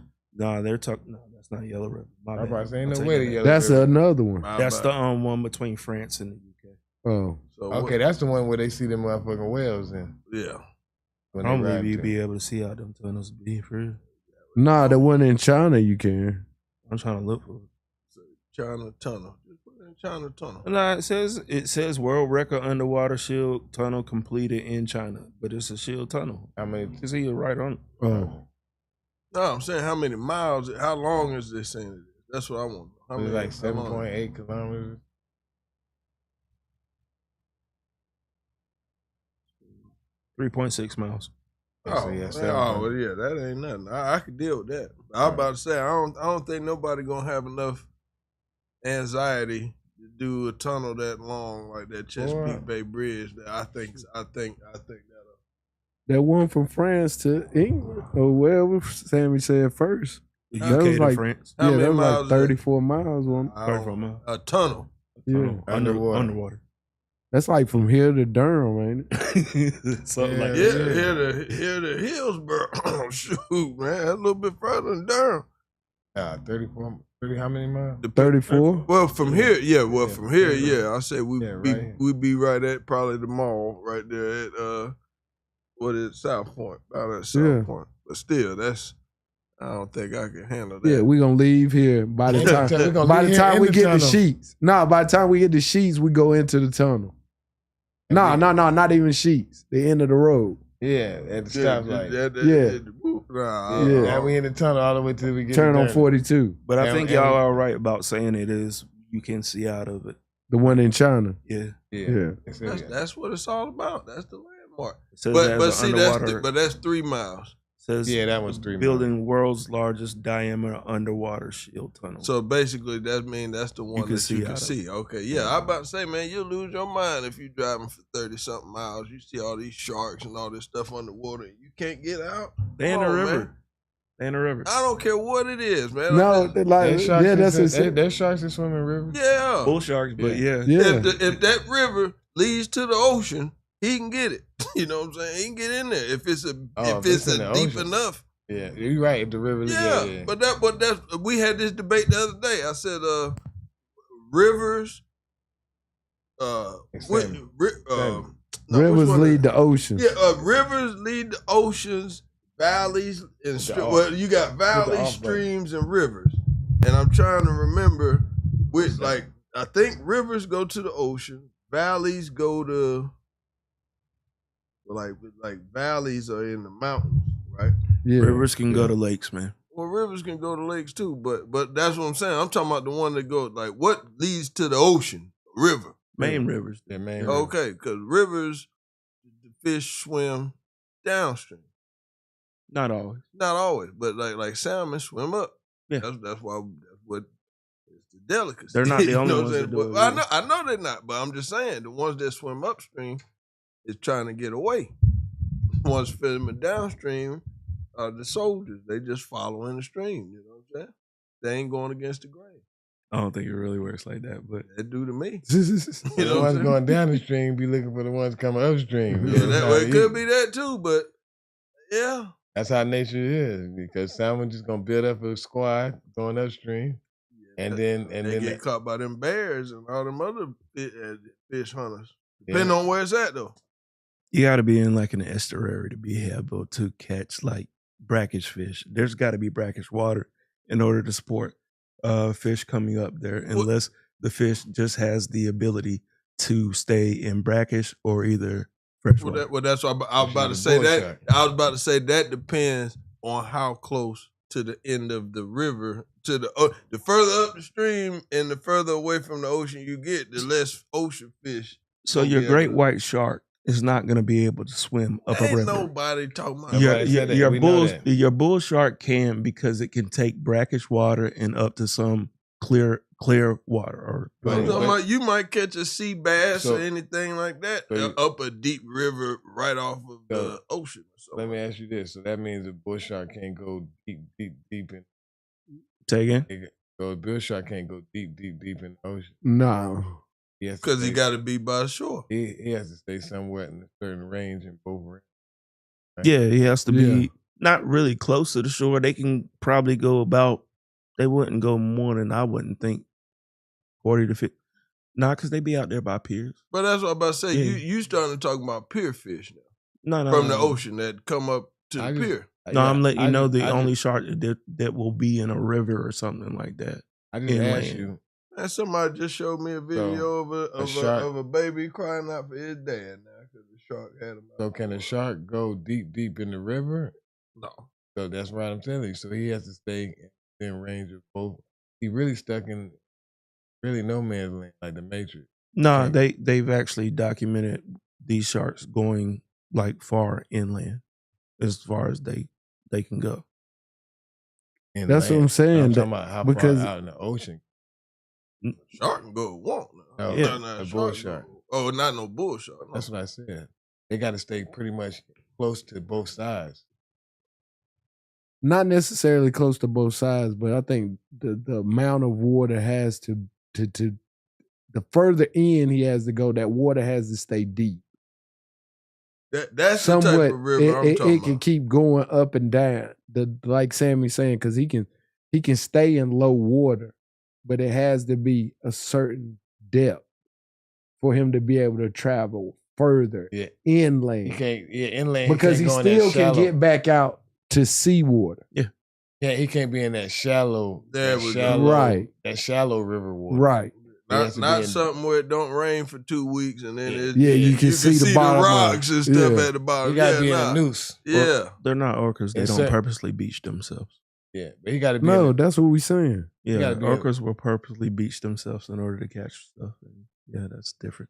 they're talking. No, that's not Yellow River. My I bad. probably say ain't I'll no take way that the back. yellow. That's river. another one. My That's bad. the one between France and the UK. Oh. So Okay, that's the one where they see them motherfucking whales in. yeah. When I don't they ride believe you'd to- be able to see out them tunnels be for real. Nah, the one in China you can. I'm trying to look for it. So China Tunnel. Just put in China Tunnel. No, it says world record underwater shield tunnel completed in China, but it's a shield tunnel. I mean, You see it right on. Oh. No, I'm saying how many miles, how long is this thing? it is? That's what I want. How it's many, like how long? 7.8 kilometers. 3.6 miles. Oh, yeah, well, yeah, that ain't nothing. I could deal with that. I was about to say I don't think nobody gonna have enough anxiety to do a tunnel that long like that Chesapeake Bay Bridge. That I think that. That one from France to England or wherever Sammy said first. The That UK was to like France. How that many was like miles is that? 34 miles. One. 34 miles. A tunnel. Yeah, Underwater. that's like from here to Durham, ain't it? Something like Yeah, that. here to Hillsborough. Shoot, man, that's a little bit further than Durham. 34, 30, how many miles? 34. Well, from here, yeah. Well, Yeah, from here, yeah. yeah. I say we Yeah, be right here. we be right at probably the mall right there at what is it, South Point, about at South Point. But still, I don't think I can handle that. Yeah, we gonna leave here by the time. By the time we get the sheets. Nah, by the time we get the sheets, we go into the tunnel. No, not even sheets. The end of the road. Yeah, at the stoplight. Nah, Now we in the tunnel all the way till we get turn on 42. But I think y'all are right about saying it is. You can see out of it. The one in China. Yeah. That's what it's all about. That's the landmark. Says But see, underwater, that's 3 miles. says that was 3 miles. building world's largest diameter underwater shield tunnel. So basically, that means that's the one can that you see can out of see. Okay, yeah. I about to say, man, you'll lose your mind if you're driving for 30-something miles. You see all these sharks and all this stuff underwater, and you can't get out. They in the Come on, river. man. They in the river. I don't care what it is, man. No, like There's sharks that swim in rivers. Yeah. Bull sharks, but yeah. If that river leads to the ocean, he can get it. You know what I'm saying? He can get in there if it's deep enough. Yeah, you're right. If the river, Yeah. But that's we had this debate the other day. I said, rivers, rivers lead to oceans. Yeah, rivers lead to oceans, valleys, and well, you got valleys, streams, and rivers. And I'm trying to remember which, like, I think rivers go to the ocean, valleys go to, like valleys are in the mountains, right? Yeah. Rivers can go to lakes, man. Well, rivers can go to lakes too, but that's what I'm saying. I'm talking about the one that goes, like, what leads to the ocean? River. Main rivers. Yeah, main. Okay, because rivers, the fish swim downstream. Not always. Not always, but like salmon swim up. Yeah. That's what it's the delicacy. They're not the You only know ones what I'm that saying? do But it. I know they're not, but I'm just saying the ones that swim upstream is trying to get away. The ones swimming downstream are the soldiers. They just following the stream. You know what I'm saying? They ain't going against the grain. I don't think it really works like that, but They do to me. You You know the what ones I'm going down the stream be looking for the ones coming upstream. Yeah, it could be that too, but yeah. That's how nature is, because someone just gonna build up a squad going upstream, and then they get caught by them bears and all them other fish hunters. Depending on where it's at though. you got to be in like an estuary to be able to catch like brackish fish. There's got to be brackish water in order to support fish coming up there, unless the fish just has the ability to stay in brackish or either fresh water. Well, that's what I was about to say. That I was about to say that depends on how close to the end of the river, to the further up the stream and the further away from the ocean you get, the less ocean fish. So your great white shark is not going to be able to swim up a river. Ain't nobody talking about your bull shark can, because it can take brackish water and up to some clear water. You might catch a sea bass or anything like that up a deep river right off of the ocean. Let me ask you this: so that means a bull shark can't go deep in. Say again? So a bull shark can't go deep in the ocean. No. Because he got to be by the shore. He has to stay somewhere in a certain range in both ranges. Right? Yeah, he has to be not really close to the shore. They can probably go about, they wouldn't go more than, I wouldn't think, 40 to 50. Nah, because they be out there by piers. But that's what I'm about to say. You starting to talk about pier fish now. No. From the oceon that come up to the pier. No, I'm letting you know the only shark that will be in a river or something like that. I just asked you. And somebody just showed me a video of a baby crying out for his dad now because the shark had him. So can a shark go deep in the river? No. So that's right, I'm telling you. So he has to stay in range of both. He really stuck in really no man's land, like the Matrix. No, they've actually documented these sharks going like far inland. as far as they can go. In That's what land. I'm saying. I'm talking about how because far out in the ocean. Shark can go walk now. No, Yeah. a bull shark. Oh, not no bull shark. No. That's what I said. They got to stay pretty much close to both sides. not necessarily close to both sides, but I think the amount of water has to the further in he has to go, that water has to stay deep. That's the type of river I'm talking it can about. keep going up and down. Like Sammy's saying, because he can stay in low water, but it has to be a certain depth for him to be able to travel further inland. He can't, inland. Because he still can get back out to seawater. Yeah, he can't be in that shallow, Right. that shallow river water. Right. Not something where it don't rain for 2 weeks and then you can see the bottom rocks and stuff at the bottom. You gotta be in a noose. Yeah, they're not orcas. They don't purposely beach themselves. Yeah, but he got to be. No, that's what we're saying. Yeah, orcas will purposely beach themselves in order to catch stuff. And yeah, that's different.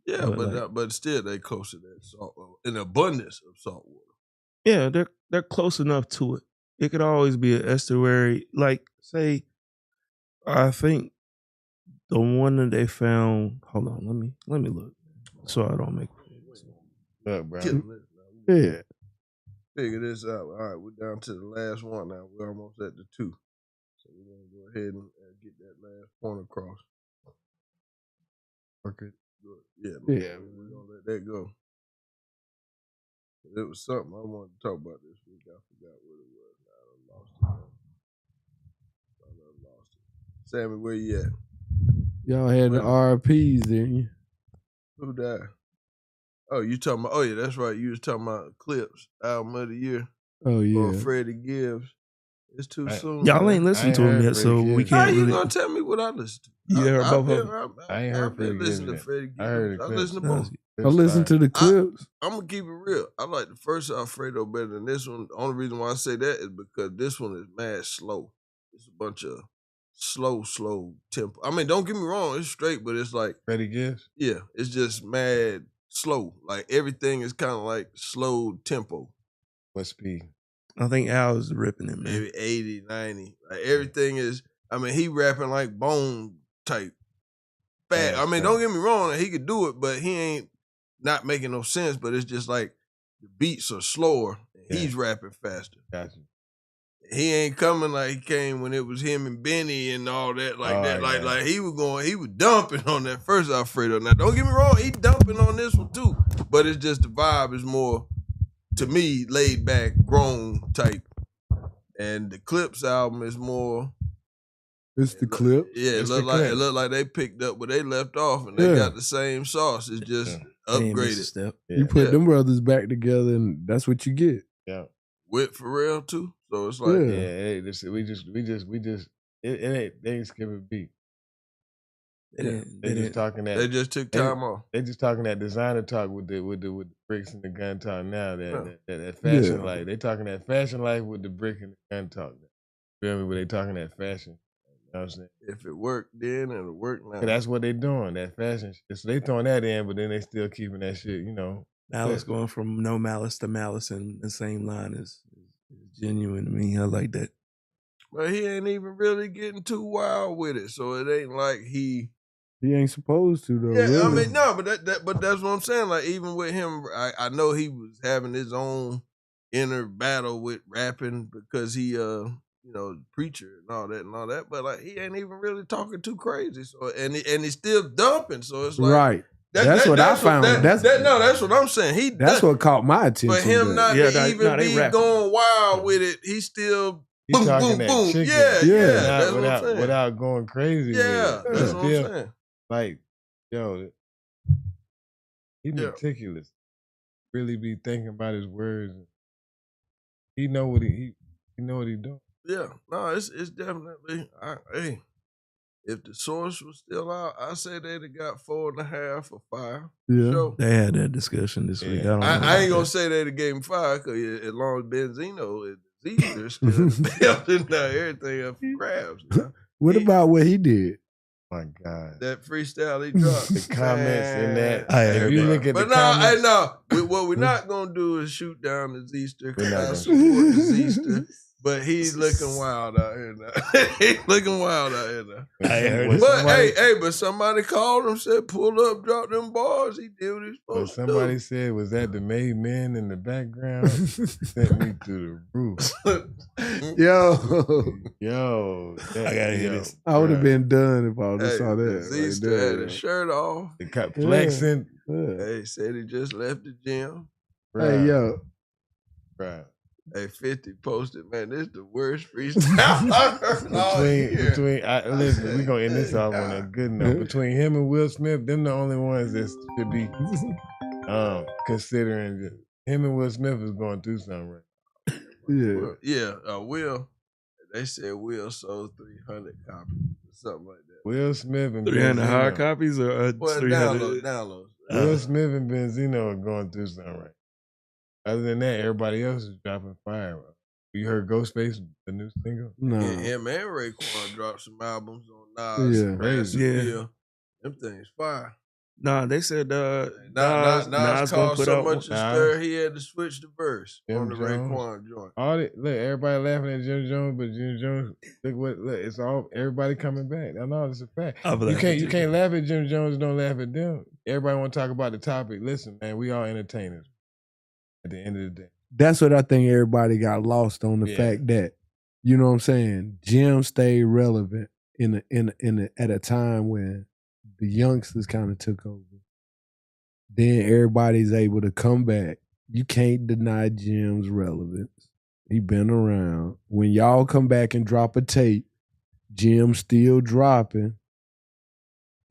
Yeah, but still they close to that salt, an abundance of salt water. Yeah, they're close enough to it. It could always be an estuary. Like, say, I think the one that they found. Hold on, let me look so I don't make. Look, bro. Yeah. Figure this out. All right, we're down to the last one now. We're almost at the 2. So we're going to go ahead and get that last point across. Okay. Yeah. We're going to let that go. It was something I wanted to talk about this week. I forgot what it was. I lost it. Sammy, where you at? Y'all had the RPs, didn't you? Who died? Oh, you talking about? Oh yeah, that's right. You was talking about Clips album of the year. Oh yeah, or Freddie Gibbs. It's too soon. Y'all ain't listened to him yet, so we can't. How you really... gonna tell me what I listened to? You heard both of them. I ain't heard Freddie Gibbs. I heard the clips. I listened to both. I listened to the clips. I'm gonna keep it real. I like the first Alfredo better than this one. The only reason why I say that is because this one is mad slow. It's a bunch of slow tempo. I mean, don't get me wrong, it's straight, but it's like Freddie Gibbs. Yeah, it's just mad slow. Like everything is kind of like slow tempo. What speed? I think Al is ripping it, man. Maybe 80, 90. Like everything is. I mean, he rapping like Bone type. Fast. I mean, don't get me wrong, he could do it, but he ain't not making no sense. But it's just like the beats are slower. And he's rapping faster. Gotcha. He ain't coming like he came when it was him and Benny and all that like that. Yeah. Like he was dumping on that first Alfredo. Now don't get me wrong, he dumping on this one too. But it's just the vibe is more, to me, laid back, grown type. And the Clips album is more. It's the Clips. Yeah, it looked like they picked up where they left off and they got the same sauce. It's just upgraded. You put them brothers back together and that's what you get. Yeah. With Pharrell too. So it's like they ain't skipping beat. They just talking that. They just took time off. They just talking that designer talk with the bricks and the gun talk now. That fashion life. They talking that fashion life with the brick and the gun talk. Feel me? But they talking that fashion. You know what I'm saying? If it worked then, it'll work now. That's what they doing. That fashion shit. So they throwing that in, but then they still keeping that shit. You know. Malice going from no malice to malice in the same line is genuine to me. I like that. But he ain't even really getting too wild with it, so it ain't like he ain't supposed to though. Yeah, really. I mean no, but that's what I'm saying. Like even with him, I know he was having his own inner battle with rapping because he preacher and all that. But like he ain't even really talking too crazy. So and he's still dumping. So it's like right. That's what I found. That's what I'm saying. That's what caught my attention. For him not to even be going wild with it, he's still boom, boom, boom. Yeah. That's what I'm saying. Without going crazy. Yeah, that's what I'm saying. Like, yo, he meticulous. Really be thinking about his words. He know what he doing. Yeah, no, it's definitely. Hey. If the source was still out, I say they'd have got 4.5 or 5. Yeah, sure. They had that discussion this week. I ain't gonna say they'd have gave him 5 because as long as Benzino is easier, still building now everything up for grabs. What about what he did? My God. That freestyle he dropped. The comments in that. I If heard you that. look at But the comments. what we're not gonna do is shoot down the Zeester. We're not I gonna support the Zeester, but he's looking wild out here now. He's looking wild out here now. I heard When it. But somebody- but somebody called him, said, "Pull up, drop them bars." He did what he's When supposed somebody to said, was that the made men in the background? Sent me through the roof. do. Yo. I gotta hear this. I would have bruh. been done if I would have Hey, saw that. Zeester right had there. his shirt off. The cop flexing. Yeah. Hey, said he just left the gym. Hey, yo. Bruh. Hey, 50 posted, man, this is the worst freestyle I heard all year. Listen, we gonna end this off on a good note. Between him and Will Smith, them the only ones that should be considering that him and Will Smith is going through something right. Yeah. Will. They said Will sold 300 copies or something like that. Will Smith and 300 hard Benzino. copies or Well, 300? downloads. Will Smith and Benzino are going through something right. Other than that, everybody else is dropping fire. You heard Ghostface, the new single? No. Yeah, him and Raekwon dropped some albums on Nas. Yeah. Crazy. Yeah. Them things fire. Nah, they said Nas Nas gonna caused put so out much Nas. stir, he had to switch the verse Jim on the Jones. Raekwon joint. Look, everybody laughing at Jim Jones, but Jim Jones, look, it's all everybody coming back. I know it's a fact. You can't laugh at Jim Jones and don't laugh at them. Everybody want to talk about the topic. Listen, man, we all entertainers at the end of the day. That's what I think everybody got lost on the Yeah. fact that, you know what I'm saying, Jim stayed relevant at a time when the youngsters kind of took over. Then everybody's able to come back. You can't deny Jim's relevance. He been around. When y'all come back and drop a tape, Jim's still dropping.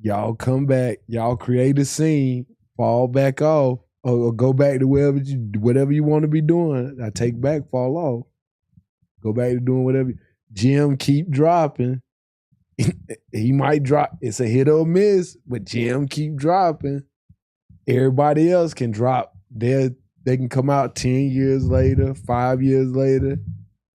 Y'all come back, y'all create a scene, fall back off, or go back to whatever you want to be doing. I take back, fall off. Go back to doing whatever. Jim keep dropping. He might drop. It's a hit or miss, but Jim keep dropping. Everybody else can drop. They can come out 10 years later, 5 years later.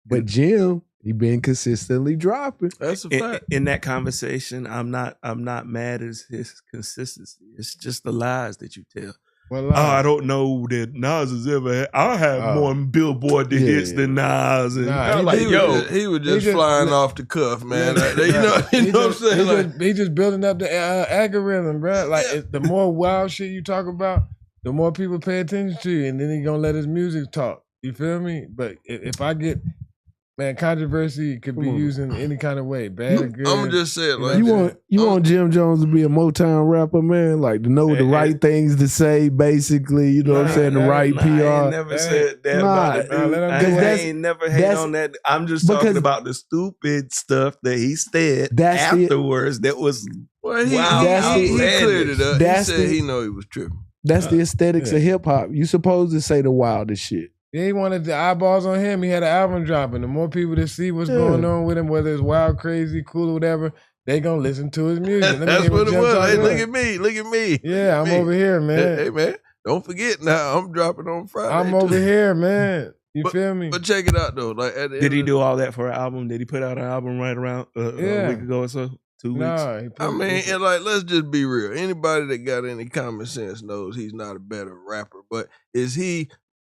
But Jim, he been consistently dropping. That's a fact. In that conversation, I'm not mad at his consistency. It's just the lies that you tell. Well, I don't know that Nas has ever had. I have more Billboard hits than Nas. And Nah, I'm like, he was just flying off the cuff, man. You know what I'm saying? He just building up the algorithm, bro. Like the more wild shit you talk about, the more people pay attention to you, and then he gonna let his music talk. You feel me? But if I get, man, controversy could be used in any kind of way, bad or good. I'm just saying, like, You want Jim Jones to be a Motown rapper, man? Like to know the right things to say, basically. You know what I'm saying? The right PR. I ain't never said that about it. I ain't never hate on that. I'm just talking about the stupid stuff that he said afterwards. That was well, he cleared it up. He said he know he was tripping. That's the aesthetics of hip hop. You supposed to say the wildest shit. Yeah, he wanted the eyeballs on him. He had an album dropping. The more people that see what's going on with him, whether it's wild, crazy, cool, or whatever, they gonna listen to his music. That's what it was. Hey, look at me. Yeah, I'm over here, man. Hey, man, don't forget now. I'm dropping on Friday. I'm over here, man. You feel me? But check it out though. Like, did he do all that for an album? Did he put out an album right around a week ago or so? 2 weeks? Nah, I mean, and like, let's just be real. Anybody that got any common sense knows he's not a better rapper. But is he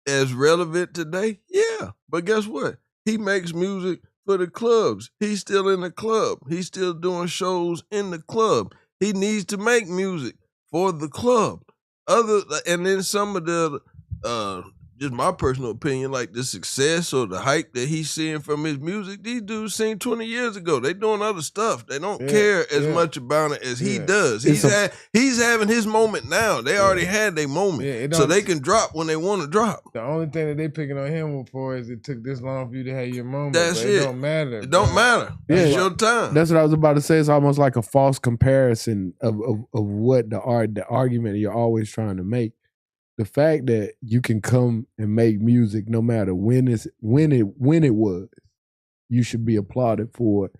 as relevant today? Yeah. But guess what? He makes music for the clubs. He's still in the club. He's still doing shows in the club. He needs to make music for the club. And then some of the just my personal opinion, like the success or the hype that he's seeing from his music, these dudes seen 20 years ago. They doing other stuff. They don't care as much about it as he does. He's having his moment now. They already had their moment. So they can drop when they want to drop. The only thing that they picking on him for is it took this long for you to have your moment. That's it. It don't matter. It don't matter. It's your time. That's what I was about to say. It's almost like a false comparison of what the argument you're always trying to make. The fact that you can come and make music no matter when it was, you should be applauded for it.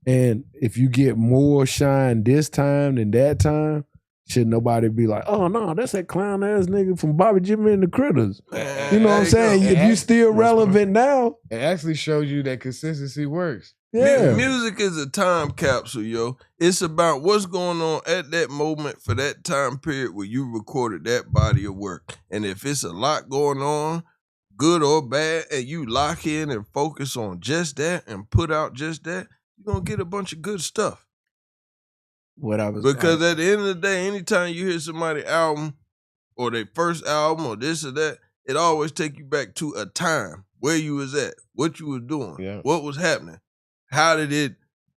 And if you get more shine this time than that time, should nobody be like, oh no, that's that clown ass nigga from Bobby Jimmy and the Critters. Man, You know what I'm saying? If you still relevant now, It actually shows you that consistency works. yeah. Music is a time capsule, yo. It's about what's going on at that moment for that time period where you recorded that body of work. And if it's a lot going on, good or bad, and you lock in and focus on just that and put out just that, you're going to get a bunch of good stuff. Because at the end of the day, anytime you hear somebody's album or their first album or this or that, it always take you back to a time where you was at, what you was doing, what was happening, how did it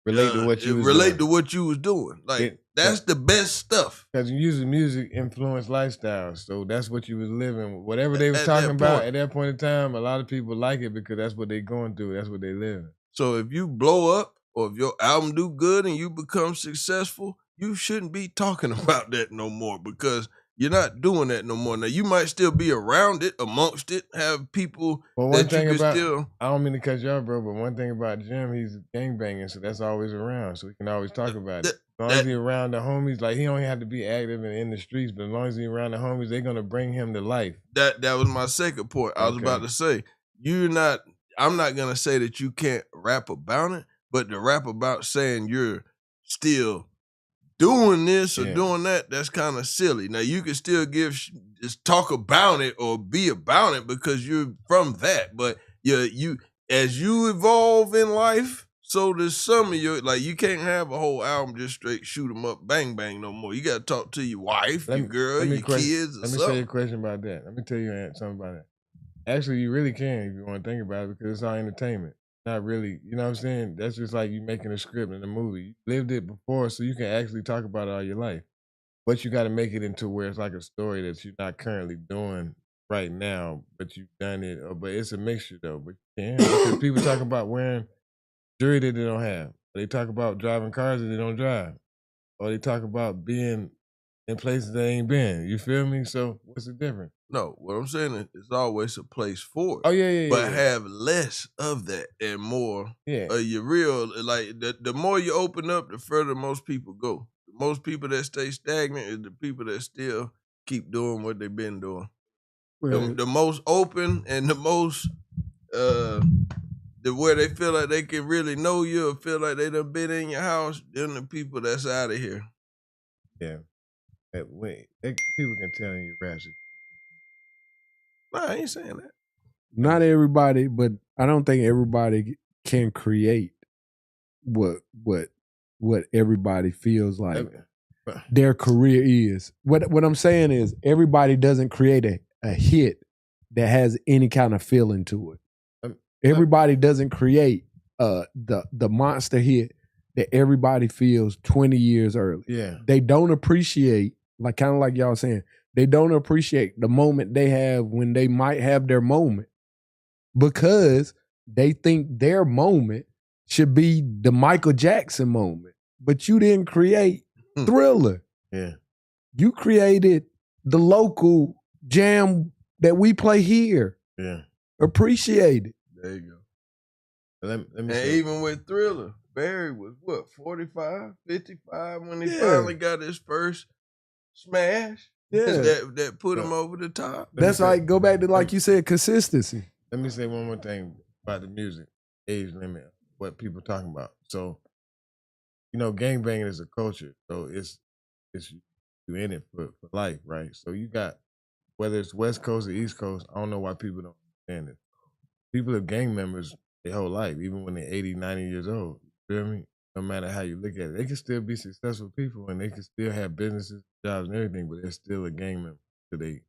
relate to what you was relate doing. to what you was doing. Like that's the best stuff. Because using music influenced lifestyles, so that's what you was living. Whatever they was At talking that about point. at that point in time, a lot of people like it because that's what they going through. That's what they living. So if you blow up or if your album do good and you become successful, you shouldn't be talking about that no more because you're not doing that no more. Now you might still be around it, amongst it, have people Well, one that thing you can about still. I don't mean to cut you off, bro, but one thing about Jim, he's gangbanging, so that's always around, so we can always talk about it. As long as he's around the homies, like he don't have to be active and in the streets, but as long as he's around the homies, they're gonna bring him to life. That was my second point. I was about to say, I'm not gonna say that you can't rap about it, but to rap about saying you're still doing this or doing that, that's kind of silly. Now you can still just talk about it or be about it because you're from that. But you as you evolve in life, so does some of your, like you can't have a whole album just straight shoot 'em up, bang bang no more. You got to talk to your wife, your girl, your kids. Let me say a question about that. Let me tell you something about that. Actually, you really can if you want to think about it because it's all entertainment. Not really, you know what I'm saying? That's just like you making a script in a movie. You lived it before, so you can actually talk about it all your life. But you got to make it into where it's like a story that you're not currently doing right now, but you've done it. But it's a mixture though. But you can because people talk about wearing jewelry that they don't have. Or they talk about driving cars that they don't drive. Or they talk about being in places they ain't been. You feel me? So what's the difference? No, what I'm saying is there's always a place for it. Oh, yeah. But have less of that and more of your real, like the more you open up, the further most people go. Most people that stay stagnant is the people that still keep doing what they've been doing. The most open and the most where they feel like they can really know you or feel like they done been in your house, them the people that's out of here. Yeah. People can tell you ratchet. Nah, I ain't saying that. Not everybody, but I don't think everybody can create what everybody feels like their career is. What I'm saying is everybody doesn't create a hit that has any kind of feeling to it. Everybody doesn't create the monster hit that everybody feels 20 years early. Yeah. They don't appreciate, like kind of like y'all saying, they don't appreciate the moment they have when they might have their moment because they think their moment should be the Michael Jackson moment. But you didn't create Thriller. Yeah. You created the local jam that we play here. Yeah. Appreciate it. There you go. Let me and say. Even with Thriller, Barry was what, 45, 55 when he finally got his first smash. Yeah. That put him over the top. That's like, go back to, like you said, consistency. Let me say one more thing about the music, age limit, what people talking about. So, gangbanging is a culture. So it's you in it for life, right? So you got, whether it's West Coast or East Coast, I don't know why people don't understand it. People are gang members their whole life, even when they're 80, 90 years old. You feel me? No matter how you look at it. They can still be successful people and they can still have businesses, jobs, and everything, but they're still a gang member. So they,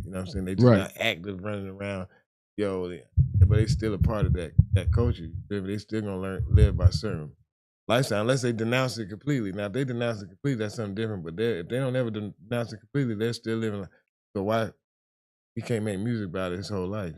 you know what I'm saying? They just not active running around, but they still a part of that culture. You feel me? They still gonna live by certain lifestyle, unless they denounce it completely. Now, if they denounce it completely, that's something different, but if they don't ever denounce it completely, they're still living like, so why he can't make music about it his whole life?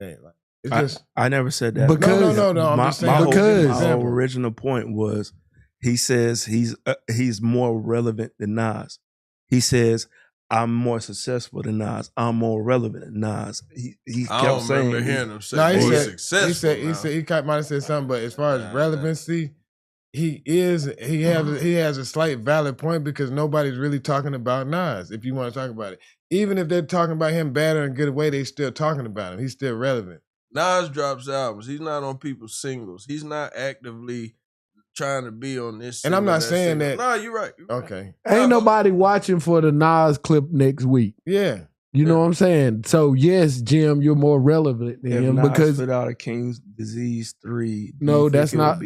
It's just, I never said that. Because no. I'm just saying. My whole original point was, he says he's more relevant than Nas. He says, I'm more successful than Nas. I'm more relevant than Nas. He kept saying, hearing him say he's successful. He might have said something, but as far as relevancy, he has a slight valid point because nobody's really talking about Nas. If you want to talk about it, even if they're talking about him bad or in a good way, they still talking about him. He's still relevant. Nas drops albums. He's not on people's singles. He's not actively trying to be on this. And I'm not saying single. that. Nah, you're right. Okay. Ain't nobody watching for the Nas clip next week. Yeah. You know what I'm saying? So yes, Jim, you're more relevant than him Nas because put out a King's Disease 3. no, that's not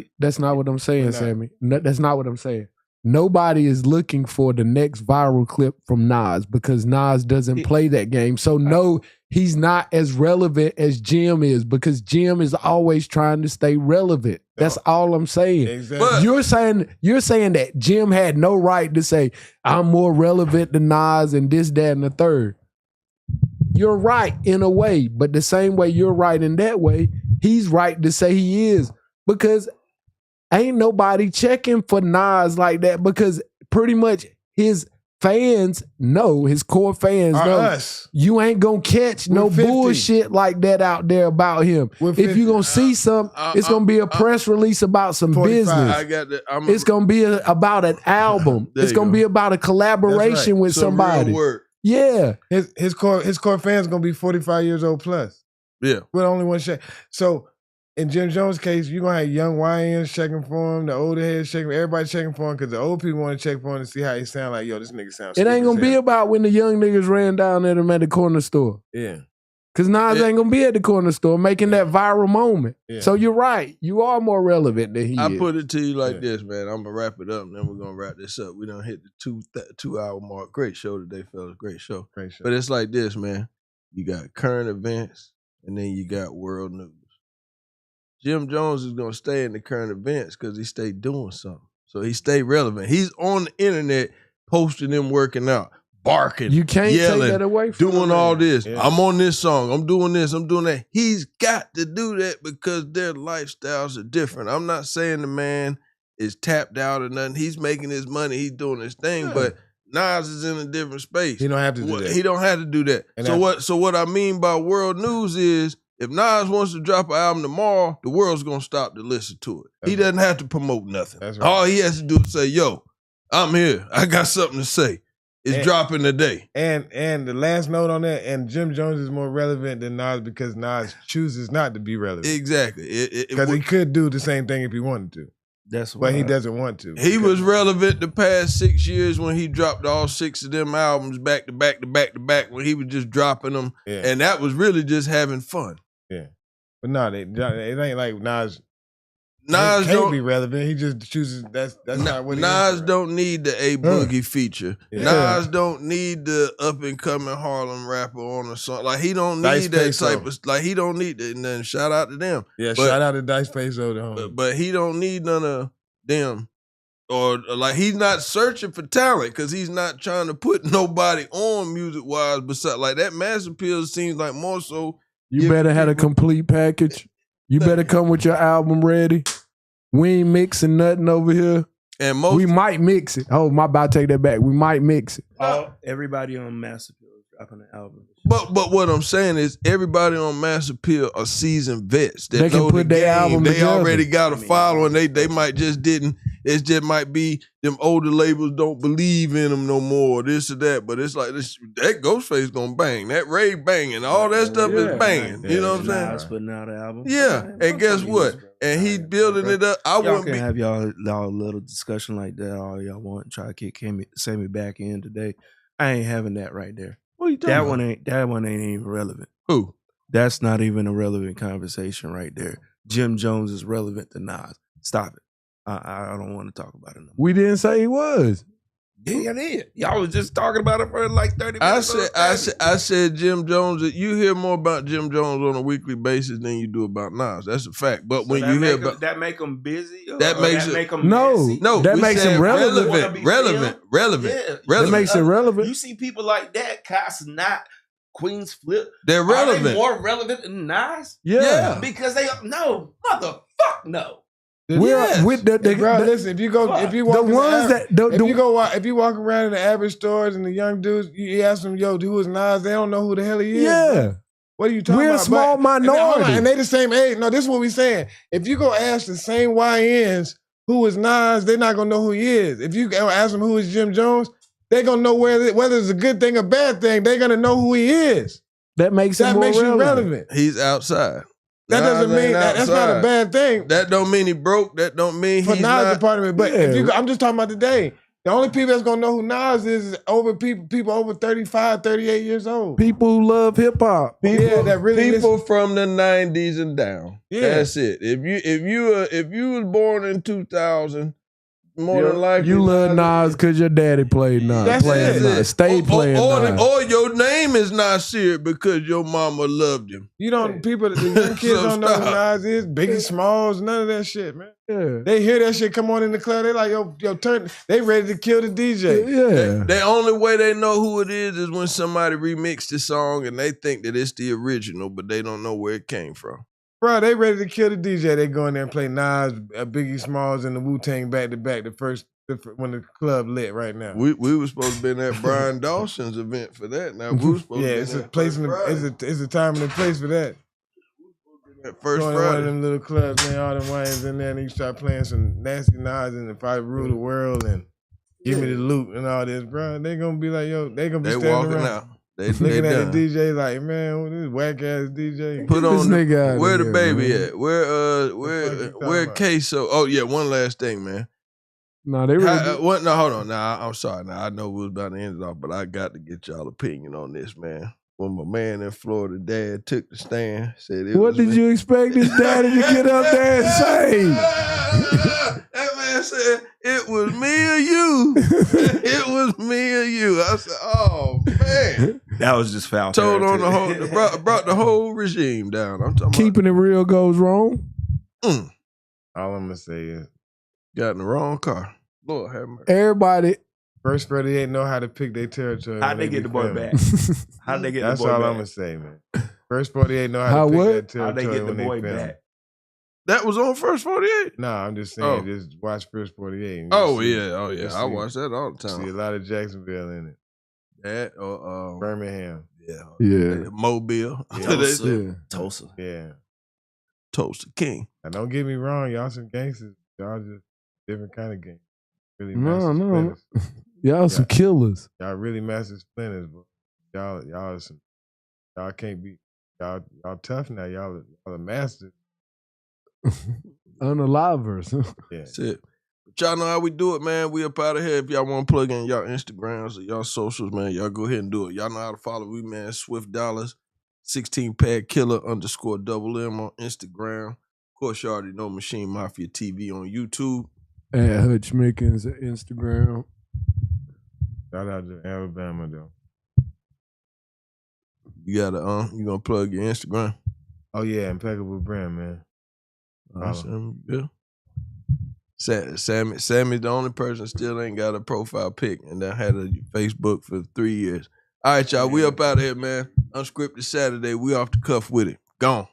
what I'm saying, Sammy. No, that's not what I'm saying. Nobody is looking for the next viral clip from Nas because Nas doesn't play that game. So no, he's not as relevant as Jim is because Jim is always trying to stay relevant. That's all I'm saying. Exactly. But You're saying that Jim had no right to say I'm more relevant than Nas and this, that, and the third. You're right in a way, but the same way you're right in that way, he's right to say he is because ain't nobody checking for Nas like that because pretty much his fans know, his core fans know us. You ain't gonna catch no 50. bullshit like that out there about him. If you're gonna see some, it's gonna be a press release about some 45. business. I got that. It's gonna be about an album. There It's you gonna go. be about a collaboration with Some somebody. real work. Yeah. His core fans gonna be 45 years old plus. Yeah. With only one check. So in Jim Jones' case, you're gonna have young YNs checking for him, the older heads checking, everybody checking for him because the old people want to check for him to see how he sound like, yo, this nigga sounds It ain't gonna be about when the young niggas ran down at him at the corner store. Yeah. Cause Nas ain't gonna be at the corner store making that viral moment. Yeah. So you're right. You are more relevant than he I is. put it to you like this, man. I'm gonna wrap it up, and then we're gonna wrap this up. We done hit the 2 hour mark. Great show today, fellas. Great show. Great show. But it's like this, man. You got current events, and then you got world news. Jim Jones is gonna stay in the current events because he stay doing something. So he stay relevant. He's on the internet posting him working out, barking, You can't yelling, take that away from doing him. all this. Yeah. I'm on this song. I'm doing this. I'm doing that. He's got to do that because their lifestyles are different. I'm not saying the man is tapped out or nothing. He's making his money. He's doing his thing. Yeah. But Nas is in a different space. He don't have to do that. He don't have to do that. And So what I mean by world news is if Nas wants to drop an album tomorrow, the world's gonna stop to listen to it. He doesn't have to promote nothing. That's right. All he has to do is say, yo, I'm here. I got something to say. It's dropping today. And the last note on that, and Jim Jones is more relevant than Nas because Nas chooses not to be relevant. Exactly. Because he could do the same thing if he wanted to. That's But he doesn't want to. He was relevant the past 6 years when he dropped all 6 of them albums back to back to back to back when he was just dropping them. Yeah. And that was really just having fun. Yeah. But no, it ain't like Nas Nas can't don't be relevant. He just chooses that's not what he Nas is. don't need the A Boogie feature. Yeah. Nas don't need the up and coming Harlem rapper on a song. Like he don't Dice need that Peso. type of like he don't need that. And then shout out to them. Yeah, But- shout out to Dice Peso. The homie. But he don't need none of them. Or like he's not searching for talent because he's not trying to put nobody on music wise. Besides like that mass appeal seems like more so. You better have a complete package. You better come with your album ready. We ain't mixing nothing over here. And most We might mix it. Oh, my bad, take that back. We might mix it. Everybody on Mass Appeal is dropping an album. But what I'm saying is everybody on Mass Appeal are seasoned vets. That They can know put the their game. album They together. already got a following. They might just didn't. It just might be them older labels don't believe in them no more. This or that. But it's like this, that Ghostface gonna bang. That Ray banging. All that stuff is banging. You know what I'm saying? Nas putting out an album. Yeah. And guess what? And he building it up. I Y'all wouldn't can be. have y'all little discussion like that all y'all want. Try to kick Sammy back in today. I ain't having that right there. What you talking about? That one ain't even relevant. Who? That's not even a relevant conversation right there. Jim Jones is relevant to Nas. Stop it. I don't want to talk about it no more. We didn't say he was. Yeah, I did. Y'all was just talking about it for like 30 minutes. I said Jim Jones. You hear more about Jim Jones on a weekly basis than you do about Nas. That's a fact. But when you hear about that make him busy, That makes it- make him No. messy? no, That we makes said him relevant. relevant. Yeah. That makes it relevant. You see people like that, Cass Not, Queens Flip. They're Are they relevant. more relevant than Nas? Yeah. Because they no motherfuck no. Yes. With the Bro, listen, if you walk the in ones the, that if you walk around in the average stores and the young dudes, you ask them, yo, who is Nas? They don't know who the hell he is. yeah. Bro. What are you talking We're a about? small And they- hold on, minority. and they the same age. No, this is what we saying. If you go ask the same YNs who is Nas, they're not gonna know who he is. If you ask them who is Jim Jones, they're gonna know whether it's a good thing or bad thing. They're gonna know who he is. That makes him more you relevant. relevant. He's outside. That doesn't mean that's not a bad thing. That don't mean he broke. That don't mean For he's Nas not. a part of it. But I'm just talking about today. The only people that's gonna know who Nas is over people over 35, 38 years old. People who love hip hop. That really people from the 90s and down. Yeah. That's it. If you was born in 2000, more than likely you love Nas because your daddy played Nas. That's playing it. Nas. Stay playing Nas. Or your name is Nasir because your mama loved him. You don't the young kids don't know who Nas is. Biggie Smalls, none of that shit, man. Yeah. They hear that shit come on in the club. They like, yo, turn. They ready to kill the DJ. Yeah. The only way they know who it is when somebody remixed the song and they think that it's the original, but they don't know where it came from. Bro, they ready to kill the DJ. They go in there and play Nas, Biggie Smalls, and the Wu-Tang back to back. When the club lit right now. We were supposed to be at Brian Dawson's event for that. Now we were supposed to be it's a place it's a time and a place for that. First Going to Friday. one of them little clubs, man, all them wines in there, and you start playing some nasty Nas and if I rule the world and give me the loot and all this, bro. They gonna be like, yo, they gonna be standing walking around. out. They Looking at done. the DJ like, man, this whack ass DJ. Put on this nigga out where of the here, baby man. at? Where Queso? Oh yeah, one last thing, man. No, they really No, hold on. Now I'm sorry. Now I know we was about to end it off, but I got to get y'all opinion on this, man. When my man in Florida, dad took the stand, said it What was did me. you expect his daddy to get up there and say? That man said, it was me or you. It was me or you. I said, oh, man. That was just foul. Told on the territory. whole, brought the whole regime down. I'm talking Keeping it real goes wrong. about, All I'm gonna say is, got in the wrong car. Lord have mercy. Everybody. First 48 know how to pick their territory. How'd when they get be the boy filming. back? How'd they get That's the boy all back? I'm gonna say, man. First 48 know how How to pick what? that territory. How'd they get the when boy film. back? That was on First 48? Nah, I'm just saying, Oh. just watch First 48. and Oh, you'll see- yeah. Oh, yeah. you'll I see- watch that all the See a time. lot of Jacksonville in it. That or Birmingham. Yeah. Mobile. Tulsa. Yeah. Tulsa. Yeah. Tulsa King. Now don't get me wrong, y'all some gangsters. Y'all just different kind of gangsters. Really No, master no. splinters. Y'all some killers. Y'all really master splinters, bro. Y'all can't be y'all tough now. Y'all are masters. Unalivers. Yeah. That's it. But y'all know how we do it, man. We up out of here. If y'all want to plug in y'all Instagrams or y'all socials, man, y'all go ahead and do it. Y'all know how to follow me, man. Swift Dollars, 16-pad killer _double M on Instagram. Of course, you already know Machine Mafia TV on YouTube. At Hutch Mickens at Instagram. Shout out to Alabama though. You gotta you gonna plug your Instagram. Oh yeah, impeccable brand, man. Yeah. Sammy's the only person still ain't got a profile pic and that had a Facebook for 3 years. All right, y'all, we up out of here, man. Unscripted Saturday. We off the cuff with it. Gone.